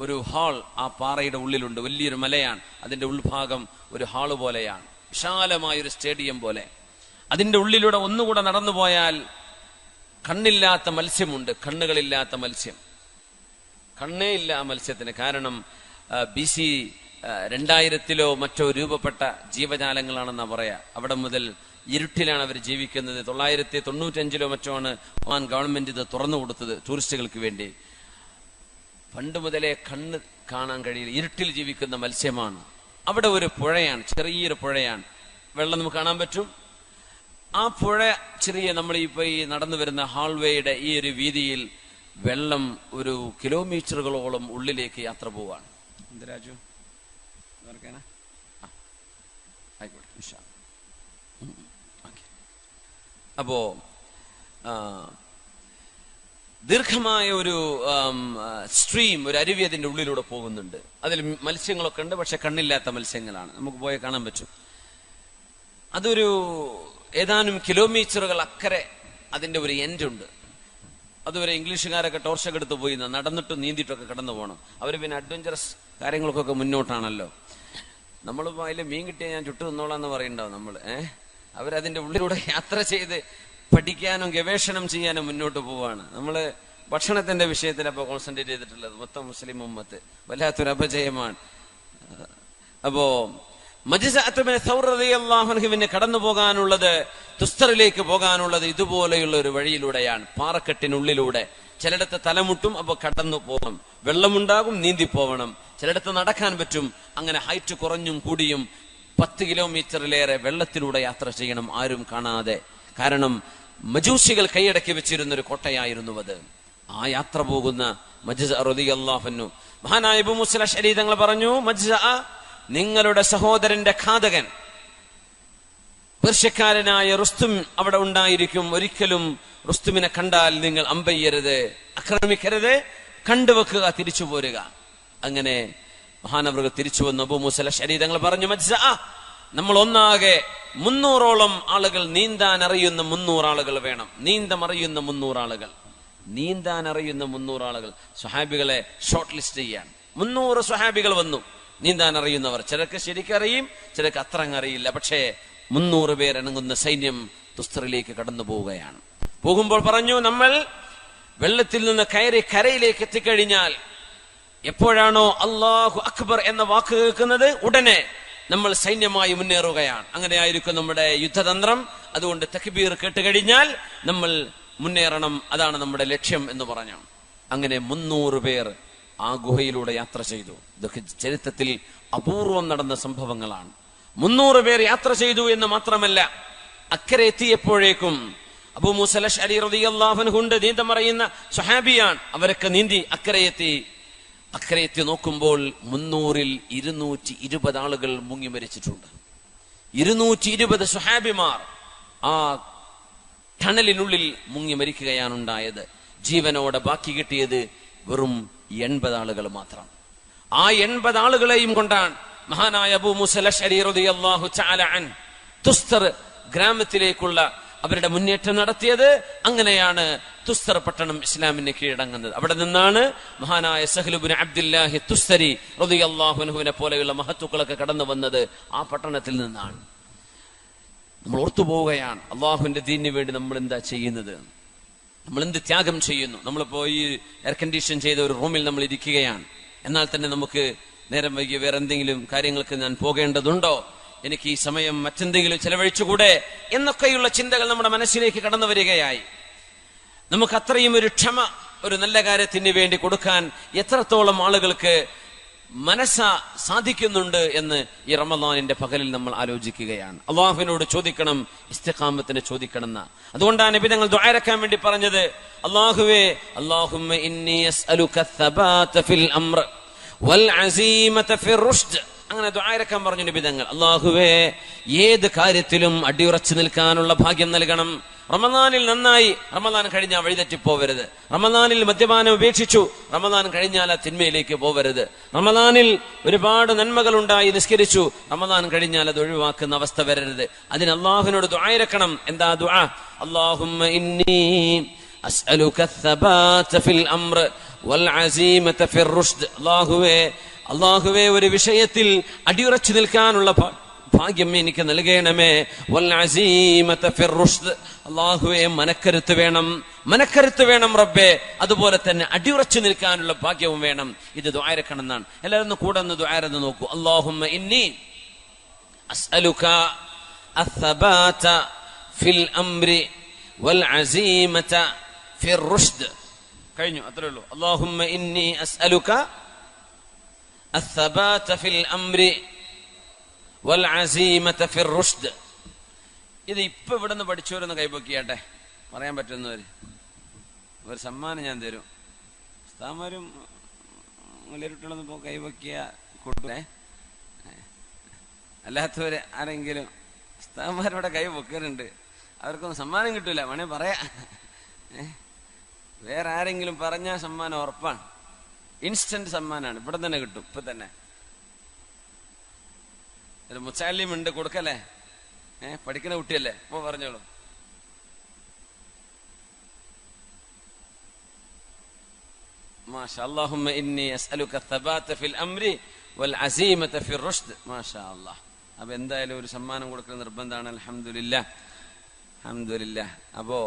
ഒരു ഹാൾ ആ പാറയുടെ ഉള്ളിലുണ്ട്. വലിയൊരു മലയാണ്. അതിന്റെ ഉൾഭാഗം ഒരു ഹാള് പോലെയാണ്, വിശാലമായൊരു സ്റ്റേഡിയം പോലെ. അതിന്റെ ഉള്ളിലൂടെ ഒന്നുകൂടെ നടന്നു പോയാൽ കണ്ണില്ലാത്ത മത്സ്യമുണ്ട്, കണ്ണുകളില്ലാത്ത മത്സ്യം. കണ്ണേ ഇല്ല ആ മത്സ്യത്തിന്. കാരണം BC 2000-ലോ മറ്റോ രൂപപ്പെട്ട ജീവജാലങ്ങളാണെന്നാ പറയാ. അവിടെ മുതൽ ഇരുട്ടിലാണ് അവർ ജീവിക്കുന്നത്. 995-ലോ മറ്റോ ആണ് ഒമാൻ ഗവൺമെന്റ് ഇത് തുറന്നു കൊടുത്തത് ടൂറിസ്റ്റുകൾക്ക് വേണ്ടി. പണ്ട് മുതലേ കണ്ണ് കാണാൻ കഴിയില്ല, ഇരുട്ടിൽ ജീവിക്കുന്ന മത്സ്യമാണ്. അവിടെ ഒരു പുഴയാണ്, ചെറിയൊരു പുഴയാണ്. വെള്ളം നമുക്ക് കാണാൻ പറ്റും. ആ പുഴ ചെറിയ, നമ്മൾ ഇപ്പൊ ഈ നടന്നു വരുന്ന ഹാൾവേയുടെ ഈ ഒരു വീതിയിൽ വെള്ളം ഒരു കിലോമീറ്ററുകളോളം ഉള്ളിലേക്ക് യാത്ര പോവാണ്. എന്ത് രാജു ആയിക്കോട്ടെ. അപ്പോ ദീർഘമായ ഒരു സ്ട്രീം, ഒരു അരുവി അതിന്റെ ഉള്ളിലൂടെ പോകുന്നുണ്ട്. അതിൽ മത്സ്യങ്ങളൊക്കെ ഉണ്ട്, പക്ഷെ കണ്ണില്ലാത്ത മത്സ്യങ്ങളാണ്. നമുക്ക് പോയി കാണാൻ പറ്റും. അതൊരു ഏതാനും കിലോമീറ്ററുകൾ അക്കരെ അതിന്റെ ഒരു എൻഡ് ഉണ്ട്. അതുവരെ ഇംഗ്ലീഷുകാരൊക്കെ ടോർച്ചൊക്കെ എടുത്ത് പോയി നടന്നിട്ടും നീന്തിയിട്ടൊക്കെ കടന്നു പോകണം. അവർ പിന്നെ അഡ്വഞ്ചറസ് കാര്യങ്ങൾക്കൊക്കെ മുന്നോട്ടാണല്ലോ. നമ്മളിപ്പോ അതിൽ മീൻ കിട്ടിയാൽ ഞാൻ ചുട്ടു നിന്നോളാന്ന് പറയണ്ടാവും നമ്മൾ. അവരതിന്റെ ഉള്ളിലൂടെ യാത്ര ചെയ്ത് പഠിക്കാനും ഗവേഷണം ചെയ്യാനും മുന്നോട്ട് പോവാണ്. നമ്മള് ഭക്ഷണത്തിന്റെ വിഷയത്തിലപ്പോ കോൺസെൻട്രേറ്റ് ചെയ്തിട്ടുള്ളത്. മൊത്തം മുസ്ലിം ഉമ്മത്ത് വല്ലാത്തൊരു അപജയമാണ്. അപ്പോ മജ്സഅത്തുബ്നു കടന്നു പോകാനുള്ളത്, തുസ്തറിലേക്ക് പോകാനുള്ളത് ഇതുപോലെയുള്ള ഒരു വഴിയിലൂടെയാണ്, പാറക്കെട്ടിനുള്ളിലൂടെ. ചിലയിടത്ത് തലമുട്ടും, അപ്പൊ കടന്നു പോകണം. വെള്ളമുണ്ടാകും, നീന്തി പോകണം. ചിലയിടത്ത് നടക്കാൻ പറ്റും. അങ്ങനെ ഹൈറ്റ് കുറഞ്ഞും കൂടിയും 10 കിലോമീറ്ററിലേറെ വെള്ളത്തിലൂടെ യാത്ര ചെയ്യണം, ആരും കാണാതെ. കാരണം മജൂസികൾ കൈയടക്കി വെച്ചിരുന്ന ഒരു കോട്ടയായിരുന്നു അത്. ആ യാത്ര പോകുന്ന മജ്സഅ റളിയല്ലാഹു അൻഹു, മഹാനായ അബൂ മൂസ അശ്അരി തങ്ങൾ പറഞ്ഞു, മജ്സഅ, നിങ്ങളുടെ സഹോദരന്റെ ഘാതകൻ പേർഷ്യക്കാരനായ റുസ്തും അവിടെ ഉണ്ടായിരിക്കും. ഒരിക്കലും റുസ്തുമിനെ കണ്ടാൽ നിങ്ങൾ അമ്പെയ്യരുത്, ആക്രമിക്കരുത്, കണ്ടുവെക്കുക, തിരിച്ചു പോരുക. അങ്ങനെ മഹാനവറുകൾ തിരിച്ചു വന്നു. അബൂ മൂസ അശ്അരി തങ്ങൾ പറഞ്ഞു, മജ്സഅ, നമ്മൾ ഒന്നാകെ 300ഓളം ആളുകൾ, നീന്താൻ അറിയുന്ന 300 ആളുകൾ വേണം. നീന്തമറിയുന്ന 300 ആളുകൾ, നീന്താൻ അറിയുന്ന 300 ആളുകൾ. സ്വഹാബികളെ ഷോർട്ട് ലിസ്റ്റ് ചെയ്യാൻ 300 സ്വഹാബികൾ വന്നു, നീന്താൻ അറിയുന്നവർ. ചിലർക്ക് ശരിക്കറിയും, ചിലർക്ക് അത്ര അറിയില്ല. പക്ഷേ 300 പേരടങ്ങുന്ന സൈന്യം തുസ്തറിലേക്ക് കടന്നു പോവുകയാണ്. പോകുമ്പോൾ പറഞ്ഞു, നമ്മൾ വെള്ളത്തിൽ നിന്ന് കയറി കരയിലേക്ക് എത്തിക്കഴിഞ്ഞാൽ എപ്പോഴാണോ അല്ലാഹു അക്ബർ എന്ന വാക്ക് കേൾക്കുന്നത്, ഉടനെ നമ്മൾ സൈന്യമായി മുന്നേറുകയാണ്. അങ്ങനെയായിരിക്കും നമ്മുടെ യുദ്ധതന്ത്രം. അതുകൊണ്ട് തക്ബീർ കേട്ടുകഴിഞ്ഞാൽ നമ്മൾ മുന്നേറണം, അതാണ് നമ്മുടെ ലക്ഷ്യം എന്ന് പറഞ്ഞു. അങ്ങനെ 300 പേർ ആ ഗുഹയിലൂടെ യാത്ര ചെയ്തു. ഇതൊക്കെ ചരിത്രത്തിൽ അപൂർവം നടന്ന സംഭവങ്ങളാണ്. 300 പേർ യാത്ര ചെയ്തു എന്ന് മാത്രമല്ല, അക്കരെ എത്തിയപ്പോഴേക്കും അബൂ മൂസ അശ്അരി റളിയല്ലാഹു അൻഹു നീന്തമറിയുന്ന സ്വഹാബിയാണ്. അവരൊക്കെ നീന്തി അക്കരെ എത്തി നോക്കുമ്പോൾ 300-ൽ 220 ആളുകൾ മുങ്ങി മരിച്ചിട്ടുണ്ട്. 220 സ്വഹാബിമാർ ആ ടണലിനുള്ളിൽ മുങ്ങി മരിക്കുകയാണ് ഉണ്ടായത്. ജീവനോടെ ബാക്കി കിട്ടിയത് വെറും 80 ആളുകൾ മാത്രം. ആ 80 ആളുകളെയും കൊണ്ടാണ് മഹാനായ അബൂ മൂസ അശ്അരി റളിയല്ലാഹു തആല അൻഹു തുസ്തർ ഗ്രാമത്തിലേക്കുള്ള അവരുടെ മുന്നേറ്റം നടത്തിയത്. അങ്ങനെയാണ് തുസ്തർ പട്ടണം ഇസ്ലാമിന് കീഴടങ്ങുന്നത്. അവിടെ നിന്നാണ് മഹാനായ സഹ്ൽ ഇബ്നു അബ്ദുല്ലാഹി തുസ്തരി റളിയല്ലാഹു അൻഹുവിനെ പോലെയുള്ള മഹത്തുക്കളൊക്കെ കടന്നു വന്നത് ആ പട്ടണത്തിൽ നിന്നാണ്. നമ്മൾ ഓർത്തുപോവുകയാണ്, അള്ളാഹുവിന്റെ ദീനിന് വേണ്ടി നമ്മൾ എന്താ ചെയ്യുന്നത്, നമ്മൾ എന്ത് ത്യാഗം ചെയ്യുന്നു. നമ്മളിപ്പോ ഈ എയർ കണ്ടീഷൻ ചെയ്ത ഒരു റൂമിൽ നമ്മൾ ഇരിക്കുകയാണ്. എന്നാൽ തന്നെ നമുക്ക് നേരം വൈകി വേറെ എന്തെങ്കിലും കാര്യങ്ങൾക്ക് ഞാൻ പോകേണ്ടതുണ്ടോ, എനിക്ക് ഈ സമയം മറ്റെന്തെങ്കിലും ചെലവഴിച്ചുകൂടെ എന്നൊക്കെയുള്ള ചിന്തകൾ നമ്മുടെ മനസ്സിലേക്ക് കടന്നു വരികയായി. നമുക്ക് അത്രയും ഒരു ക്ഷമ ഒരു നല്ല കാര്യത്തിന് വേണ്ടി കൊടുക്കാൻ എത്രത്തോളം ആളുകൾക്ക് സാധിക്കുന്നുണ്ട് എന്ന് ഈ റമളാനിന്റെ പകലിൽ നമ്മൾ ആലോചിക്കുകയാണ്. അള്ളാഹുവിനോട് ചോദിക്കണം, ഇസ്തിഖാമത്തിന് ചോദിക്കണം. അതുകൊണ്ടാണ് നബി തങ്ങൾ ദുആ ഇറക്കാൻ വേണ്ടി പറഞ്ഞത്, അല്ലാഹുവേ അല്ലാഹുമ്മ ഇന്നി അസ്അലുക അസ്സബാത ഫിൽ അംർ വൽ അസീമത ഫിർ റുഷ്ദ്. അങ്ങനെ ദുആ ഇറക്കാൻ പറഞ്ഞു നബി തങ്ങൾ. അല്ലാഹുവേ ഏത് കാര്യത്തിലും അടിയുറച്ചു നിൽക്കാനുള്ള ഭാഗ്യം നൽകണം. റമളാനിൽ നന്നായി, റമളാൻ കഴിഞ്ഞാൽ വഴിതെറ്റിപ്പോവരുത്. റമളാനിൽ മദ്യപാനം ഉപേക്ഷിച്ചു, റമളാൻ കഴിഞ്ഞാൽ ആ തിന്മയിലേക്ക് പോവരുത്. റമളാനിൽ ഒരുപാട് നന്മകൾ ഉണ്ടായി, നിസ്കരിച്ചു, റമളാൻ കഴിഞ്ഞാൽ അത് ഒഴിവാക്കുന്ന അവസ്ഥ വരരുത്. അതിന് അല്ലാഹുവിനോട് ദുആ ഇറക്കണം. എന്താ ദുആ? അല്ലാഹുമ്മ ഇന്നി അസ്അലുക അസ്സബാത ഫിൽ അംർ വൽ അസീമത ഫിർ റുഷ്ദ്. അല്ലാഹുവേ ഒരു വിഷയത്തിൽ അടിയുറച്ചു നിൽക്കാനുള്ള ഭാഗ്യം എനിക്ക് നൽകണമേ. വൽ അസീമത ഫിർ റുഷ്ദ്. അല്ലാഹുവേ മനക്കരുത്ത് വേണം റബ്ബേ. അതുപോലെ തന്നെ അടിയുറച്ചു നിൽക്കാനുള്ള ഭാഗ്യവും വേണം. ഇത് ദുആ ഇറക്കണം എന്നാണ്. എല്ലാവരും കൂടെ ഒന്ന് ദുആ ഇറന്ന് നോക്കൂ. അല്ലാഹുമ്മ ഇന്നി അസ്അലുക അസ്സബാത ഫിൽ അംരി വൽ അസീമത ഫിർ റുഷ്ദ്. കഴിഞ്ഞു, അത്രേ ഉള്ളൂ. അല്ലാഹുമ്മ ഇന്നി അസ്അലുക അസ്സബാത ഫിൽ അംരി വൽ അസീമത ഫിർ റുഷ്ദ്. ഇത് ഇപ്പൊ ഇവിടെ നിന്ന് പഠിച്ചവരൊന്ന് കൈപൊക്കിയാട്ടെ, പറയാൻ പറ്റുന്നവര് ഒരു സമ്മാനം ഞാൻ തരും. ഉസ്താദ്മാരും മുലരുട്ടുള്ളൊന്ന് കൈപൊക്കിയ കൂട്ടേ, അല്ലാത്തവര് ആരെങ്കിലും ഉസ്താദ്മാരുടെ കൈ പൊക്കലുണ്ട്, അവർക്കൊന്നും സമ്മാനം കിട്ടൂല. വേണേ പറയാ, വേറെ ആരെങ്കിലും പറഞ്ഞാൽ സമ്മാനം ഉറപ്പാണ്. ഇൻസ്റ്റന്റ് സമ്മാനാണ്, ഇവിടെ തന്നെ കിട്ടും. ഇപ്പൊ തന്നെ ഒരു മുച്ചാലിം ഉണ്ട്, കൊടുക്കല്ലേ? പഠിക്കുന്ന കുട്ടിയല്ലേ? ഇപ്പൊ പറഞ്ഞോളൂ. മാഷാ അല്ലാഹുമ്മ ഇന്നി അസ്അലുക അസ്സബാത ഫിൽ അംരി വൽ അസീമത ഫിർ റുഷ്ദ്. മാഷാ അല്ലാഹ്. അപ്പൊ എന്തായാലും ഒരു സമ്മാനം കൊടുക്കൽ നിർബന്ധമാണ്. അൽഹംദുലില്ലാഹ്. അപ്പോ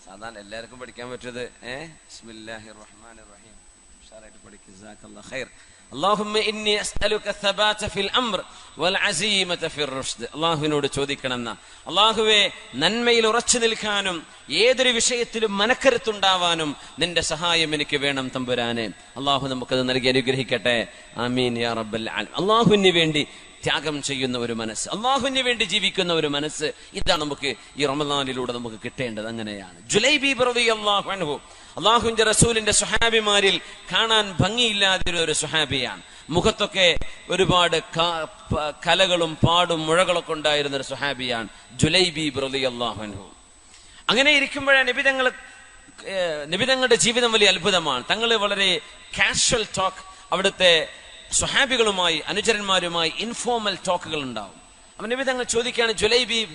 സാധാരണ എല്ലാവർക്കും പഠിക്കാൻ പറ്റത് ബിസ്മില്ലാഹിർ റഹ്മാനിർ റഹീം ഉഷാറായിട്ട് പഠിക്കുക. ജസാക്കല്ലാഹു ഖൈർ. അല്ലാഹുമ്മ ഇന്നി അസ്അലുക അസ്സബാത ഫിൽ അംർ വൽ അസീമത ഫിർ റുഷ്ദ്. അല്ലാഹുവിനോട് ചോദിക്കണം. അല്ലാഹുവേ നന്മയിൽ ഉറച്ചു നിൽക്കാനും ഏതൊരു വിഷയത്തിലും മനക്കരുത്തുണ്ടാവാനും നിന്റെ സഹായം എനിക്ക് വേണം തമ്പുരാനെ. അല്ലാഹു നമുക്കത് നൽകി അനുഗ്രഹിക്കട്ടെ. ആമീൻ യാ റബ്ബൽ ആലമീൻ. അല്ലാഹുവിന് വേണ്ടി ത്യാഗം ചെയ്യുന്ന ഒരു മനസ്സ്, അല്ലാഹുവിന് വേണ്ടി ജീവിക്കുന്ന ഒരു മനസ്സ്, ഇതാണ് നമുക്ക് ഈ റമളാനിലൂടെ നമുക്ക് കിട്ടേണ്ടത്. അങ്ങനെയാണ് ജുലൈബീബ് റളിയല്ലാഹു അൻഹു അല്ലാഹുവിന്റെ റസൂലിന്റെ സ്വഹാബിമാരിൽ കാണാൻ ഭംഗിയില്ലാത്ത ഒരു സ്വഹാബിയാണ്. മുഖത്തൊക്കെ ഒരുപാട് കലകളും പാടും മുഴകളൊക്കെ ഉണ്ടായിരുന്ന ഒരു സ്വഹാബിയാണ് ജുലൈബീബ് റളിയല്ലാഹു അൻഹു. അങ്ങനെ ഇരിക്കുമ്പോഴാണ് നബിതങ്ങളുടെ ജീവിതം വലിയ അത്ഭുതമാണ്. തങ്ങൾ വളരെ കാഷ്വൽ ടോക്ക്, അവിടുത്തെ സ്വഹാബികളുമായി അനുചരന്മാരുമായി ഇൻഫോർമൽ ടോക്കുകൾ ഉണ്ടാവും. അപ്പൊ നബി തങ്ങൾ ചോദിക്കുകയാണ്, ജുലൈബീബ്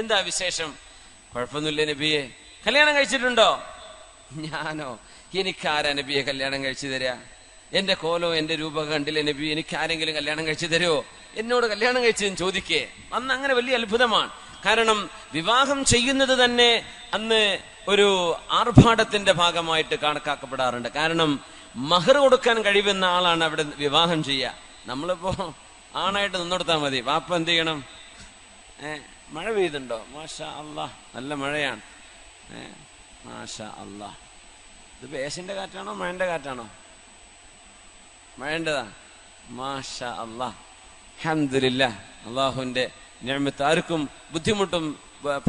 എന്താ വിശേഷം? കുഴപ്പമൊന്നുമില്ല നബിയെ. കല്യാണം കഴിച്ചിട്ടുണ്ടോ? ഞാനോ? എനിക്കാരാ നബിയെ കല്യാണം കഴിച്ചു തരാ? എന്റെ കോലോ എന്റെ രൂപ കണ്ടില്ലേ നബി? എനിക്ക് ആരെങ്കിലും കല്യാണം കഴിച്ചു തരുമോ? എന്നോട് കല്യാണം കഴിച്ചതെന്ന് ചോദിക്കേ. അന്ന് അങ്ങനെ വലിയ അത്ഭുതമാണ്. കാരണം വിവാഹം ചെയ്യുന്നത് തന്നെ അന്ന് ഒരു ആർഭാടത്തിന്റെ ഭാഗമായിട്ട് കണക്കാക്കപ്പെടാറുണ്ട്. കാരണം മഹർ കൊടുക്കാൻ കഴിയുന്ന ആളാണ് അവിടെ വിവാഹം ചെയ്യുക. നമ്മളിപ്പോ ആണായിട്ട് നിന്നെടുത്താൽ മതി. വാപ്പ എന്ത് ചെയ്യണം? മഴ പെയ്തുണ്ടോ? മാഷാ അല്ലാഹ്, നല്ല മഴയാണ്. മാഷാ അല്ലാഹ്. ഇത് ബേസിന്റെ കാറ്റാണോ മഴന്റെ കാറ്റാണോ? മഴന്റെതാ. മാഷാ അല്ലാഹ്, അൽഹംദുലില്ലാഹ്. അള്ളാഹുവിന്റെ നിഅമത്ത് ആർക്കും ബുദ്ധിമുട്ടും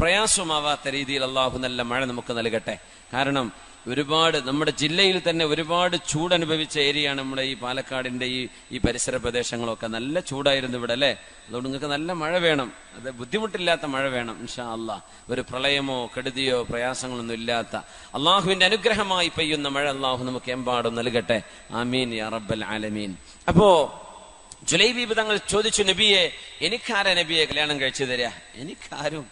പ്രയാസമാവാത്ത രീതിയിൽ അള്ളാഹു നല്ല മഴ നമുക്ക് നൽകട്ടെ. കാരണം ഒരുപാട് നമ്മുടെ ജില്ലയിൽ തന്നെ ഒരുപാട് ചൂടനുഭവിച്ച ഏരിയയാണ് നമ്മുടെ ഈ പാലക്കാടിന്റെ ഈ പരിസര പ്രദേശങ്ങളൊക്കെ. നല്ല ചൂടായിരുന്നു ഇവിടെ അല്ലേ? അതുകൊണ്ട് നിങ്ങൾക്ക് നല്ല മഴ വേണം, അത് ബുദ്ധിമുട്ടില്ലാത്ത മഴ വേണം ഇൻഷാ അല്ലാഹ്. ഒരു പ്രളയമോ കെടുതിയോ പ്രയാസങ്ങളൊന്നും ഇല്ലാത്ത അള്ളാഹുവിന്റെ അനുഗ്രഹമായി പെയ്യുന്ന മഴ അള്ളാഹു നമുക്ക് എമ്പാടും നൽകട്ടെ. ആമീൻ യാ റബ്ബൽ ആലമീൻ. അപ്പോ ജുലൈബീബ് തങ്ങൾ ചോദിച്ചു, നബിയെ എനിക്കാരാ നബിയെ കല്യാണം കഴിച്ചു തരിക? എനിക്കാരും.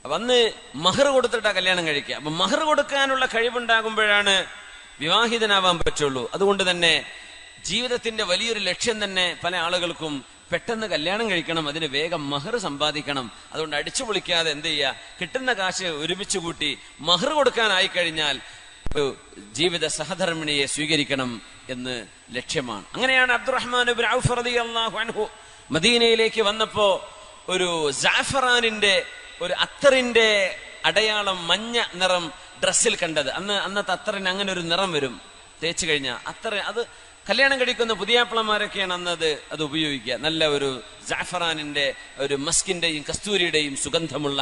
വന്ന് മഹർ കൊടുത്തിട്ടാ കല്യാണം കഴിക്കുക. അപ്പൊ മഹർ കൊടുക്കാനുള്ള കഴിവുണ്ടാകുമ്പോഴാണ് വിവാഹിതനാവാൻ പറ്റുള്ളൂ. അതുകൊണ്ട് തന്നെ ജീവിതത്തിന്റെ വലിയൊരു ലക്ഷ്യം തന്നെ പല ആളുകൾക്കും പെട്ടെന്ന് കല്യാണം കഴിക്കണം, അതിന് വേഗം മഹർ സമ്പാദിക്കണം. അതുകൊണ്ട് അടിച്ചു പൊളിക്കാതെ എന്ത് ചെയ്യുക, കിട്ടുന്ന കാശ് ഒരുമിച്ച് കൂട്ടി മഹർ കൊടുക്കാനായി കഴിഞ്ഞാൽ ജീവിത സഹധർമ്മിണിയെ സ്വീകരിക്കണം എന്ന് ലക്ഷ്യമാണ്. അങ്ങനെയാണ് അബ്ദുറഹ്മാൻ ഇബ്നു ഔഫ് റളിയല്ലാഹു അൻഹു മദീനയിലേക്ക് വന്നപ്പോ ഒരു ജാഫറാനിന്റെ, ഒരു അത്തറിന്റെ അടയാളം, മഞ്ഞ നിറം ഡ്രസ്സിൽ കണ്ടത്. അന്നത്തെ അത്തറിന് അങ്ങനെ ഒരു നിറം വരും, തേച്ചു കഴിഞ്ഞാൽ അത്തർ. അത് കല്യാണം കഴിക്കുന്ന പുതിയാപ്പിളമാരൊക്കെയാണ് അന്നത് അത് ഉപയോഗിക്കുക. നല്ല ഒരു ജാഫറാനിന്റെ, ഒരു മസ്കിന്റെയും കസ്തൂരിയുടെയും സുഗന്ധമുള്ള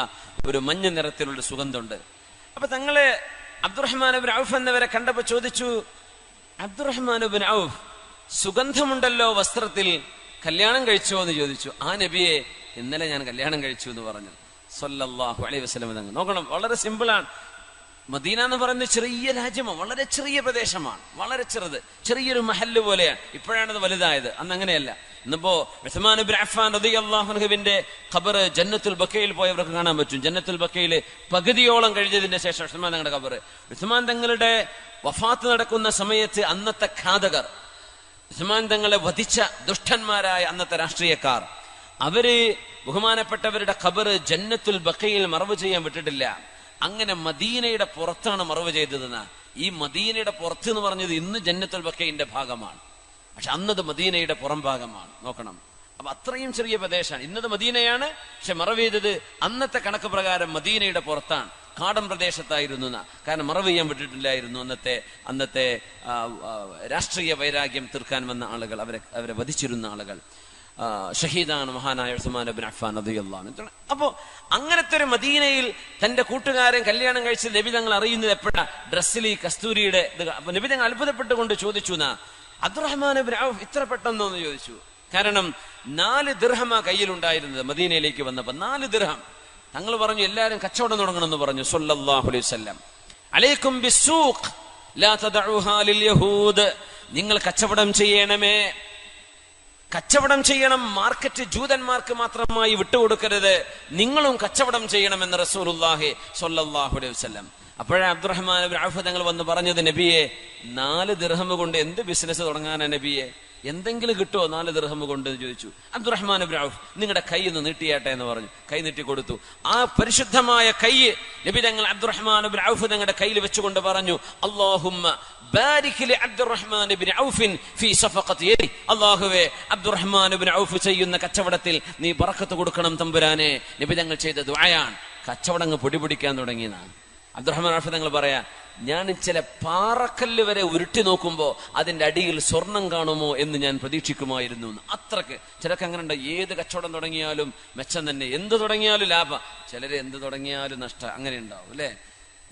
ഒരു മഞ്ഞ നിറത്തിലുള്ള സുഗന്ധമുണ്ട്. അപ്പൊ തങ്ങള് അബ്ദുറഹ്മാൻ ഇബ്നു ഔഫ് എന്നവരെ കണ്ടപ്പോ ചോദിച്ചു, അബ്ദുറഹ്മാൻ ഇബ്നു ഔഫ്, സുഗന്ധമുണ്ടല്ലോ വസ്ത്രത്തിൽ, കല്യാണം കഴിച്ചോ എന്ന് ചോദിച്ചു. ആ നബിയെ, ഇന്നലെ ഞാൻ കല്യാണം കഴിച്ചു എന്ന് പറഞ്ഞു സല്ലല്ലാഹു അലൈഹി വസല്ലം തങ്ങൾ. നോക്കണം, വളരെ സിമ്പിളാണ്. മദീന എന്ന് പറയുന്നത് ചെറിയ രാജ്യമാണ്, വളരെ ചെറിയ പ്രദേശമാണ്, വളരെ ചെറിയൊരു മഹല്ല് പോലെയാണ്. ഇപ്പോഴാണത് വലുതായത്, അന്ന് അങ്ങനെയല്ല. ഇന്നിപ്പോ ഉസ്മാൻ ഇബ്നു അഫ്ഫാൻ റളിയല്ലാഹു അൻഹുവിന്റെ ഖബർ ജന്നത്തുൽ ബഖയിൽ പോയവർക്ക് കാണാൻ പറ്റും. ജന്നത്തുൽ ബഖയിൽ പകുതിയോളം കഴിഞ്ഞതിന്റെ ശേഷം ഉസ്മാൻ തങ്ങളുടെ ഖബർ. ഉസ്മാൻ തങ്ങളുടെ വഫാത്ത് നടക്കുന്ന സമയത്ത് അന്നത്തെ ഘാതകർ, ഉസ്മാൻ തങ്ങളെ വധിച്ച ദുഷ്ടന്മാരായ അന്നത്തെ രാഷ്ട്രീയക്കാർ, അവര് ബഹുമാനപ്പെട്ടവരുടെ ഖബർ ജന്നത്തുൽ ബഖയിൽ മറവ് ചെയ്യാൻ വിട്ടിട്ടില്ല. അങ്ങനെ മദീനയുടെ പുറത്താണ് മറവ് ചെയ്തതെന്ന്. ഈ മദീനയുടെ പുറത്ത് എന്ന് പറഞ്ഞത് ഇന്ന് ജന്നത്തുൽ ബഖയിന്റെ ഭാഗമാണ്, പക്ഷെ അന്നത് മദീനയുടെ പുറം ഭാഗമാണ്. നോക്കണം, അപ്പൊ അത്രയും ചെറിയ പ്രദേശമാണ്. ഇന്നത് മദീനയാണ്, പക്ഷെ മറവ് ചെയ്തത് അന്നത്തെ കണക്ക് പ്രകാരം മദീനയുടെ പുറത്താണ്, കാടൻ പ്രദേശത്തായിരുന്നു. കാരണം മറവ് ചെയ്യാൻ വിട്ടിട്ടില്ലായിരുന്നു അന്നത്തെ രാഷ്ട്രീയ വൈരാഗ്യം തീർക്കാൻ വന്ന ആളുകൾ, അവരെ വധിച്ചിരുന്ന ആളുകൾ. ഷഹീദാണ് മഹാനായ ഉസ്മാൻ ഇബ്നു അഫ്ഫാൻ റളിയല്ലാഹു അൻഹു. അപ്പോ അങ്ങനത്തെ ഒരു മദീനയിൽ തന്റെ കൂട്ടുകാരൻ കല്യാണം കഴിച്ച് നബി തങ്ങൾ അറിയുന്നത് എപ്പോഴാ? ഡ്രസ്സിൽ ഈ കസ്തൂരിയുടെ ഇത്. അപ്പൊ നബി തങ്ങൾ അത്ഭുതപ്പെട്ടുകൊണ്ട് ചോദിച്ചു, അബ്ദുറഹ്മാൻ ഇബ്നു ഔഫ് ഇത്ര പെട്ടെന്നോന്ന് ചോദിച്ചു. കാരണം 4 ദിർഹമ കയ്യിലുണ്ടായിരുന്നത് മദീനയിലേക്ക് വന്നപ്പോ. 4 ദിർഹം. തങ്ങൾ പറഞ്ഞു, എല്ലാരും കച്ചവടം തുടങ്ങണമെന്ന് പറഞ്ഞു സല്ലല്ലാഹു അലൈഹി വസല്ലം. അലൈക്കും ബിസ്സൂഖ് ലാ തദഉഹാ ലിൽ യഹൂദ്. നിങ്ങൾ കച്ചവടം ചെയ്യണമേ, കച്ചവടം ചെയ്യണം. മാർക്കറ്റ് ജൂതന്മാർക്ക് മാത്രമായി വിട്ടുകൊടുക്കരുത്, നിങ്ങളും കച്ചവടം ചെയ്യണമെന്ന് റസൂലുള്ളാഹി സ്വല്ലല്ലാഹു അലൈഹി വസല്ലം. അപ്പോഴേ അബ്ദുറഹ്മാൻ ഇബ്നു ഔഫ് തങ്ങൾ വന്ന് പറഞ്ഞത്, നബിയെ 4 ദിർഹം കൊണ്ട് എന്ത് ബിസിനസ് തുടങ്ങാനാ നബിയെ? എന്തെങ്കിലും കിട്ടുമോ 4 ദിർഹം കൊണ്ട് എന്ന് ചോദിച്ചു. അബ്ദുറഹ്മാൻ ഇബ്നു ഔഫ്, നിങ്ങളുടെ കൈ ഒന്ന് നീട്ടിയാട്ടെ എന്ന് പറഞ്ഞു. കൈ നീട്ടി കൊടുത്തു. ആ പരിശുദ്ധമായ കൈ നബി തങ്ങൾ അബ്ദുറഹ്മാൻ ഇബ്നു ഔഫ് തങ്ങളുടെ കയ്യിൽ വെച്ചുകൊണ്ട് പറഞ്ഞു, അല്ലാഹുമ്മ ബാരിക് ലി അബ്ദുറഹ്മാൻ ഇബ്നു ഔഫിൻ ഫീ സഫഖതി യദി. അല്ലാഹുവേ, അബ്ദുറഹ്മാൻ ഇബ്നു ഔഫ് ചെയ്യുന്ന കച്ചവടത്തിൽ നീ ബറക്കത്ത് കൊടുക്കണം തമ്പുരാനെ. നബി തങ്ങൾ ചെയ്ത ദുആയാണ്. കച്ചവടങ്ങൾ പൊടിപിടിക്കാൻ തുടങ്ങിയതാണ്. അബ്ദുറഹ്മാൻ ഔഫ് തങ്ങൾ പറയാ, ഞാൻ ചില പാറക്കല്ല് വരെ ഉരുട്ടി നോക്കുമ്പോ അതിന്റെ അടിയിൽ സ്വർണം കാണുമോ എന്ന് ഞാൻ പ്രതീക്ഷിക്കുമായിരുന്നു. അത്രക്ക് ചിലർക്ക് അങ്ങനെ ഉണ്ട്. ഏത് കച്ചവടം തുടങ്ങിയാലും മെച്ചം തന്നെ, എന്ത് തുടങ്ങിയാലും ലാഭം. ചിലര് എന്ത് തുടങ്ങിയാലും നഷ്ടം. അങ്ങനെ ഉണ്ടാവും അല്ലെ?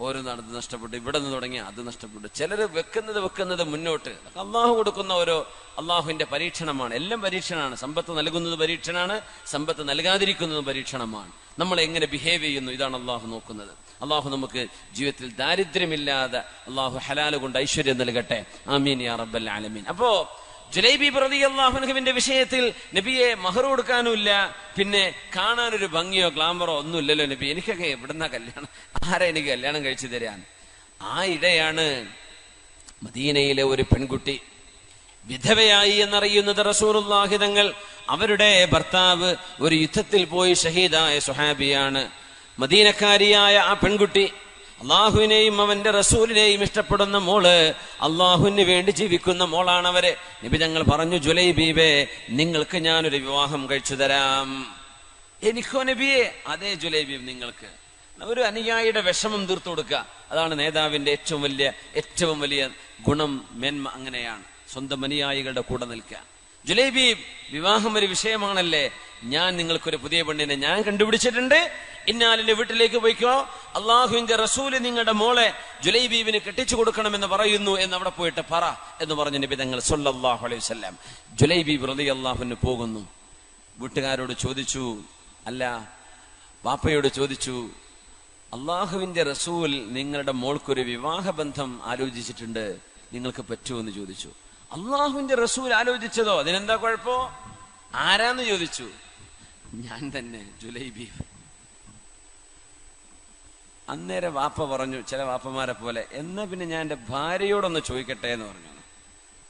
ഓരോ നടന്ന് നഷ്ടപ്പെട്ടു, ഇവിടെ നിന്ന് തുടങ്ങി അത് നഷ്ടപ്പെട്ടു. ചിലര് വെക്കുന്നത് മുന്നോട്ട്. അള്ളാഹു കൊടുക്കുന്ന ഓരോ അള്ളാഹുവിന്റെ പരീക്ഷണമാണ്. എല്ലാം പരീക്ഷണമാണ്. സമ്പത്ത് നൽകുന്നത് പരീക്ഷണമാണ്, സമ്പത്ത് നൽകാതിരിക്കുന്നതും പരീക്ഷണമാണ്. നമ്മൾ എങ്ങനെ ബിഹേവ് ചെയ്യുന്നു, ഇതാണ് അള്ളാഹു നോക്കുന്നത്. അള്ളാഹു നമുക്ക് ജീവിതത്തിൽ ദാരിദ്ര്യമില്ലാതെ അള്ളാഹു ഹലാല് കൊണ്ട് ഐശ്വര്യം നൽകട്ടെ. ആമീൻ യാ റബ്ബൽ ആലമീൻ. അപ്പോ ജുലൈബീബ് റളിയല്ലാഹു അൻഹുവിന്റെ വിഷയത്തിൽ നബിയെ മഹർ കൊടുക്കാനുമില്ല, പിന്നെ കാണാനൊരു ഭംഗിയോ ഗ്ലാമറോ ഒന്നും ഇല്ലല്ലോ നബി, എനിക്കൊക്കെ എവിടുന്ന കല്യാണം, ആരാ എനിക്ക് കല്യാണം കഴിച്ചു തരാൻ? ആ ഇടയാണ് മദീനയിലെ ഒരു പെൺകുട്ടി വിധവയായി എന്നറിയുന്നത് റസൂലുള്ളാഹി തങ്ങൾ. അവരുടെ ഭർത്താവ് ഒരു യുദ്ധത്തിൽ പോയി ഷഹീദായ സ്വഹാബിയാണ്. മദീനക്കാരിയായ ആ പെൺകുട്ടി അള്ളാഹുവിനെയും അവന്റെ റസൂലിനെയും ഇഷ്ടപ്പെടുന്ന മോള്, അള്ളാഹുവിന് വേണ്ടി ജീവിക്കുന്ന മോളാണ് അവരെ. നബി തങ്ങൾ പറഞ്ഞു, ജുലൈബീബേ, നിങ്ങൾക്ക് ഞാനൊരു വിവാഹം കഴിച്ചു തരാം. എനിക്കോ നബിയെ? അതേ ജുലൈബീബ്, നിങ്ങൾക്ക്. ഒരു അനുയായിയുടെ വിഷമം തീർത്തു കൊടുക്കുക, അതാണ് നേതാവിന്റെ ഏറ്റവും വലിയ ഗുണം, മേന്മ. അങ്ങനെയാണ് സ്വന്തം അനുയായികളുടെ കൂടെ നിൽക്കുക. ജുലൈബീബ്, വിവാഹം ഒരു വിഷയമാണല്ലേ, ഞാൻ നിങ്ങൾക്കൊരു പുതിയ പെണ്ണിനെ ഞാൻ കണ്ടുപിടിച്ചിട്ടുണ്ട്, ഇന്നാലിന്റെ വീട്ടിലേക്ക് പോയിക്കോ, അള്ളാഹുവിന്റെ റസൂല് നിങ്ങളുടെ മോളെ ജുലൈബീബിന് കെട്ടിച്ചു കൊടുക്കണമെന്ന് പറയുന്നു എന്ന് അവിടെ പോയിട്ട് പറ എന്ന് പറഞ്ഞു നബി തങ്ങൾ സല്ലല്ലാഹു അലൈഹി വസല്ലം. ജുലൈബീബ് റളിയല്ലാഹു അൻഹു പോകുന്നു. വീട്ടുകാരോട് ചോദിച്ചു, അല്ല വാപ്പയോട് ചോദിച്ചു, അള്ളാഹുവിന്റെ റസൂൽ നിങ്ങളുടെ മോൾക്കൊരു വിവാഹബന്ധം ആലോചിച്ചിട്ടുണ്ട്, നിങ്ങൾക്ക് പറ്റുമോ എന്ന് ചോദിച്ചു. അള്ളാഹുവിന്റെ റസൂൽ ആലോചിച്ചതോ? അതിനെന്താ കുഴപ്പോ? ആരാന്ന് ചോദിച്ചു. ഞാൻ തന്നെ, ജുലൈബീബ്. അന്നേരം വാപ്പ പറഞ്ഞു, ചില വാപ്പമാരെ പോലെ, എന്നാ പിന്നെ ഞാൻ എൻ്റെ ഭാര്യയോടൊന്ന് ചോദിക്കട്ടെ എന്ന് പറഞ്ഞു.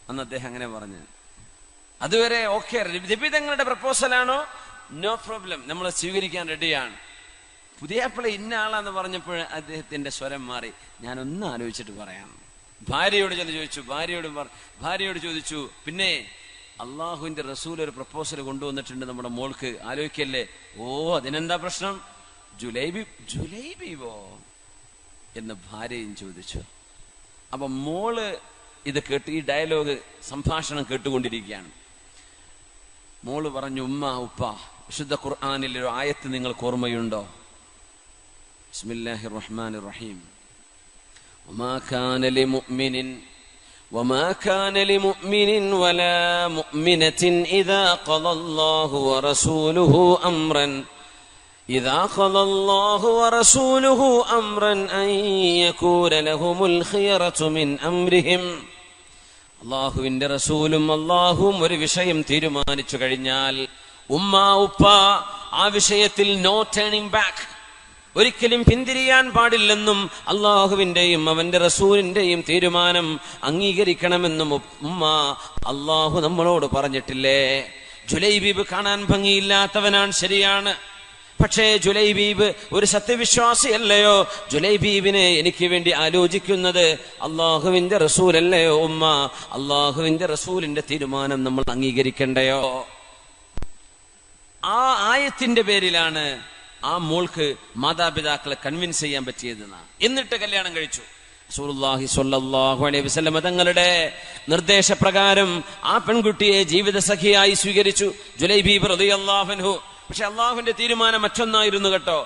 അന്ന് അദ്ദേഹം അങ്ങനെ പറഞ്ഞു. അതുവരെ ഓക്കെ, നബി തങ്ങളുടെ പ്രപ്പോസലാണോ, നോ പ്രോബ്ലം, നമ്മൾ സ്വീകരിക്കാൻ റെഡിയാണ്. പുതിയാപ്പിള ഇന്ന ആളാന്ന് പറഞ്ഞപ്പോൾ അദ്ദേഹത്തിന്റെ സ്വരം മാറി. ഞാനൊന്ന് ആലോചിച്ചിട്ട് പറയാം. ഭാര്യയോട് ചെന്ന് ചോദിച്ചു. ഭാര്യയോട് ചോദിച്ചു, പിന്നെ അള്ളാഹുവിന്റെ റസൂൽ ഒരു പ്രപ്പോസൽ കൊണ്ടുവന്നിട്ടുണ്ട് നമ്മുടെ മോൾക്ക്, ആലോചിക്കല്ലേ? ഓ, അതിനെന്താ പ്രശ്നം? ജുലൈബീബോ എന്ന് ഭാര്യയും ചോദിച്ചു. അപ്പൊ മോള് ഇത് കേട്ട്, ഈ ഡയലോഗ് സംഭാഷണം കേട്ടുകൊണ്ടിരിക്കുകയാണ്. മോള് പറഞ്ഞു, ഉമ്മ, ഉപ്പ, വിശുദ്ധ ഖുർആനിൽ ഒരു ആയത്ത് നിങ്ങൾക്ക് ഓർമ്മയുണ്ടോ? ബിസ്മില്ലാഹിർ റഹ്മാനിർ റഹീം. وما كان لمؤمن ولا مؤمنة إذا قضى الله ورسوله أمرا أن يكون لهم الخيرة من أمرهم. അള്ളാഹുവിന്റെ റസൂലും അള്ളാഹുവും ഒരു വിഷയം തീരുമാനിച്ചു കഴിഞ്ഞാൽ, ഉമ്മ, ഉപ്പ, ആ വിഷയത്തിൽ നോ ടേണിംഗ് ബാക്ക്, ഒരിക്കലും പിന്തിരിയാൻ പാടില്ലെന്നും അള്ളാഹുവിന്റെയും അവന്റെ റസൂലിന്റെയും തീരുമാനം അംഗീകരിക്കണമെന്നും ഉമ്മ, അള്ളാഹു നമ്മളോട് പറഞ്ഞിട്ടില്ലേ? ജുലൈബീബ് കാണാൻ ഭംഗിയില്ലാത്തവനാണ്, ശരിയാണ്. പക്ഷേ ജുലൈബീബ് ഒരു സത്യവിശ്വാസിയല്ലയോ? ജുലൈബീബിനെ എനിക്ക് വേണ്ടി ആലോചിക്കുന്നത് അള്ളാഹുവിന്റെ റസൂലല്ലയോ ഉമ്മ? അള്ളാഹുവിന്റെ റസൂലിന്റെ തീരുമാനം നമ്മൾ അംഗീകരിക്കണ്ടയോ? ആ ആയത്തിന്റെ പേരിലാണ് ആ മോൾക്ക് മാതാപിതാക്കളെ കൺവിൻസ് ചെയ്യാൻ പറ്റിയതെന്ന്. എന്നിട്ട് കല്യാണം കഴിച്ചു. റസൂലുള്ളാഹി സ്വല്ലല്ലാഹു അലൈഹി വസല്ലം തങ്ങളുടെ നിർദ്ദേശപ്രകാരം ആ പെൺകുട്ടിയെ ജീവിത സഖിയായി സ്വീകരിച്ചു, ജുലൈബീബ് റളിയല്ലാഹു അൻഹു. പക്ഷെ അള്ളാഹുവിന്റെ തീരുമാനം മറ്റൊന്നായിരുന്നു കേട്ടോ.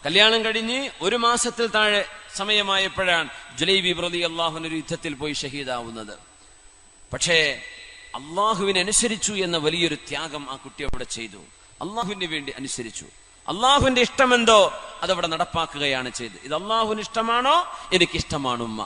കല്യാണം കഴിഞ്ഞ് 1 മാസത്തിൽ താഴെ സമയമായപ്പോഴാണ് ജുലൈബീബ് റളിയല്ലാഹു അൻഹു ഒരു യുദ്ധത്തിൽ പോയി ഷഹീദാവുന്നത്. പക്ഷേ അള്ളാഹുവിനെ അനുസരിച്ചു എന്ന വലിയൊരു ത്യാഗം ആ കുട്ടി അവിടെ ചെയ്തു. അള്ളാഹുവിന് വേണ്ടി അനുസരിച്ചു. അള്ളാഹുവിന്റെ ഇഷ്ടമെന്തോ അതവിടെ നടപ്പാക്കുകയാണ് ചെയ്തത്. ഇത് അള്ളാഹുവിന് ഇഷ്ടമാണോ? എനിക്കിഷ്ടമാണ് ഉമ്മ.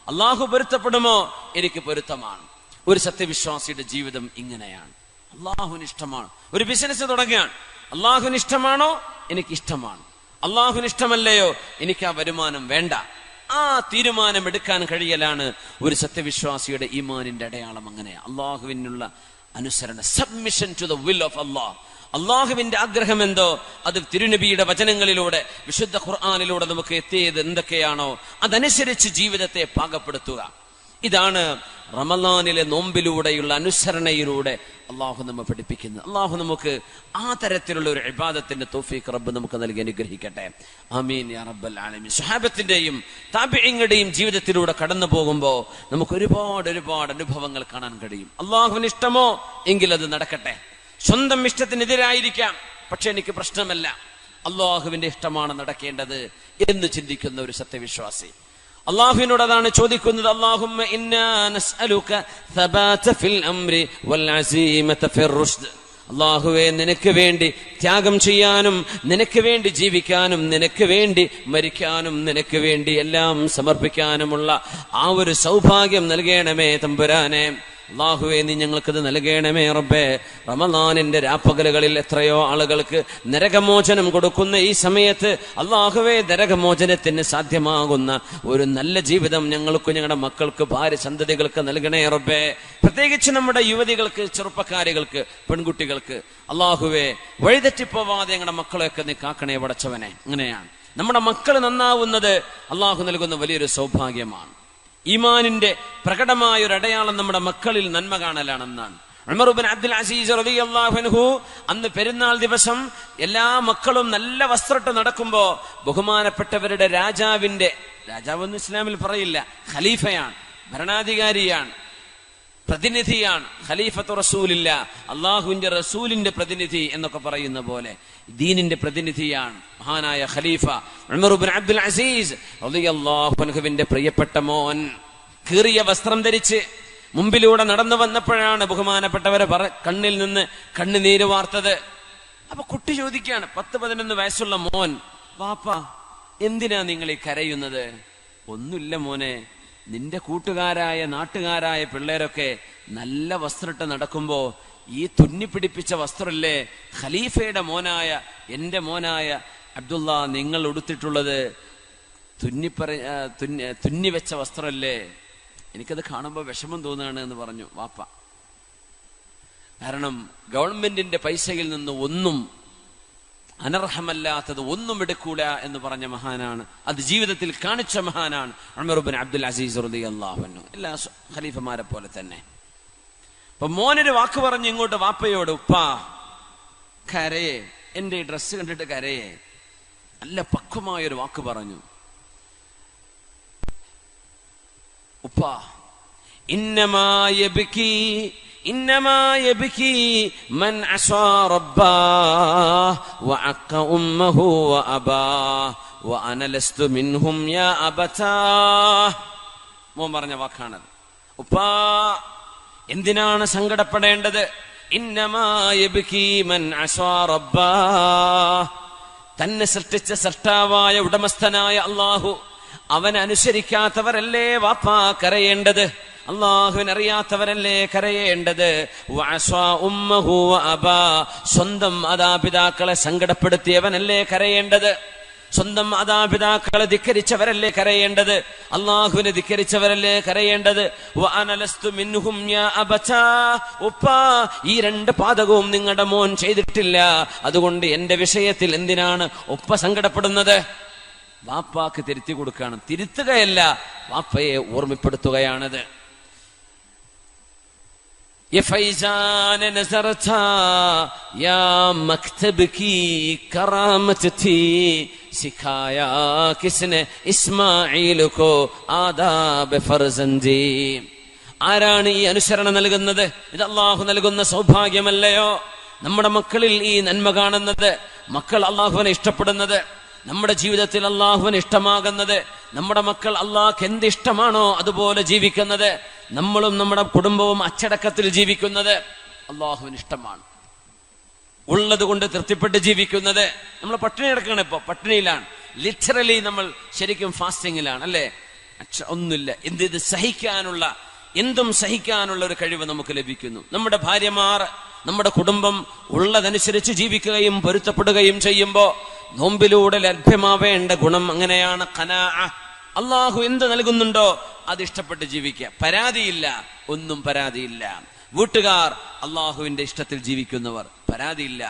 അള്ളാഹു പൊരുത്തപ്പെടുമോ? എനിക്ക് പൊരുത്തമാണ്. ഒരു സത്യവിശ്വാസിയുടെ ജീവിതം ഇങ്ങനെയാണ്. അള്ളാഹുവിന് ഇഷ്ടമാണ്. ഒരു ബിസിനസ് തുടങ്ങുകയാണ്, അള്ളാഹുവിന് ഇഷ്ടമാണോ? എനിക്കിഷ്ടമാണ്. അള്ളാഹുവിന് ഇഷ്ടമല്ലയോ? എനിക്ക് ആ വരുമാനം വേണ്ട. ആ തീരുമാനം എടുക്കാൻ കഴിയലാണ് ഒരു സത്യവിശ്വാസിയുടെ ഈമാനിന്റെ അടയാളം. അങ്ങനെ അള്ളാഹുവിനുള്ള അനുസരണ, submission to the will of Allah. അള്ളാഹുവിന്റെ ആഗ്രഹം എന്തോ അത് തിരുനബിയുടെ വചനങ്ങളിലൂടെ, വിശുദ്ധ ഖുർആനിലൂടെ നമുക്ക് എത്തിയത് എന്തൊക്കെയാണോ അതനുസരിച്ച് ജീവിതത്തെ പാകപ്പെടുത്തുക. ഇതാണ് റമളാനിലെ നോമ്പിലൂടെയുള്ള അനുസരണയിലൂടെ അള്ളാഹു നമ്മെ പഠിപ്പിക്കുന്നത്. അള്ളാഹു നമുക്ക് ആ തരത്തിലുള്ള ഒരു ഇബാദത്തിന്റെ തൗഫീഖ് റബ്ബ് നമുക്ക് നൽകി അനുഗ്രഹിക്കട്ടെ. ആമീൻ യാ റബ്ബൽ ആലമീൻ. സ്വഹാബത്തിന്റെയും താബിഈങ്ങളുടെയും ജീവിതത്തിലൂടെ കടന്നു പോകുമ്പോൾ നമുക്ക് ഒരുപാട് അനുഭവങ്ങൾ കാണാൻ കഴിയും. അള്ളാഹുവിന് ഇഷ്ടമോ എങ്കിൽ അത് നടക്കട്ടെ. സ്വന്തം ഇഷ്ടത്തിനെതിരായിരിക്കാം, പക്ഷെ എനിക്ക് പ്രശ്നമല്ല, അള്ളാഹുവിന്റെ ഇഷ്ടമാണ് നടക്കേണ്ടത് എന്ന് ചിന്തിക്കുന്ന ഒരു സത്യവിശ്വാസി അള്ളാഹുവിനോട് അതാണ് ചോദിക്കുന്നത്. അല്ലാഹുമ്മ ഇന്നാ നസ്അലുക സബാത ഫിൽ അംരി വൽ അസീമത ഫിർ റുഷ്ദ്. അള്ളാഹുവേ, നിനക്ക് വേണ്ടി ത്യാഗം ചെയ്യാനും നിനക്ക് വേണ്ടി ജീവിക്കാനും നിനക്ക് വേണ്ടി മരിക്കാനും നിനക്ക് വേണ്ടി എല്ലാം സമർപ്പിക്കാനുമുള്ള ആ ഒരു സൗഭാഗ്യം നൽകണമേ തമ്പുരാനെ. അള്ളാഹുവേ, നീ ഞങ്ങൾക്കത് നൽകണമേ റബ്ബേ. റമളാനിന്റെ രാപ്പകലുകളിൽ എത്രയോ ആളുകൾക്ക് നരകമോചനം കൊടുക്കുന്ന ഈ സമയത്ത് അള്ളാഹുവേ, നരകമോചനത്തിന് സാധ്യമാകുന്ന ഒരു നല്ല ജീവിതം ഞങ്ങൾക്കും ഞങ്ങളുടെ മക്കൾക്ക്, ഭാര്യ സന്തതികൾക്ക് നൽകണേ റബ്ബേ. പ്രത്യേകിച്ച് നമ്മുടെ യുവതികൾക്ക്, ചെറുപ്പക്കാരികൾക്ക്, പെൺകുട്ടികൾക്ക് അള്ളാഹുവേ, വഴിതെറ്റിപ്പോവാതെ ഞങ്ങളുടെ മക്കളെയൊക്കെ നീ കാക്കണേ പടച്ചവനെ. അങ്ങനെയാണ് നമ്മുടെ മക്കൾ നന്നാവുന്നത് അള്ളാഹു നൽകുന്ന വലിയൊരു സൗഭാഗ്യമാണ്. ഈമാനിന്റെ പ്രകടമായ ഒരു അടയാളം നമ്മുടെ മക്കളിൽ നന്മ കാണലാണെന്നാണ്. ഉമർ ഇബ്നു അബ്ദുൽ അസീസ് റളിയല്ലാഹു അൻഹു അന്ന് പെരുന്നാൾ ദിവസം എല്ലാ മക്കളും നല്ല വസ്ത്രമിട്ട് നടക്കുമ്പോ ബഹുമാനപ്പെട്ടവരുടെ രാജാവെന്ന് ഇസ്ലാമിൽ പറയില്ല, ഖലീഫയാണ്, ഭരണാധികാരിയാണ്, പ്രതിനിധിയാണ്. ഖലീഫത്തു റസൂലില്ല, അള്ളാഹുവിന്റെ റസൂലിന്റെ പ്രതിനിധി എന്നൊക്കെ പറയുന്ന പോലെ ദീനിന്റെ പ്രതിനിധിയാണ് മഹാനായ ഖലീഫ ഉമർ ഇബ്നു അബ്ദുൽ അസീസ് റളിയല്ലാഹു അൻഹുവിന്റെ പ്രിയപ്പെട്ട മോൻ. കീറിയ വസ്ത്രം ധരിച്ച് മുമ്പിലൂടെ നടന്നു വന്നപ്പോഴാണ് ബഹുമാനപ്പെട്ടവരെ കണ്ണിൽ നിന്ന് കണ്ണുനീര് വാർത്തത്. അപ്പൊ കുട്ടി ചോദിക്കുകയാണ്, 10-11 വയസ്സുള്ള മോൻ, വാപ്പ എന്തിനാ നിങ്ങൾ ഈ കരയുന്നത്? ഒന്നുമില്ല മോനെ, നിന്റെ കൂട്ടുകാരായ നാട്ടുകാരായ പിള്ളേരൊക്കെ നല്ല വസ്ത്രമിട്ട് നടക്കുമ്പോ ഈ തുന്നിപ്പിടിപ്പിച്ച വസ്ത്രമല്ലേ ഖലീഫയുടെ മോനായ എന്റെ മോനായ അബ്ദുള്ള നിങ്ങൾ ഉടുത്തിട്ടുള്ളത് തുന്നിവെച്ച വസ്ത്രമല്ലേ, എനിക്കത് കാണുമ്പോൾ വിഷമം തോന്നുകയാണ് എന്ന് പറഞ്ഞു വാപ്പ. കാരണം ഗവൺമെന്റിന്റെ പൈസയിൽ നിന്ന് ഒന്നും അനർഹമല്ലാത്തത് ഒന്നും എടുക്കൂല എന്ന് പറഞ്ഞ മഹാനാണ്, അത് ജീവിതത്തിൽ കാണിച്ച മഹാനാണ് ഉമർ ഇബ്നു അബ്ദുൽ അസീസ് റളിയല്ലാഹു അൻഹു. എല്ലാ ഖലീഫമാരെ പോലെ തന്നെ. അപ്പൊ മോനൊരു വാക്ക് പറഞ്ഞു ഇങ്ങോട്ട് വാപ്പയോട്, ഉപ്പാ കരയെ, എന്റെ ഈ ഡ്രസ്സ് കണ്ടിട്ട് കരയെ. നല്ല പക്വമായൊരു വാക്ക് പറഞ്ഞു, ഉപ്പാ ഇന്നമാ യബ്കി മൻ അസാ റബ്ബാഹ് വഅഖ ഉമ്മഹു വഅബാഹ് വഅന ലസ്തു മിൻഹും യാ അബതാഹ്. മോൻ പറഞ്ഞ വാക്കാണത്. ഉപ്പാ എന്തിനാണ് സങ്കടപ്പെടേണ്ടത്? ഇന്നമാ യബ്കി മൻ അസാ റബ്ബാഹ്, തന്നെ സൃഷ്ടിച്ച സൃഷ്ടാവായ ഉടമസ്ഥനായ അല്ലാഹു, അവൻ അനുസരിക്കാത്തവരല്ലേ വാപ്പാ കരയേണ്ടത്, അള്ളാഹുവിനറിയാത്തവരല്ലേ കരയേണ്ടത്. സ്വന്തം മാതാപിതാക്കളെ സങ്കടപ്പെടുത്തിയവനല്ലേ കരയേണ്ടത്, സ്വന്തം മാതാപിതാക്കളെ ധിക്കരിച്ചവരല്ലേ കരയേണ്ടത്, അള്ളാഹുവിനെ ധിക്കരിച്ചവരല്ലേ കരയേണ്ടത്. ഉപ്പാ ഈ രണ്ട് പാതകവും നിങ്ങളുടെ മോൻ ചെയ്തിട്ടില്ല, അതുകൊണ്ട് എന്റെ വിഷയത്തിൽ എന്തിനാണ് ഉപ്പ സങ്കടപ്പെടുന്നത്? വാപ്പാക്ക് തിരുത്തി കൊടുക്കുകയാണ്, തിരുത്തുകയല്ല, വാപ്പയെ ഓർമ്മപ്പെടുത്തുകയാണത്. ये फैजान नजर था या मकतब की करामत थी, सिखाया किसने इस्माइल को आदाब फर्जंदी. ആരാണ് ഈ അനുസരണം നൽകുന്നത്? ഇത് അള്ളാഹു നൽകുന്ന സൗഭാഗ്യമല്ലയോ? നമ്മുടെ മക്കളിൽ ഈ നന്മ കാണുന്നത്, മക്കൾ അള്ളാഹുവിനെ ഇഷ്ടപ്പെടുന്നത്, നമ്മുടെ ജീവിതത്തിൽ അള്ളാഹുവിന് ഇഷ്ടമാകുന്നത്, നമ്മുടെ മക്കൾ അള്ളാഹ്ക്ക് എന്ത് ഇഷ്ടമാണോ അതുപോലെ ജീവിക്കുന്നത്, നമ്മളും നമ്മുടെ കുടുംബവും അച്ചടക്കത്തിൽ ജീവിക്കുന്നത് അള്ളാഹുവിന് ഇഷ്ടമാണ്, ഉള്ളത് കൊണ്ട് തൃപ്തിപ്പെട്ട് ജീവിക്കുന്നത്. നമ്മൾ പട്ടിണി കിടക്കുകയാണ്, ഇപ്പൊ പട്ടിണിയിലാണ്, ലിറ്ററലി നമ്മൾ ശരിക്കും ഫാസ്റ്റിങ്ങിലാണ് അല്ലേ. ഒന്നുമില്ല, ഇത് സഹിക്കാനുള്ള, എന്തും സഹിക്കാനുള്ള ഒരു കഴിവ് നമുക്ക് ലഭിക്കുന്നു. നമ്മുടെ ഭാര്യമാർ, നമ്മുടെ കുടുംബം ഉള്ളതനുസരിച്ച് ജീവിക്കുകയും പൊരുത്തപ്പെടുകയും ചെയ്യുമ്പോ നോമ്പിലൂടെ ലഭ്യമാവേണ്ട ഗുണം അങ്ങനെയാണ് ഖനാഅ. അള്ളാഹു എന്ത് നൽകുന്നുണ്ടോ അത് ഇഷ്ടപ്പെട്ട് ജീവിക്കുക, പരാതിയില്ല, ഒന്നും പരാതിയില്ല. വീട്ടുകാർ അള്ളാഹുവിന്റെ ഇഷ്ടത്തിൽ ജീവിക്കുന്നവർ, പരാതിയില്ല.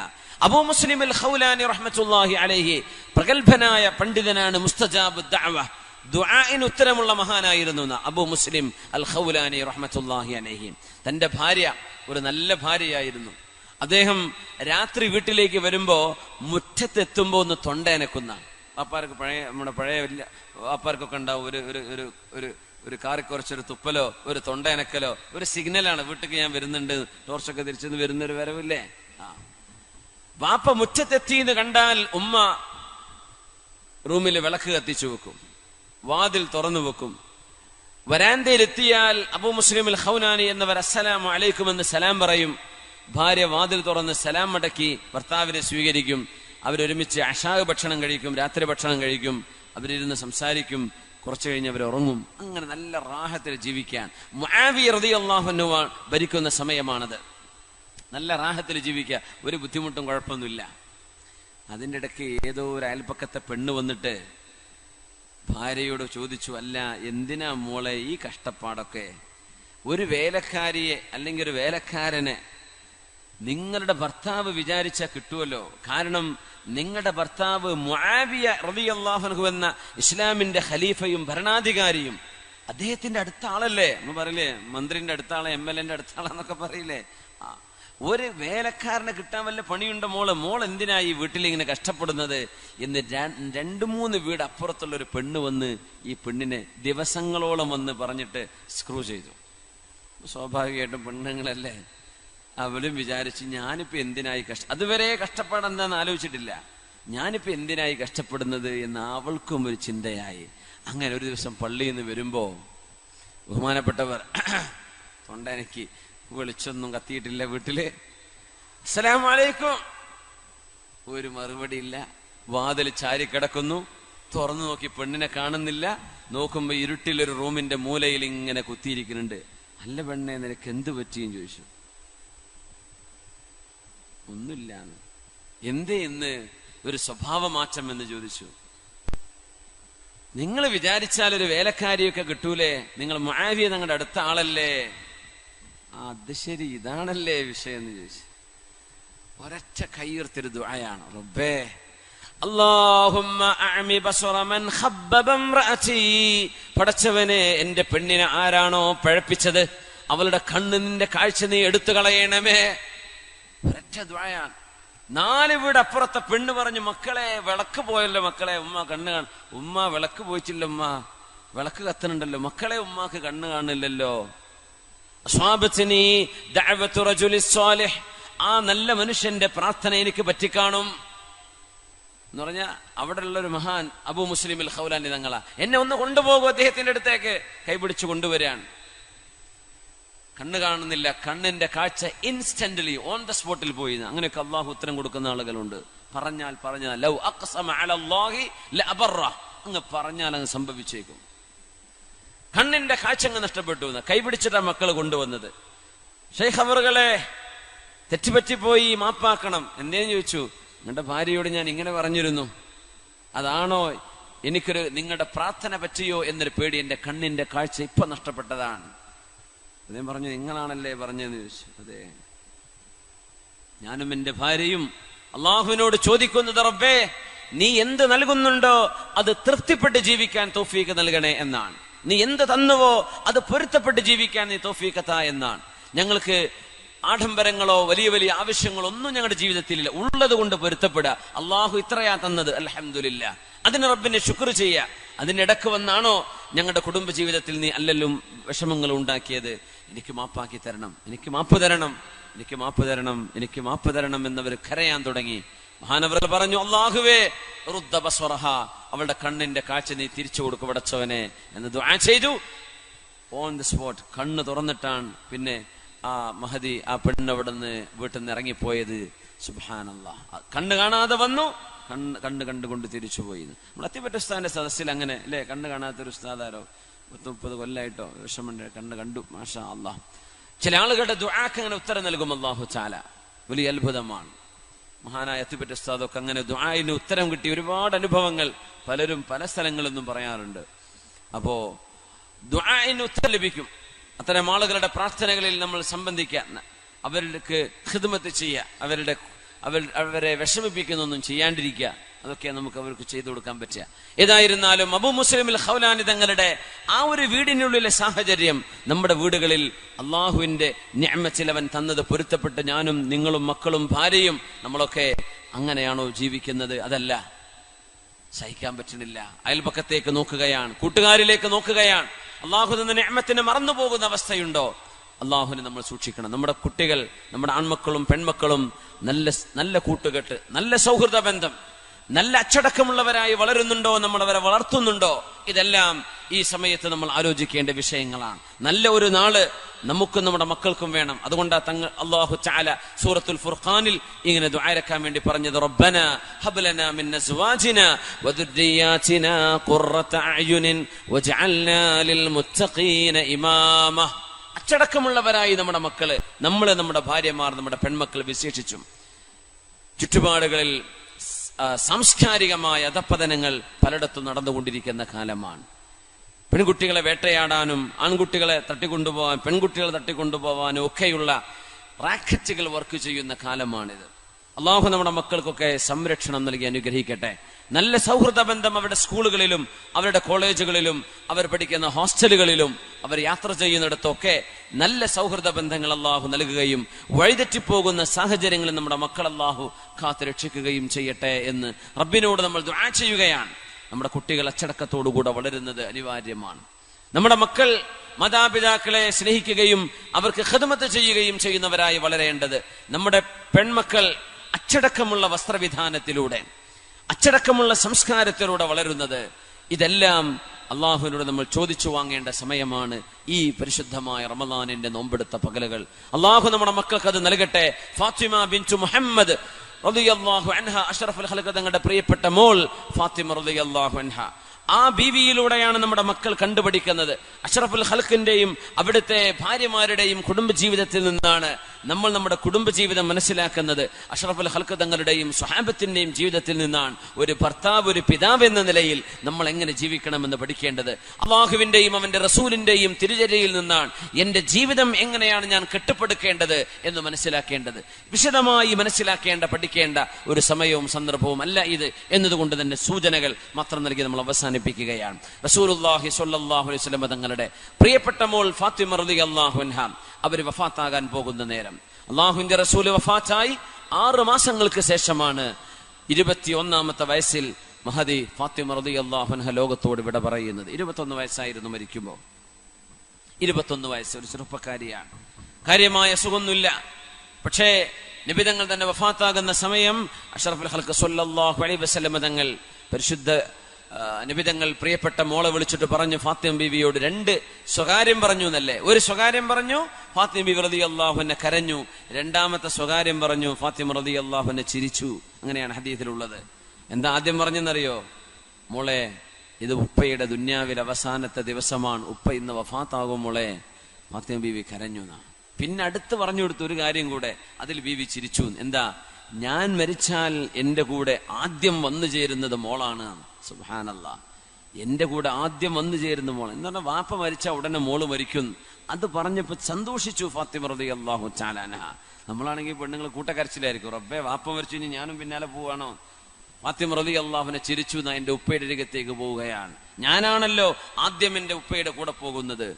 അബൂ മുസ്ലിം അൽ ഖൗലാനി റഹ്മത്തുള്ളാഹി അലൈഹി പ്രഗൽഭനായ പണ്ഡിതനാണ്, മുസ്തജാബു ദഅവ, ദുആഇന് ഉത്തരമുള്ള മഹാനായിരുന്നു അബൂ മുസ്ലിം അൽ ഖൗലാനി റഹ്മത്തുള്ളാഹി അലൈഹി. തന്റെ ഭാര്യ ഒരു നല്ല ഭാര്യയായിരുന്നു. അദ്ദേഹം രാത്രി വീട്ടിലേക്ക് വരുമ്പോ മുറ്റത്തെത്തുമ്പോ ഒന്ന് തൊണ്ടയനക്കുന്ന, വാപ്പാർക്ക് നമ്മുടെ പഴയ വലിയ വാപ്പാർക്കൊക്കെ ഉണ്ടാവും ഒരു കാറി കുറച്ചൊരു തുപ്പലോ ഒരു തൊണ്ടയനക്കലോ ഒരു സിഗ്നലാണ്, വീട്ടിലേക്ക് ഞാൻ വരുന്നുണ്ട്, ടോർച്ചൊക്കെ തിരിച്ചെന്ന് വരുന്നൊരു വരവില്ലേ. വാപ്പ മുറ്റത്തെത്തിന്ന് കണ്ടാൽ ഉമ്മ റൂമിൽ വിളക്ക് കത്തിച്ചു വെക്കും, വാതിൽ തുറന്നു വെക്കും. വരാന്തയിലെത്തിയാൽ അബൂ മുസ്ലിം അൽ ഖൗലാനി എന്നവർ അസ്സലാമു അലൈക്കും എന്ന് സലാം പറയും. ഭാര്യ വാതിൽ തുറന്ന് സലാം മടക്കി ഭർത്താവിനെ സ്വീകരിക്കും. അവരൊരുമിച്ച് അശാ ഭക്ഷണം കഴിക്കും, രാത്രി ഭക്ഷണം കഴിക്കും, അവരിരുന്ന് സംസാരിക്കും. കുറച്ചു കഴിഞ്ഞ് അവർ ഉറങ്ങും. അങ്ങനെ നല്ല റാഹത്തിൽ ജീവിക്കാൻ മുആവിയ റളിയല്ലാഹു അൻഹു ഭരിക്കുന്ന സമയമാണത്. നല്ല റാഹത്തിൽ ജീവിക്കുക, ഒരു ബുദ്ധിമുട്ടും കുഴപ്പമൊന്നുമില്ല. അതിൻ്റെ ഇടയ്ക്ക് ഏതോ ഒരു അയൽപ്പക്കത്തെ പെണ്ണ് വന്നിട്ട് ഭാര്യയോട് ചോദിച്ചു, അല്ല എന്തിനാ മോളെ ഈ കഷ്ടപ്പാടൊക്കെ? ഒരു വേലക്കാരിയെ അല്ലെങ്കിൽ ഒരു വേലക്കാരനെ നിങ്ങളുടെ ഭർത്താവ് വിചാരിച്ചാൽ കിട്ടുമല്ലോ. കാരണം നിങ്ങളുടെ ഭർത്താവ് മുആവിയ റളിയല്ലാഹു അൻഹു എന്ന ഇസ്ലാമിന്റെ ഖലീഫയും ഭരണാധികാരിയും അദ്ദേഹത്തിന്റെ അടുത്ത ആളല്ലേ. നമ്മൾ പറയില്ലേ മന്ത്രിന്റെ അടുത്ത ആളെ, MLA അടുത്ത ആളെന്നൊക്കെ പറയില്ലേ. ഒരു വേലക്കാരനെ കിട്ടാൻ വല്ല പണിയുണ്ടോ മോൾ എന്തിനാ ഈ വീട്ടിലിങ്ങനെ കഷ്ടപ്പെടുന്നത് എന്ന് 2-3 വീട് അപ്പുറത്തുള്ള ഒരു പെണ്ണ് വന്ന് ഈ പെണ്ണിനെ ദിവസങ്ങളോളം വന്ന് പറഞ്ഞിട്ട് സ്ക്രൂ ചെയ്തു. സ്വാഭാവികമായിട്ടും പെണ്ണുങ്ങളല്ലേ, അവരും വിചാരിച്ചു ഞാനിപ്പോ എന്തിനായി അതുവരെ കഷ്ടപ്പാടെന്താന്ന് ആലോചിച്ചിട്ടില്ല, ഞാനിപ്പോ എന്തിനായി കഷ്ടപ്പെടുന്നത് എന്ന് അവൾക്കും ഒരു ചിന്തയായി. അങ്ങനെ ഒരു ദിവസം പള്ളിയിൽ നിന്ന് വരുമ്പോ ബഹുമാനപ്പെട്ടവർ തൊണ്ടെനിക്ക് വിളിച്ചൊന്നും കത്തിയിട്ടില്ല വീട്ടില്. അസ്സലാമു അലൈക്കും, ഒരു മറുപടി ഇല്ല. വാതിൽ ചാരിക്കിടക്കുന്നു, തുറന്നു നോക്കി പെണ്ണിനെ കാണുന്നില്ല. നോക്കുമ്പോ ഇരുട്ടിലൊരു റൂമിന്റെ മൂലയിൽ ഇങ്ങനെ കുത്തിയിരിക്കുന്നുണ്ട്. അല്ല പെണ്ണെ, നിനക്ക് എന്ത് പറ്റിയെന്ന് ചോദിച്ചു. ഒന്നുമില്ലാന്ന്. എന്തേ ഇന്ന് ഒരു സ്വഭാവമാറ്റം എന്ന് ചോദിച്ചു. നിങ്ങൾ വിചാരിച്ചാൽ ഒരു വേലക്കാരിയൊക്കെ കിട്ടൂലേ? നിങ്ങൾ മുആവിയ നിങ്ങളുടെ അടുത്ത ആളല്ലേ? അത് ശരി, ഇതാണല്ലേ വിഷയം എന്ന് ചോദിച്ചു. ഒരൊറ്റ കയ്യുയർത്തിയൊരു ദുആയാണ്, റബ്ബേ അല്ലാഹുമ്മ അഅമി ബസറ മൻ ഖബ്ബബ ഇംറഅതി, പടച്ചവനെ എന്റെ പെണ്ണിനെ ആരാണോ പഴപ്പിച്ചത് അവളുടെ കണ്ണ് നിന്റെ കാഴ്ച നീ എടുത്തു കളയണമേ. ഒരൊറ്റ ദുആയാണ്. 4 വീട് അപ്പുറത്തെ പെണ്ണ് പറഞ്ഞു, മക്കളെ വിളക്ക് പോയല്ലോ മക്കളെ, ഉമ്മ കണ്ണ് കാണ. ഉമ്മ വിളക്ക് പോയിട്ടില്ല, ഉമ്മ വിളക്ക് കത്തുന്നുണ്ടല്ലോ മക്കളെ, ഉമ്മാക്ക് കണ്ണ് കാണില്ലല്ലോ. അസ്വാബത്നി ദഅവതു റജുലി സ്വാലിഹ്, ആ നല്ല മനുഷ്യന്റെ പ്രാർത്ഥന എനിക്ക് പറ്റിക്കാണും എന്ന് പറഞ്ഞ അവിടെ ഉള്ളൊരു മഹാൻ അബൂ മുസ്ലിം അൽ ഖൗലാനി തങ്ങളാ. എന്നെ ഒന്ന് കൊണ്ടുപോകും അദ്ദേഹത്തിന്റെ അടുത്തേക്ക്. കൈപിടിച്ചു കൊണ്ടുവരാൻ. കണ്ണ് കാണുന്നില്ല, കണ്ണിന്റെ കാഴ്ച ഇൻസ്റ്റന്റ്ലി ഓൺ ദ സ്പോട്ടിൽ പോയി. അങ്ങനെയൊക്കെ അള്ളാഹു ഉത്തരം കൊടുക്കുന്ന ആളുകളുണ്ട്. പറഞ്ഞാൽ ലൗ അഖ്സമ അലല്ലാഹി ലഅബറ, അങ്ങ് പറഞ്ഞാൽ അങ്ങ് സംഭവിച്ചേക്കും. കണ്ണിന്റെ കാഴ്ച അങ്ങ് നഷ്ടപ്പെട്ടു. കൈപിടിച്ചിട്ടാ മക്കൾ കൊണ്ടുവന്നത്. ഷെയ്ഖ് അവറുകളെ തെറ്റുപറ്റിപ്പോയി, മാപ്പാക്കണം. എന്തേന്ന് ചോദിച്ചു. നിങ്ങളുടെ ഭാര്യയോട് ഞാൻ ഇങ്ങനെ പറഞ്ഞിരുന്നു, അതാണോ എനിക്കൊരു നിങ്ങളുടെ പ്രാർത്ഥന പറ്റിയോ എന്നൊരു പേടി, എന്റെ കണ്ണിന്റെ കാഴ്ച ഇപ്പൊ നഷ്ടപ്പെട്ടതാണ്. അദ്ദേഹം പറഞ്ഞു, നിങ്ങളാണല്ലേ പറഞ്ഞതെന്ന് ചോദിച്ചു. അതെ, ഞാനും എന്റെ ഭാര്യയും അള്ളാഹുവിനോട് ചോദിക്കുന്നത്, റബ്ബേ നീ എന്ത് നൽകുന്നുണ്ടോ അത് തൃപ്തിപ്പെട്ട് ജീവിക്കാൻ തൗഫീഖ് നൽകണേ എന്നാണ്. നീ എന്ത് തന്നുവോ അത് പൊരുത്തപ്പെട്ട് ജീവിക്കാൻ നീ തൗഫീഖ് താ എന്നാണ്. ഞങ്ങൾക്ക് ആഡംബരങ്ങളോ വലിയ വലിയ ആവശ്യങ്ങളോ ഒന്നും ഞങ്ങളുടെ ജീവിതത്തിലില്ല. ഉള്ളത് കൊണ്ട് പൊരുത്തപ്പെടുക. അള്ളാഹു ഇത്രയാ തന്നത്, അൽഹംദുലില്ലാ, അതിന് റബ്ബിനെ ശുക്ർ ചെയ്യുക. അതിനിടക്ക് വന്നാണോ ഞങ്ങളുടെ കുടുംബ ജീവിതത്തിൽ നീ അല്ലല്ലും വിഷമങ്ങൾ ഉണ്ടാക്കിയത്? എനിക്ക് മാപ്പാക്കി തരണം, എനിക്ക് മാപ്പ് തരണം, എനിക്ക് മാപ്പ് തരണം, എനിക്ക് മാപ്പ് തരണം എന്നവർ കരയാൻ തുടങ്ങി. മഹാനവർ പറഞ്ഞു, അല്ലാഹുവേ റുദ്ദ ബസ്വറഹ, അവളുടെ കണ്ണിന്റെ കാഴ്ച നീ തിരിച്ചു കൊടുക്കു പടച്ചവനെ എന്ന് ദുആ ചെയ്തു. ഓൺ ദി സ്പോട്ട് കണ്ണ് തുറന്നിട്ടാണ് പിന്നെ ആ മഹദി, ആ പെണ്ണ് അവിടെ നിന്ന് വീട്ടിൽ നിന്ന് ഇറങ്ങിപ്പോയത്. സുബ്ഹാനല്ലാഹ്, കണ്ണ് കാണാതെ വന്നു, കണ്ടുകൊണ്ട് തിരിച്ചുപോയി. നമ്മൾ അത്തിപ്പറ്റ ഉസ്താദിന്റെ സദസ്സിൽ അങ്ങനെ അല്ലെ, കണ്ണ് കാണാത്തൊരു ഉസ്താദാരോ 30 കൊല്ലായിട്ടോ വിഷമുണ്ട്, കണ്ണ് കണ്ടു, മാഷാ അല്ലാഹ്. ചില ആളുകളുടെ ദുആക്ക് അങ്ങനെ ഉത്തരം നൽകും അല്ലാഹു തആല. വലിയ അത്ഭുതമാണ്. മഹാനായ അത്തിപ്പറ്റ ഉസ്താദൊക്കെ അങ്ങനെ ദുആഇന് ഉത്തരം കിട്ടിയ ഒരുപാട് അനുഭവങ്ങൾ പലരും പല സ്ഥലങ്ങളിൽ നിന്നും പറയാറുണ്ട്. അപ്പോ ദുആഇന് ഉത്തരം ലഭിക്കും. അത്തരം ആളുകളുടെ പ്രാർത്ഥനകളിൽ നമ്മൾ സംബന്ധിക്കുക, അവർക്ക് ഖിദ്മത്ത് ചെയ്യുക, അവരെ വിഷമിപ്പിക്കുന്നൊന്നും ചെയ്യാണ്ടിരിക്കുക. അതൊക്കെ നമുക്ക് അവർക്ക് ചെയ്തു കൊടുക്കാൻ പറ്റുക. ഏതായിരുന്നാലും അബൂ മുസ്ലിം അൽ ഖൗലാനി തങ്ങളുടെ ആ ഒരു വീടിനുള്ളിലെ സാഹചര്യം നമ്മുടെ വീടുകളിൽ അള്ളാഹുവിന്റെ നിഅമത്തിൽ അവൻ തന്നത് പൊരുത്തപ്പെട്ട് ഞാനും നിങ്ങളും മക്കളും ഭാര്യയും നമ്മളൊക്കെ അങ്ങനെയാണോ ജീവിക്കുന്നത്? അതല്ല, സഹിക്കാൻ പറ്റുന്നില്ല. അയൽപക്കത്തേക്ക് നോക്കുകയാണ്, കൂട്ടുകാരിലേക്ക് നോക്കുകയാണ്. അള്ളാഹു തന്ന നിഅമത്തിനെ മറന്നു പോകുന്ന അവസ്ഥയുണ്ടോ? അള്ളാഹുവിനെ നമ്മൾ സൂക്ഷിക്കണം. നമ്മുടെ കുട്ടികൾ, നമ്മുടെ ആൺമക്കളും പെൺമക്കളും നല്ല കൂട്ടുകെട്ട്, നല്ല സൗഹൃദ ബന്ധം, നല്ല അച്ചടക്കമുള്ളവരായി വളരുന്നുണ്ടോ, നമ്മൾ അവരെ വളർത്തുന്നുണ്ടോ? ഇതെല്ലാം ഈ സമയത്ത് നമ്മൾ ആലോചിക്കേണ്ട വിഷയങ്ങളാണ്. നല്ല ഒരു നാള് നമുക്കും നമ്മുടെ മക്കൾക്കും വേണം. അതുകൊണ്ടാ അല്ലാഹു തആല സൂറത്തുൽ ഫുർഖാനിൽ ഇങ്ങനെ ദുആയിരക്കാൻ വേണ്ടി പറഞ്ഞത്, റബ്ബനാ ഹബ് ലനാ മിൻ അസ്വാജിനാ വദുർരിയാതിനാ ഖുർറത അയുനിൻ വജഅൽനാ ലിൽ മുത്തഖീന ഇമാമ. അച്ചടക്കമുള്ളവരായി നമ്മുടെ മക്കള്, നമ്മുടെ ഭാര്യമാർ, നമ്മുടെ പെൺമക്കൾ വിശേഷിച്ചും. ചുറ്റുപാടുകളിൽ സാംസ്കാരികമായ അധപ്പതനങ്ങൾ പലയിടത്തും നടന്നുകൊണ്ടിരിക്കുന്ന കാലമാണ്. പെൺകുട്ടികളെ വേട്ടയാടാനും ആൺകുട്ടികളെ തട്ടിക്കൊണ്ടുപോകാൻ, പെൺകുട്ടികളെ തട്ടിക്കൊണ്ടുപോകാനും ഒക്കെയുള്ള റാക്കറ്റുകൾ വർക്ക് ചെയ്യുന്ന കാലമാണിത്. അള്ളാഹു നമ്മുടെ മക്കൾക്കൊക്കെ സംരക്ഷണം നൽകി അനുഗ്രഹിക്കട്ടെ. നല്ല സൗഹൃദ ബന്ധം അവരുടെ സ്കൂളുകളിലും അവരുടെ കോളേജുകളിലും അവർ പഠിക്കുന്ന ഹോസ്റ്റലുകളിലും അവർ യാത്ര ചെയ്യുന്നിടത്തൊക്കെ നല്ല സൗഹൃദ ബന്ധങ്ങൾ അള്ളാഹു നൽകുകയും വഴിതെറ്റിപ്പോകുന്ന സാഹചര്യങ്ങളിൽ നമ്മുടെ മക്കൾ അള്ളാഹു കാത്തു രക്ഷിക്കുകയും ചെയ്യട്ടെ എന്ന് റബ്ബിനോട് നമ്മൾ ദുആ ചെയ്യുകയാണ്. നമ്മുടെ കുട്ടികൾ അച്ചടക്കത്തോടുകൂടെ വളരുന്നത് അനിവാര്യമാണ്. നമ്മുടെ മക്കൾ മാതാപിതാക്കളെ സ്നേഹിക്കുകയും അവർക്ക് ഖിദ്മത്ത് ചെയ്യുകയും ചെയ്യുന്നവരായി വളരേണ്ടത്. നമ്മുടെ പെൺമക്കൾ അച്ചടക്കമുള്ള വസ്ത്രവിധാനത്തിലൂടെ, അച്ചടക്കമുള്ള സംസ്കാരത്തിലൂടെ വളരുന്നത്. ഇതെല്ലാം അള്ളാഹുവിനോട് നമ്മൾ ചോദിച്ചു വാങ്ങേണ്ട സമയമാണ് ഈ പരിശുദ്ധമായ റമളാനിന്റെ നോമ്പെടുത്ത പകലുകൾ. അള്ളാഹു നമ്മുടെ മക്കൾക്ക് അത് നൽകട്ടെ. ഫാത്തിമ ബിൻതു മുഹമ്മദ് റളിയല്ലാഹു അൻഹ, അഷ്റഫുൽ ഖൽഖ് തങ്ങളുടെ പ്രിയപ്പെട്ട മോൾ ഫാത്തിമ റളിയല്ലാഹു അൻഹ, ആ ബീവിയിലൂടെയാണ് നമ്മുടെ മക്കൾ കണ്ടുപഠിക്കുന്നത്. അഷ്റഫുൽ ഖൽഖിന്റെയും അവിടുത്തെ ഭാര്യമാരുടെയും കുടുംബജീവിതത്തിൽ നിന്നാണ് നമ്മൾ നമ്മുടെ കുടുംബജീവിതം മനസ്സിലാക്കുന്നത്. അഷ്റഫുൽ ഖൽഖ് തങ്ങളുടെയും സ്വഹാബത്തിന്റെയും ജീവിതത്തിൽ നിന്നാണ് ഒരു ഭർത്താവ്, ഒരു പിതാവ് എന്ന നിലയിൽ നമ്മൾ എങ്ങനെ ജീവിക്കണമെന്ന് പഠിക്കേണ്ടത്. അള്ളാഹുവിന്റെയും അവന്റെ റസൂലിന്റെയും തിരുചര്യയിൽ നിന്നാണ് എന്റെ ജീവിതം എങ്ങനെയാണ് ഞാൻ കെട്ടിപ്പടുക്കേണ്ടത് എന്ന് മനസ്സിലാക്കേണ്ടത്. വിശദമായി മനസ്സിലാക്കേണ്ട, പഠിക്കേണ്ട ഒരു സമയവും സന്ദർഭവും അല്ല ഇത് എന്നതുകൊണ്ട് തന്നെ സൂചനകൾ മാത്രം നൽകി നമ്മൾ അവസാനിപ്പിക്കുകയാണ്. റസൂലുള്ളാഹി സ്വല്ലല്ലാഹു അലൈഹി വസല്ലം തങ്ങളുടെ പ്രിയപ്പെട്ട മോൾ ഫാത്തിമ റളിയല്ലാഹു അൻഹ അവർ വഫാത്താകാൻ പോകുന്ന നേരം, അള്ളാഹുവിന്റെ റസൂല് വഫാത്തായി 6 മാസങ്ങൾക്ക് ശേഷമാണ് 21ാമത്തെ വയസ്സിൽ മഹദി ഫാത്തിമ റളിയല്ലാഹു അൻഹ ലോകത്തോട് വിട പറയുന്നത്. 21 വയസ്സായിരുന്നു മരിക്കുമ്പോൾ. 21 വയസ്സ്, ഒരു ചെറുപ്പക്കാരിയാണ്. കാര്യമായ സുഖമൊന്നുമില്ല. പക്ഷേ നബിതങ്ങൾ തന്നെ വഫാത്താകുന്ന സമയം അഷ്റഫുൽ ഖൽഖ് സ്വല്ലല്ലാഹു അലൈഹി വസല്ലം തങ്ങൾ പരിശുദ്ധ നബിതങ്ങൾ പ്രിയപ്പെട്ട മോളെ വിളിച്ചിട്ട് പറഞ്ഞു, ഫാത്തിമ ബീവിയോട് 2 സ്വകാര്യം പറഞ്ഞു എന്നല്ലേ. ഒരു സ്വകാര്യം പറഞ്ഞു, ഫാത്തിമ ബീവി റളിയല്ലാഹു അൻഹ കരഞ്ഞു. 2ാമത്തെ സ്വകാര്യം പറഞ്ഞു, ഫാത്തിമ റളിയല്ലാഹു അൻഹ ചിരിച്ചു. അങ്ങനെയാണ് ഹദീസിലുള്ളത്. എന്താ ആദ്യം പറഞ്ഞെന്നറിയോ? മോളെ, ഇത് ഉപ്പയുടെ ദുന്യാവിൽ അവസാനത്തെ ദിവസമാണ്. ഉപ്പ ഇന്ന് വഫാത്താകും മോളെ. ഫാത്തിമ ബീവി കരഞ്ഞു എന്നാ. പിന്നെ അടുത്ത് പറഞ്ഞു കൊടുത്തു ഒരു കാര്യം കൂടെ. അതിൽ ബീവി ചിരിച്ചു. എന്താ? ഞാൻ മരിച്ചാൽ എന്റെ കൂടെ ആദ്യം വന്നു ചേരുന്നത് മോളാണ്. സുബ്ഹാനല്ലാഹ്, എന്റെ കൂടെ ആദ്യം വന്നു ചേരുന്ന മോൾ എന്ന് പറഞ്ഞാൽ വാപ്പ മരിച്ചാൽ ഉടനെ മോള് മരിക്കും. അത് പറഞ്ഞപ്പോ സന്തോഷിച്ചു ഫാത്തിമ റളിയല്ലാഹു തആല അൻഹ. നമ്മളാണെങ്കിൽ പെണ്ണുങ്ങൾ കൂട്ടക്കരച്ചിലായിരിക്കും, റബ്ബേ വാപ്പ മരിച്ചു ഇനി ഞാനും പിന്നാലെ പോവാണോ. ഫാത്തിമ റളിയല്ലാഹു അൻഹ ചിരിച്ചു. എന്റെ ഉപ്പയുടെ അരികത്തേക്ക് പോവുകയാണ്, ഞാനാണല്ലോ ആദ്യം എന്റെ ഉപ്പയുടെ കൂടെ പോകുന്നത്.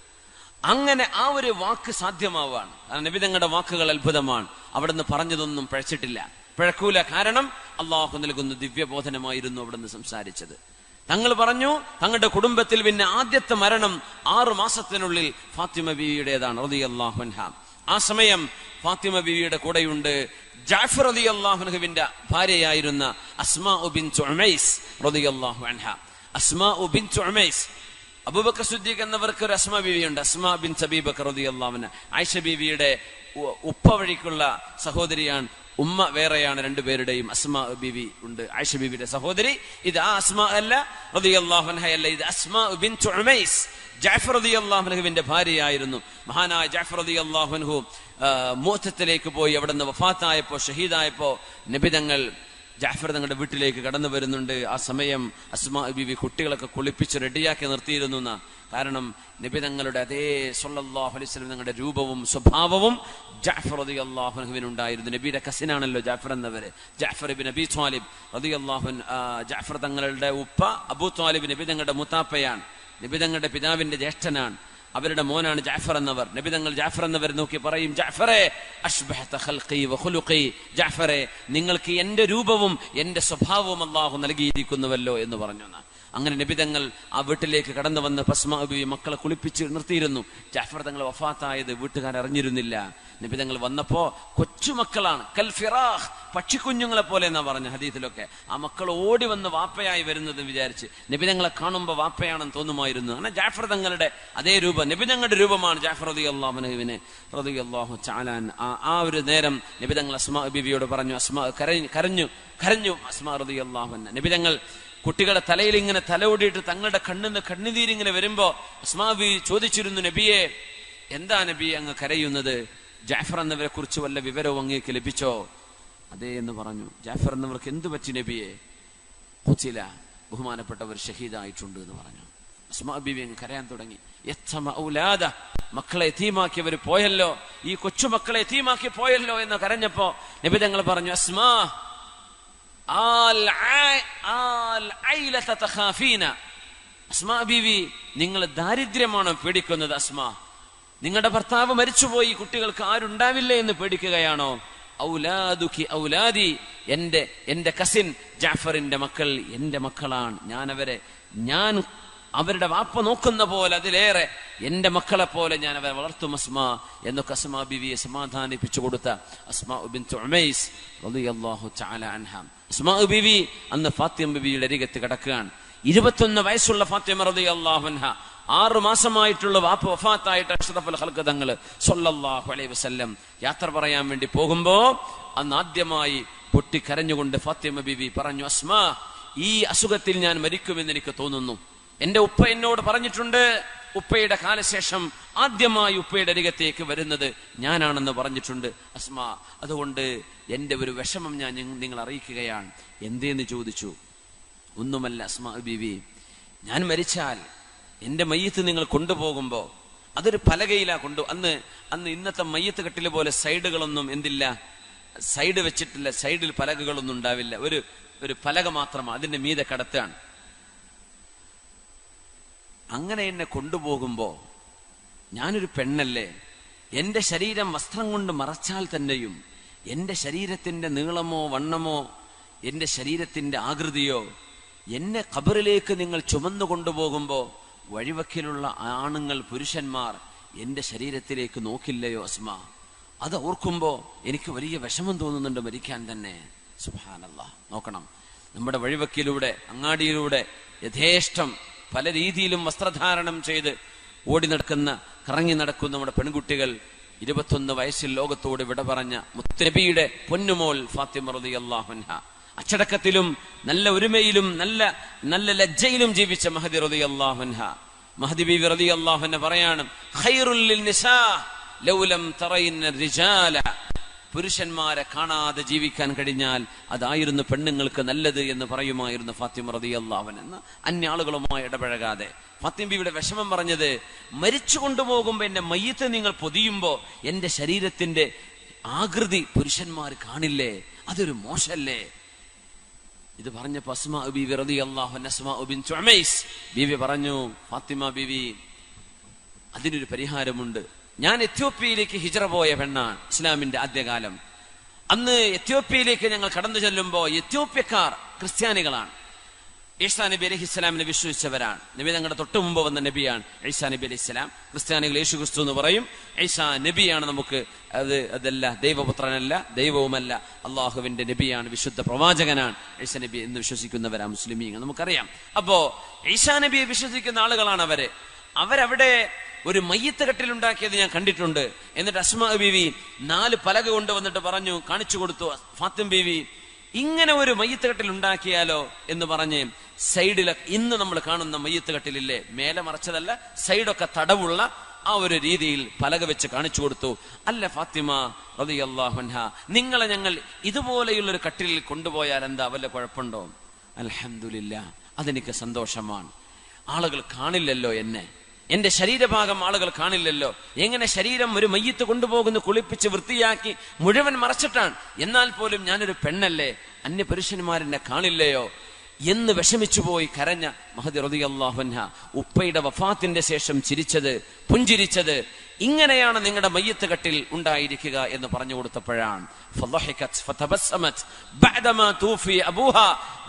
അങ്ങനെ ആ ഒരു വാക്ക് സാധ്യമാവാണ്. നബി തങ്ങളുടെ വാക്കുകൾ അത്ഭുതമാണ്. അവിടുന്ന് പറഞ്ഞതൊന്നും പഴച്ചിട്ടില്ല, പിഴക്കൂല. കാരണം അള്ളാഹു നൽകുന്ന ദിവ്യബോധനമായിരുന്നു അവിടുന്ന് സംസാരിച്ചത്. തങ്ങൾ പറഞ്ഞു, തങ്ങളുടെ കുടുംബത്തിൽ പിന്നെ ആദ്യത്തെ മരണം 6 മാസത്തിനുള്ളിൽ ഫാത്തിമ ബീവിയുടേതാണ് റളിയല്ലാഹു അൻഹ. ആ സമയം ഫാത്തിമ ബീവിയുടെ കൂടെയുണ്ട് ജഅഫർ റളിയല്ലാഹു അൻഹുവിന്റെ ഭാര്യയായിരുന്ന അസ്മാ ബിൻത് ഉമൈസ് റളിയല്ലാഹു അൻഹ. അസ്മാ ബിൻത് ഉമൈസ്, അബൂബക്കർ സിദ്ദീഖ് എന്നവർക്ക് ഒരു അസ്മാ ബീവിയുണ്ട്, അസ്മാ ബിൻത് അബീ ബക്കർ റളിയല്ലാഹു അൻഹ. ആയിഷ ബീവിയുടെ ഉപ്പ വഴിക്കുള്ള സഹോദരിയാണ്. ഉമ്മ വേറെയാണ്, 2 പേരുടെയും. അസ്മാ ബീവി ഉണ്ട്, ആയിഷ ബീവിയുടെ സഹോദരി. ഇത് ആ അസ്മാ അല്ല, റളിയല്ലാഹു അൻഹ അല്ല, ഇത് അസ്മാ ബിൻത് ഉമൈസ് ജഅഫർ റളിയല്ലാഹു അൻഹുവിന്റെ ഭാര്യയായിരുന്നു. മഹാനായ ജഅഫർ റളിയല്ലാഹു അൻഹു മുഅ്തത്തിലേക്ക് പോയി. അവിടുന്ന് വഫാത്തായപ്പോ, ഷഹീദായപ്പോ നബിതങ്ങൾ ജഅഫർ തങ്ങളുടെ വീട്ടിലേക്ക് കടന്നു വരുന്നുണ്ട്. ആ സമയം അസ്മാ ബീവി കുട്ടികളൊക്കെ കുളിപ്പിച്ച് റെഡിയാക്കി നിർത്തിയിരുന്നു. കാരണം നബി തങ്ങളുടെ അതേ സ്വല്ലല്ലാഹു അലൈഹി വസല്ലം തങ്ങളുടെ രൂപവും സ്വഭാവവും ജഅഫർ റളിയല്ലാഹു അൻഹുവിനുണ്ടായിരുന്നു. നബിയുടെ കസിനാണല്ലോ ജഅഫർ എന്നവര്, ജഅഫർ ഇബ്നു അബീ ത്വാലിബ് റളിയല്ലാഹു അൻഹു. ജഅഫർ തങ്ങളുടെ ഉപ്പ അബൂ ത്വാലിബ് നബി തങ്ങളുടെ മുത്താപ്പയാണ്, നബി തങ്ങളുടെ പിതാവിന്റെ ജ്യേഷ്ഠനാണ്. അവരുടെ മോനാണ് ജഅഫർ എന്നവർ. നബി തങ്ങൾ ജഅഫർ എന്നവർ നോക്കി പറയും, ജഅഫറെ അശ്ബഹത ഖൽഖി വ ഖുലുഖി, ജഅഫറെ നിങ്ങൾക്ക് എന്റെ രൂപവും എന്റെ സ്വഭാവവും അല്ലാഹു നൽകിയിരിക്കുന്നുവല്ലോ എന്ന് പറഞ്ഞു. അങ്ങനെ നബി തങ്ങൾ ആ വീട്ടിലേക്ക് കടന്നു വന്ന് അസ്മാ ബീവി മക്കളെ കുളിപ്പിച്ച് നിർത്തിയിരുന്നു. ജഅഫർ തങ്ങൾ വഫാത്തായത് വീട്ടുകാർ അറിഞ്ഞിരുന്നില്ല. നബി തങ്ങൾ വന്നപ്പോ കൊച്ചുമക്കളാണ്, കൽ ഫിറാഖ്, പക്ഷിക്കുഞ്ഞുങ്ങളെ പോലെ എന്നാ പറഞ്ഞ ഹദീസിലൊക്കെ. ആ മക്കൾ ഓടി വന്ന് വാപ്പയായി വരുന്നത് വിചാരിച്ച് നബി തങ്ങളെ കാണുമ്പോൾ വാപ്പയാണെന്ന് തോന്നുമായിരുന്നു. അങ്ങനെ ജഅഫർ തങ്ങളുടെ അതേ രൂപം, നബി തങ്ങളുടെ രൂപമാണ് ജഅഫർ റളിയല്ലാഹു അൻഹുവിനെ റളിയല്ലാഹു തആല. ആ ഒരു നേരം നബി തങ്ങൾ അസ്മാ ബീവിയോട് പറഞ്ഞു, അസ്മാ കരഞ്ഞു അസ്മാ റളിയല്ലാഹു അൻഹ. നബി തങ്ങൾ കുട്ടികളുടെ തലയിൽ ഇങ്ങനെ തലോടിയിട്ട് തങ്ങളുടെ കണ്ണിന്ന് കണ്ണുനീരിങ്ങനെ വരുമ്പോ അസ്മാ ബീവി ചോദിച്ചിരുന്നു, നബിയെ എന്താ നബിയെ അങ്ങ് കരയുന്നത്? ജഅഫർ എന്നവരെ കുറിച്ച് വല്ല വിവരവും അങ്ങേക്ക് ലഭിച്ചോ? അതേ എന്ന് പറഞ്ഞു. ജഅഫർ എന്നവർക്ക് എന്തു പറ്റി നബിയെ? ഖുതില, ബഹുമാനപ്പെട്ടവർ ഷഹീദായിട്ടുണ്ട് എന്ന് പറഞ്ഞു. അസ്മാ ബീവി അങ്ങ് കരയാൻ തുടങ്ങി. ഔലാദ, മക്കളെ യതീമാക്കിയവർ പോയല്ലോ, ഈ കൊച്ചുമക്കളെ യതീമാക്കി പോയല്ലോ എന്ന് കരഞ്ഞപ്പോ നബി തങ്ങൾ പറഞ്ഞു, അസ്മാ അസ്മാ ബീവി, നിങ്ങൾ ദാരിദ്ര്യമാണോ പേടിക്കുന്നത്? അസ്മാ, നിങ്ങളുടെ ഭർത്താവ് മരിച്ചുപോയി, കുട്ടികൾക്ക് ആരുണ്ടാവില്ലേ എന്ന് പേടിക്കുകയാണോ? ഔലാദുകി ഔലാദി, എന്റെ കസിൻ ജഅഫറിന്റെ മക്കൾ എന്റെ മക്കളാണ്. ഞാൻ അവരുടെ വാപ്പ നോക്കുന്ന പോലെ അതിലേറെ എന്റെ മക്കളെ പോലെ ഞാൻ അവരെ വളർത്തും അസ്മാ എന്നൊക്കെ അസ്മാ ബീവിയെ സമാധാനിപ്പിച്ചു കൊടുത്ത അസ്മാ ബിൻത് ഉമൈസ് റളിയല്ലാഹു തആല അൻഹ. അസ്മാ ബീവി അന്ന് ഫാത്തിമ ബീവിയുടെ അരികത്ത് കിടക്കുകയാണ്. 21 വയസ്സുള്ള ഫാത്തിമ റളിയല്ലാഹു അൻഹ, 6 മാസമായിട്ടുള്ള വാപ്പ വഫാത്തായിട്ട് അഷ്റഫുൽ ഖൽഖ് തങ്ങൾ സ്വല്ലല്ലാഹു അലൈഹി വസല്ലം യാത്ര പറയാൻ വേണ്ടി പോകുമ്പോ അന്ന് ആദ്യമായി പൊട്ടിക്കരഞ്ഞുകൊണ്ട് ഫാത്തിമ ബീവി പറഞ്ഞു, അസ്മാ, ഈ അസുഖത്തിൽ ഞാൻ മരിക്കുമെന്ന് എനിക്ക് തോന്നുന്നു. എന്റെ ഉപ്പ എന്നോട് പറഞ്ഞിട്ടുണ്ട്, ഉപ്പയുടെ കാലശേഷം ആദ്യമായി ഉപ്പയുടെ അരികത്തേക്ക് വരുന്നത് ഞാനാണെന്ന് പറഞ്ഞിട്ടുണ്ട് അസ്മാ. അതുകൊണ്ട് എന്റെ ഒരു വിഷമം ഞാൻ നിങ്ങൾ അറിയിക്കുകയാണ്. എന്തേന്ന് ചോദിച്ചു. ഒന്നുമല്ല അസ്മാ ബീവി, ഞാൻ മരിച്ചാൽ എന്റെ മയ്യത്ത് നിങ്ങൾ കൊണ്ടുപോകുമ്പോ അതൊരു പലകയിലാ അന്ന് ഇന്നത്തെ മയ്യത്ത് കെട്ടില് പോലെ സൈഡുകളൊന്നും എന്തില്ല, സൈഡ് വെച്ചിട്ടില്ല, സൈഡിൽ പലകകളൊന്നും ഉണ്ടാവില്ല. ഒരു പലക മാത്രമാണ്, അതിന്റെ മീതെ കടത്താണ്. അങ്ങനെ എന്നെ കൊണ്ടുപോകുമ്പോ ഞാനൊരു പെണ്ണല്ലേ, എന്റെ ശരീരം വസ്ത്രം കൊണ്ട് മറച്ചാൽ തന്നെയും എന്റെ ശരീരത്തിന്റെ നീളമോ വണ്ണമോ എന്റെ ശരീരത്തിന്റെ ആകൃതിയോ എന്നെ ഖബറിലേക്ക് നിങ്ങൾ ചുമന്നു കൊണ്ടുപോകുമ്പോ വഴിവക്കിലുള്ള ആണുങ്ങൾ പുരുഷന്മാർ എന്റെ ശരീരത്തിലേക്ക് നോക്കില്ലയോ അസ്മാ? അത് ഓർക്കുമ്പോ എനിക്ക് വലിയ വിഷമം തോന്നുന്നുണ്ട് മരിക്കാൻ തന്നെ. സുബ്ഹാനല്ലാഹ്. നോക്കണം, നമ്മുടെ വഴിവക്കിലൂടെ അങ്ങാടിയിലൂടെ യഥേഷ്ടം പല രീതിയിലും വസ്ത്രധാരണം ചെയ്ത് ഓടി നടക്കുന്ന കറങ്ങി നടക്കുന്ന നമ്മുടെ പെൺകുട്ടികൾ 21 വയസ്സിൽ ലോകത്തോട് വിട പറഞ്ഞ മുത്തനബിയുടെ പൊന്നുമോൾ ഫാത്തിമ റളിയല്ലാഹു അൻഹ, അച്ചടക്കത്തിലും നല്ല ഒരുമയിലും നല്ല ലജ്ജയിലും ജീവിച്ച മഹദി റളിയല്ലാഹു അൻഹ. മഹദി ബീവി റളിയല്ലാഹു അൻഹ പറയാണ്, ഖൈറുൽ ലിൻനിസാ ലൗ ലം തറൈന റിജാല. പുരുഷന്മാരെ കാണാതെ ജീവിക്കാൻ കഴിഞ്ഞാൽ അതായിരുന്നു പെണ്ണുങ്ങൾക്ക് നല്ലത് എന്ന് പറയുമായിരുന്നു ഫാത്തിമ റളിയല്ലാഹു അൻഹ. അന്യ ആളുകളുമായി ഇടപഴകാതെ ഫാത്തിമ ബീവിയുടെ വിഷമം പറഞ്ഞത്, മരിച്ചു കൊണ്ടുപോകുമ്പോ എന്റെ മയ്യത്ത് നിങ്ങൾ പൊതിയുമ്പോ എന്റെ ശരീരത്തിന്റെ ആകൃതി പുരുഷന്മാർ കാണില്ലേ, അതൊരു മോശല്ലേ? ഇത് പറഞ്ഞപ്പോ അസ്മാ ബീവി റളിയല്ലാഹു അൻഹ, അസ്മാ ബിൻത് ഉമൈസ് ബീവി പറഞ്ഞു, ഫാത്തിമ ബീവി, അതിനൊരു പരിഹാരമുണ്ട്. ഞാൻ എത്യോപ്യയിലേക്ക് ഹിജ്റ പോയ പെണ്ണാണ്, ഇസ്ലാമിന്റെ ആദ്യകാലം. അന്ന് എത്യോപ്യയിലേക്ക് ഞങ്ങൾ കടന്നു ചെല്ലുമ്പോ എത്യോപ്യക്കാർ ക്രിസ്ത്യാനികളാണ്. ഈസാ നബി അലൈഹിസ്സലാമിനെ വിശ്വസിച്ചവരാണ്. നബി തങ്ങളുടെ തൊട്ട് മുമ്പ് വന്ന നബിയാണ് ഈസാ നബി അലൈഹിസ്സലാം. ക്രിസ്ത്യാനികൾ യേശു ക്രിസ്തു എന്ന് പറയും. ഈസാ നബിയാണ്, നമുക്ക് അതല്ല, ദൈവപുത്രനല്ല, ദൈവവുമല്ല, അള്ളാഹുവിന്റെ നബിയാണ്, വിശുദ്ധ പ്രവാചകനാണ് ഈസാ നബി എന്ന് വിശ്വസിക്കുന്നവരാ മുസ്ലിമീങ്ങൾ, നമുക്കറിയാം. അപ്പോ ഈസാ നബിയെ വിശ്വസിക്കുന്ന ആളുകളാണ് അവരവിടെ ഒരു മയ്യത്ത് കെട്ടിലുണ്ടാക്കിയത് ഞാൻ കണ്ടിട്ടുണ്ട്. എന്നിട്ട് അസ്മാ ബീവി 4 പലക കൊണ്ടുവന്നിട്ട് പറഞ്ഞു, കാണിച്ചു കൊടുത്തു, ഫാത്തിമ ബീവി ഇങ്ങനെ ഒരു മയ്യത്ത് കെട്ടിൽ ഉണ്ടാക്കിയാലോ എന്ന് പറഞ്ഞ് സൈഡിലൊക്കെ ഇന്ന് നമ്മൾ കാണുന്ന മയ്യത്ത് കെട്ടിലില്ലേ, മേലെ മറച്ചതല്ല, സൈഡൊക്കെ തടവുള്ള ആ ഒരു രീതിയിൽ പലക വെച്ച് കാണിച്ചു കൊടുത്തു. അല്ല ഫാത്തിമ റളിയല്ലാഹു അൻഹ, നിങ്ങളെ ഞങ്ങൾ ഇതുപോലെയുള്ളൊരു കട്ടിലിൽ കൊണ്ടുപോയാൽ എന്താ, വല്ല കുഴപ്പമുണ്ടോ? അൽഹംദുലില്ലാഹ്, അതെനിക്ക് സന്തോഷമാണ്. ആളുകൾ കാണില്ലല്ലോ എന്നെ, എന്റെ ശരീരഭാഗം ആളുകൾ കാണില്ലല്ലോ. എങ്ങനെ ശരീരം ഒരു മയ്യത്ത് കൊണ്ടുപോകുന്ന കുളിപ്പിച്ച് വൃത്തിയാക്കി മുഴുവൻ മറച്ചിട്ടാണ്, എന്നാൽ പോലും ഞാനൊരു പെണ്ണല്ലേ, അന്യ പുരുഷന്മാരെന്നെ കാണില്ലയോ എന്ന് വിഷമിച്ചുപോയി കരഞ്ഞ മഹദി റളിയല്ലാഹു അൻഹ ഉപ്പയുടെ വഫാത്തിന്റെ ശേഷം പുഞ്ചിരിച്ചത് ഇങ്ങനെയാണ് നിങ്ങളുടെ മയ്യത്ത് കട്ടിൽ ഉണ്ടായിരിക്കുക എന്ന് പറഞ്ഞു കൊടുത്തപ്പോഴാണ്.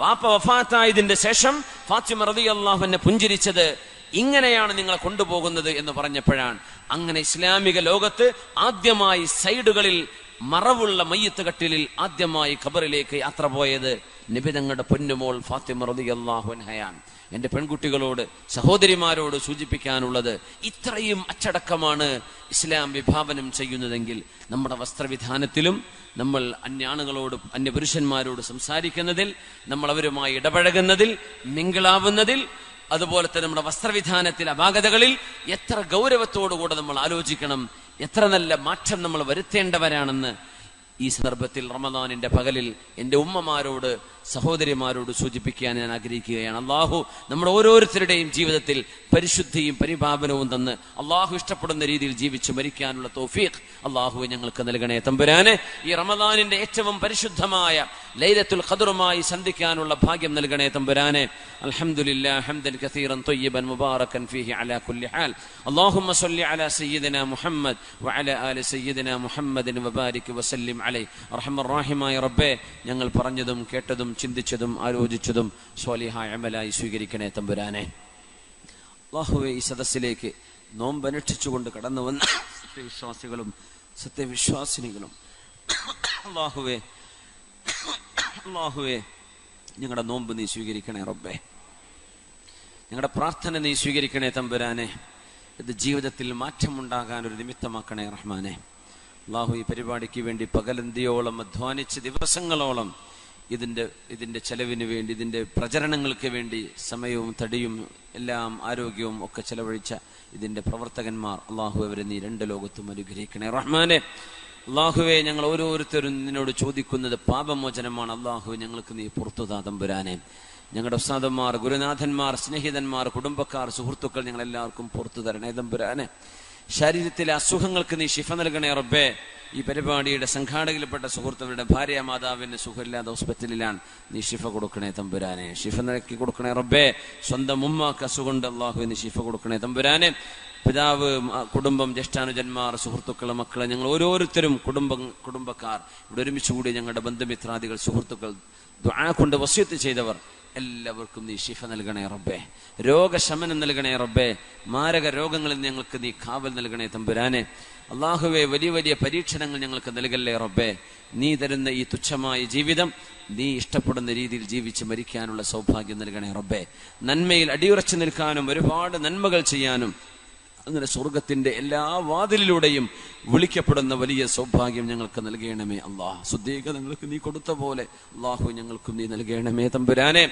വാപ്പ വഫാത്തായതിന്റെ ശേഷം ഫാത്തിമ റളിയല്ലാഹു അൻഹ പുഞ്ചിരിച്ചത് ഇങ്ങനെയാണ് നിങ്ങളെ കൊണ്ടുപോകുന്നത് എന്ന് പറഞ്ഞപ്പോഴാണ്. അങ്ങനെ ഇസ്ലാമിക ലോകത്ത് ആദ്യമായി സൈഡുകളിൽ മറവുള്ള മയ്യത്ത് കട്ടിലിൽ ആദ്യമായി ഖബറിലേക്ക് യാത്ര പോയത് നബി തങ്ങളുടെ പൊന്നുമോൾ ഫാത്തിമ റളിയല്ലാഹു അൻഹയാണ്. എന്റെ പെൺകുട്ടികളോട്, സഹോദരിമാരോട് സൂചിപ്പിക്കാനുള്ളത്, ഇത്രയും അച്ചടക്കമാണ് ഇസ്ലാം വിഭാവനം ചെയ്യുന്നതെങ്കിൽ നമ്മുടെ വസ്ത്രവിധാനത്തിലും നമ്മൾ അന്യാണുകളോട്, അന്യപുരുഷന്മാരോട് സംസാരിക്കുന്നതിൽ, നമ്മൾ അവരുമായി ഇടപഴകുന്നതിൽ, മിങ്കിളാവുന്നതിൽ, അതുപോലെ തന്നെ നമ്മുടെ വസ്ത്രവിധാനത്തിൽ അപാകതകളിൽ എത്ര ഗൗരവത്തോടുകൂടെ നമ്മൾ ആലോചിക്കണം, എത്ര നല്ല മാറ്റം നമ്മൾ വരുത്തേണ്ടവരാണെന്ന് ഈ സന്ദർഭത്തിൽ റമദാനിന്റെ പകലിൽ എന്റെ ഉമ്മമാരോട്, സഹോദരിമാരോട് സൂചിപ്പിക്കാൻ ഞാൻ ആഗ്രഹിക്കുകയാണ്. അള്ളാഹു നമ്മുടെ ഓരോരുത്തരുടെയും ജീവിതത്തിൽ പരിശുദ്ധിയും പരിപാലനവും തന്ന് അള്ളാഹു ഇഷ്ടപ്പെടുന്ന രീതിയിൽ ജീവിച്ചു മരിക്കാനുള്ള തൗഫീഖ് അള്ളാഹു ഞങ്ങൾക്ക് നൽകണേ തമ്പുരാനെ. ഈ റമദാനിന്റെ ഏറ്റവും പരിശുദ്ധമായ ലൈലത്തുൽ ഖദ്റുമായി സന്ധിക്കാനുള്ള ഭാഗ്യം നൽകണേ തമ്പുരാനെ. അൽഹംദുലില്ലാഹ് ഹംദൻ കസീറൻ ത്വയ്യിബൻ മുബാറകൻ ഫീഹി അലാ കുല്ലി ഹാൽ. അല്ലാഹുമ്മ സ്വല്ലി അലാ സയ്യിദിനാ മുഹമ്മദ് വഅലാ ആലി സയ്യിദിനാ മുഹമ്മദിൻ വബാരിക് വസല്ലിം അലൈഹി. അർഹമർ റഹീമായ റബ്ബേ, ഞങ്ങൾ പറഞ്ഞതും കേട്ടതും ചിന്തിച്ചതും ആലോചിച്ചതും സ്വാലിഹായ അമലായി സ്വീകരിക്കണേ തമ്പുരാനെ. അല്ലാഹുവേ, ഈ സദസ്സിലേക്ക് നോമ്പനുഷ്ഠിച്ചുകൊണ്ട് കടന്നു വന്ന സത്യവിശ്വാസികളും സത്യവിശ്വാസിനികളും അല്ലാഹുവേ ഞങ്ങളുടെ നോമ്പ് നീ സ്വീകരിക്കണേ റബ്ബേ. ഞങ്ങളുടെ പ്രാർത്ഥന നീ സ്വീകരിക്കണേ തമ്പുരാനെ. ഇത് ജീവിതത്തിൽ മാറ്റമുണ്ടാകാൻ ഒരു നിമിത്തമാക്കണേ റഹ്മാനെ. അല്ലാഹു, ഈ പരിപാടിക്ക് വേണ്ടി പകലന്തിയോളം അധ്വാനിച്ച് ദിവസങ്ങളോളം ഇതിന്റെ ചെലവിന് വേണ്ടി, ഇതിന്റെ പ്രചരണങ്ങൾക്ക് വേണ്ടി സമയവും തടിയും എല്ലാം ആരോഗ്യവും ഒക്കെ ചെലവഴിച്ച ഇതിന്റെ പ്രവർത്തകന്മാർ, അള്ളാഹു അവരെ നീ രണ്ട് ലോകത്തും അനുഗ്രഹിക്കണേ റഹ്മാനെ. അള്ളാഹുവെ, ഞങ്ങൾ ഓരോരുത്തരും നിന്നോട് ചോദിക്കുന്നത് പാപമോചനമാണ്. അള്ളാഹു ഞങ്ങൾക്ക് നീ പുറത്തുതാ തമ്പുരാനെ. ഞങ്ങളുടെ ഉസ്താദന്മാർ, ഗുരുനാഥന്മാർ, സ്നേഹിതന്മാർ, കുടുംബക്കാർ, സുഹൃത്തുക്കൾ, ഞങ്ങളെല്ലാവർക്കും പുറത്തു തരണേ തമ്പുരാനെ. ശരീരത്തിലെ അസുഖങ്ങൾക്ക് നീ ശിഫ നൽകണേ റബ്ബേ. ഈ പരിപാടിയുടെ സംഘാടകയിൽപ്പെട്ട സുഹൃത്തുക്കളുടെ ഭാര്യ മാതാവിന് സുഖമില്ലാതെ ഹോസ്പിറ്റലിലാണ്, നീ ശിഫ കൊടുക്കണേ തമ്പുരാനെ. ശിഫ നൽകി കൊടുക്കണേ റബ്ബേ. സ്വന്തം ഉമ്മാക്ക് അസുഖമുണ്ട്, അള്ളാഹു നീ ശിഫ കൊടുക്കണേ തമ്പുരാനെ. പിതാവ്, കുടുംബം, ജ്യേഷ്ഠാനുജന്മാർ, സുഹൃത്തുക്കൾ, മക്കളെ, ഞങ്ങൾ ഓരോരുത്തരും കുടുംബക്കാർ ഇവിടെ ഒരുമിച്ച് കൂടി ഞങ്ങളുടെ ബന്ധുമിത്രാദികൾ, സുഹൃത്തുക്കൾ, ദുആ കൊണ്ട് വസിയത്ത് ചെയ്തവർ എല്ലാവർക്കും നീ ശിഫ നൽകണേ റബ്ബേ. രോഗശമനം നൽകണേ റബ്ബേ. മാരക രോഗങ്ങളിൽ ഞങ്ങൾക്ക് നീ കാവൽ നൽകണേ തമ്പുരാനെ. അള്ളാഹുവെ, വലിയ വലിയ പരീക്ഷണങ്ങൾ ഞങ്ങൾക്ക് നൽകല്ലേ റബ്ബേ. നീ തരുന്ന ഈ തുച്ഛമായ ജീവിതം നീ ഇഷ്ടപ്പെടുന്ന രീതിയിൽ ജീവിച്ച് മരിക്കാനുള്ള സൗഭാഗ്യം നൽകണേ റബ്ബേ. നന്മയിൽ അടിയുറച്ചു നിൽക്കാനും ഒരുപാട് നന്മകൾ ചെയ്യാനും അങ്ങനെ സ്വർഗത്തിന്റെ എല്ലാ വാതിലിലൂടെയും വിളിക്കപ്പെടുന്ന വലിയ സൗഭാഗ്യം ഞങ്ങൾക്ക് നൽകണമേ അള്ളാഹ്. സുദ്ദീഖ ഞങ്ങൾക്ക് നീ കൊടുത്ത പോലെ അള്ളാഹു ഞങ്ങൾക്കും നീ നൽകണമേ തമ്പുരാനെ.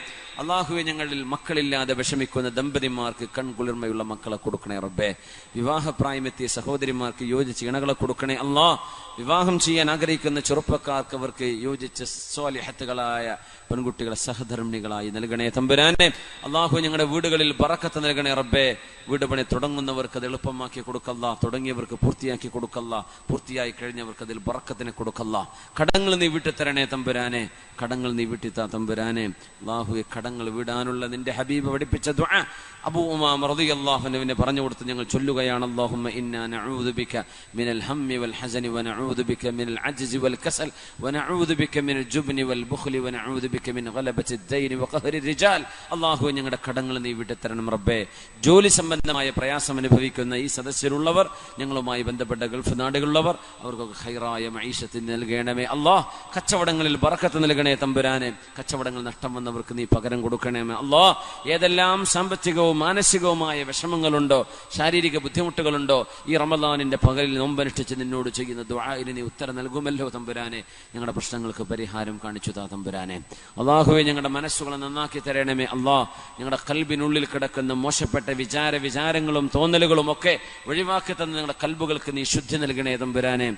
അള്ളാഹുവെ, ഞങ്ങളിൽ മക്കളില്ലാതെ വിഷമിക്കുന്ന ദമ്പതിമാർക്ക് കൺകുളിർമയുള്ള മക്കളെ കൊടുക്കണേ റബ്ബേ. വിവാഹപ്രായമെത്തിയ സഹോദരിമാർക്ക് യോജിച്ച് ഇണകളെ കൊടുക്കണേ അള്ളാഹ്. വിവാഹം ചെയ്യാൻ ആഗ്രഹിക്കുന്ന ചെറുപ്പക്കാർക്ക് അവർക്ക് യോജിച്ച സ്വാലിഹത്തുകളായ പെൺകുട്ടികളെ സഹധർമ്മിണികളായി നൽകണേ തമ്പുരാനെ. അള്ളാഹു, ഞങ്ങളുടെ വീടുകളിൽ ബറക്കത്ത് നൽകണേ റബ്ബേ. വീട് പണി തുടങ്ങുന്നവർക്ക് അത് എളുപ്പമാക്കി കൊടുക്കല്ല, തുടങ്ങിയവർക്ക് പൂർത്തിയാക്കി കൊടുക്കല്ല, പൂർത്തിയായി കഴിഞ്ഞവർക്ക് അതിൽ ബറക്കത്തിനെ കൊടുക്കല്ല. കടങ്ങൾ നീ വിട്ടുതരണേ തമ്പുരാനെ. കടങ്ങൾ നീ വിട്ടിത്താ തമ്പുരാനെ. അള്ളാഹുവെ, കടങ്ങൾ വിടാനുള്ള നിന്റെ ഹബീബ് പഠിപ്പിച്ച ദുആ അബൂ ഉമാമ റളിയല്ലാഹു അൻഹുവിനെ പറഞ്ഞു കൊടുത്ത് ഞങ്ങൾ ചൊല്ലുകയാണ്. അല്ലാഹുമ്മ ഇന്നാ നഊദു ബിക മിനൽ ഹമ്മി വൽ ഹസനി വനഊദു ബിക മിനൽ അജ്സി വൽ കസൽ വനഊദു ബിക മിനൽ ജുബ്നി വൽ ബുഖ്ലി വനഊദു ബിക മിൻ ഗലബത്തി ദൈനി വഖഹരി റിജാൽ. അല്ലാഹു, ഞങ്ങളുടെ കടങ്ങൾ നീ വിട്ടുതരണം റബ്ബേ. ജോലി സംബന്ധമായ പ്രയാസം അനുഭവിക്കുന്ന ഈ സദസ്സിലുള്ളവർ, ഞങ്ങളുമായി ബന്ധപ്പെട്ട ഗൾഫ് നാടുകളിലുള്ളവർ, അവർക്കൊക്കെ ഖൈറായ മഈശത്ത് നൽകണമേ അല്ലാഹ്. കച്ചവടങ്ങളിൽ ബറക്കത്ത് നൽകണേ തമ്പുരാനെ. കച്ചവടങ്ങൾ നഷ്ടം വന്നവർക്ക് നീ പകരം കൊടുക്കണമേ അല്ലാഹ്. ഏതെല്ലാം സാമ്പത്തികവും മാനസികവുമായ വിഷമങ്ങളുണ്ടോ, ശാരീരിക ബുദ്ധിമുട്ടുകളുണ്ടോ, ഈ റമദാനിന്റെ പകലിൽ നോമ്പനുഷ്ഠിച്ച് നിന്നോട് ചെയ്യുന്ന ദുആഇന് നീ ഉത്തരം നൽകുമല്ലോ തമ്പുരാനെ. ഞങ്ങളുടെ പ്രശ്നങ്ങൾക്ക് പരിഹാരം കാണിച്ചു താ തമ്പുരാനെ. അല്ലാഹുവേ, ഞങ്ങളുടെ മനസ്സുകളെ നന്നാക്കി തരണമേ അല്ലാഹ്. ഞങ്ങളുടെ ഖൽബിനുള്ളിൽ കിടക്കുന്ന മോശപ്പെട്ട വിചാരങ്ങളും തോന്നലുകളും ഒക്കെ ഒഴിവാക്കി തന്ന ഞങ്ങളുടെ കൽബുകൾക്ക് നീ ശുദ്ധി നൽകണേ തമ്പുരാനെ.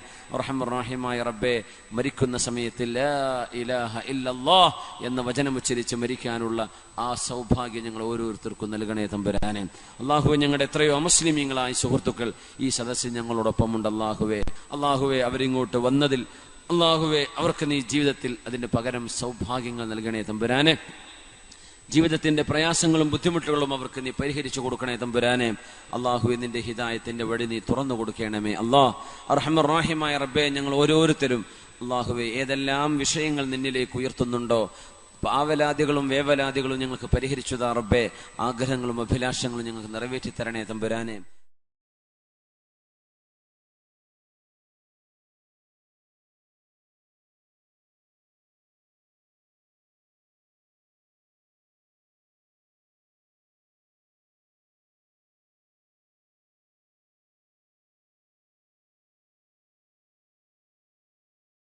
റഹ്മാൻ റഹീമായ റബ്ബേ, മരിക്കുന്ന സമയത്ത് ലാ ഇലാഹ ഇല്ലല്ലാഹ് എന്ന വചനം ഉച്ചരിച്ച് മരിക്കാനുള്ള ആ സൗഭാഗ്യം ഞങ്ങൾ ഓരോരുത്തർക്കും നൽകണേ തമ്പുരാനെ. അള്ളാഹുവെ, ഞങ്ങളുടെ എത്രയോ അമുസ്ലിമീങ്ങളായ സുഹൃത്തുക്കൾ ഈ സദസ്സിൽ ഞങ്ങളോടൊപ്പമുണ്ട്. അള്ളാഹുവെ, അവരിങ്ങോട്ട് വന്നതിൽ അള്ളാഹുവെ, അവർക്ക് നീ ജീവിതത്തിൽ അതിന്റെ പകരം സൗഭാഗ്യങ്ങൾ നൽകണേ തമ്പുരാനെ. ജീവിതത്തിന്റെ പ്രയാസങ്ങളും ബുദ്ധിമുട്ടുകളും അവർക്ക് നീ പരിഹരിച്ചു കൊടുക്കണേ തമ്പുരാനെ. അള്ളാഹുവെ, നിന്റെ ഹിദായത്തിന്റെ വഴി നീ തുറന്നു കൊടുക്കണമേ അല്ലാഹ്. അർഹമർ റഹീമായ റബ്ബേ, ഞങ്ങൾ ഓരോരുത്തരും അള്ളാഹുവെ, ഏതെല്ലാം വിഷയങ്ങൾ നിന്നിലേക്ക് ഉയർത്തുന്നുണ്ടോ, ആവലാദികളും വേവലാദികളും ഞങ്ങൾക്ക് പരിഹരിച്ചു താ റബ്ബേ. ആഗ്രഹങ്ങളും അഭിലാഷങ്ങളും ഞങ്ങൾക്ക് നിറവേറ്റി തരണേ തമ്പുരാനെ.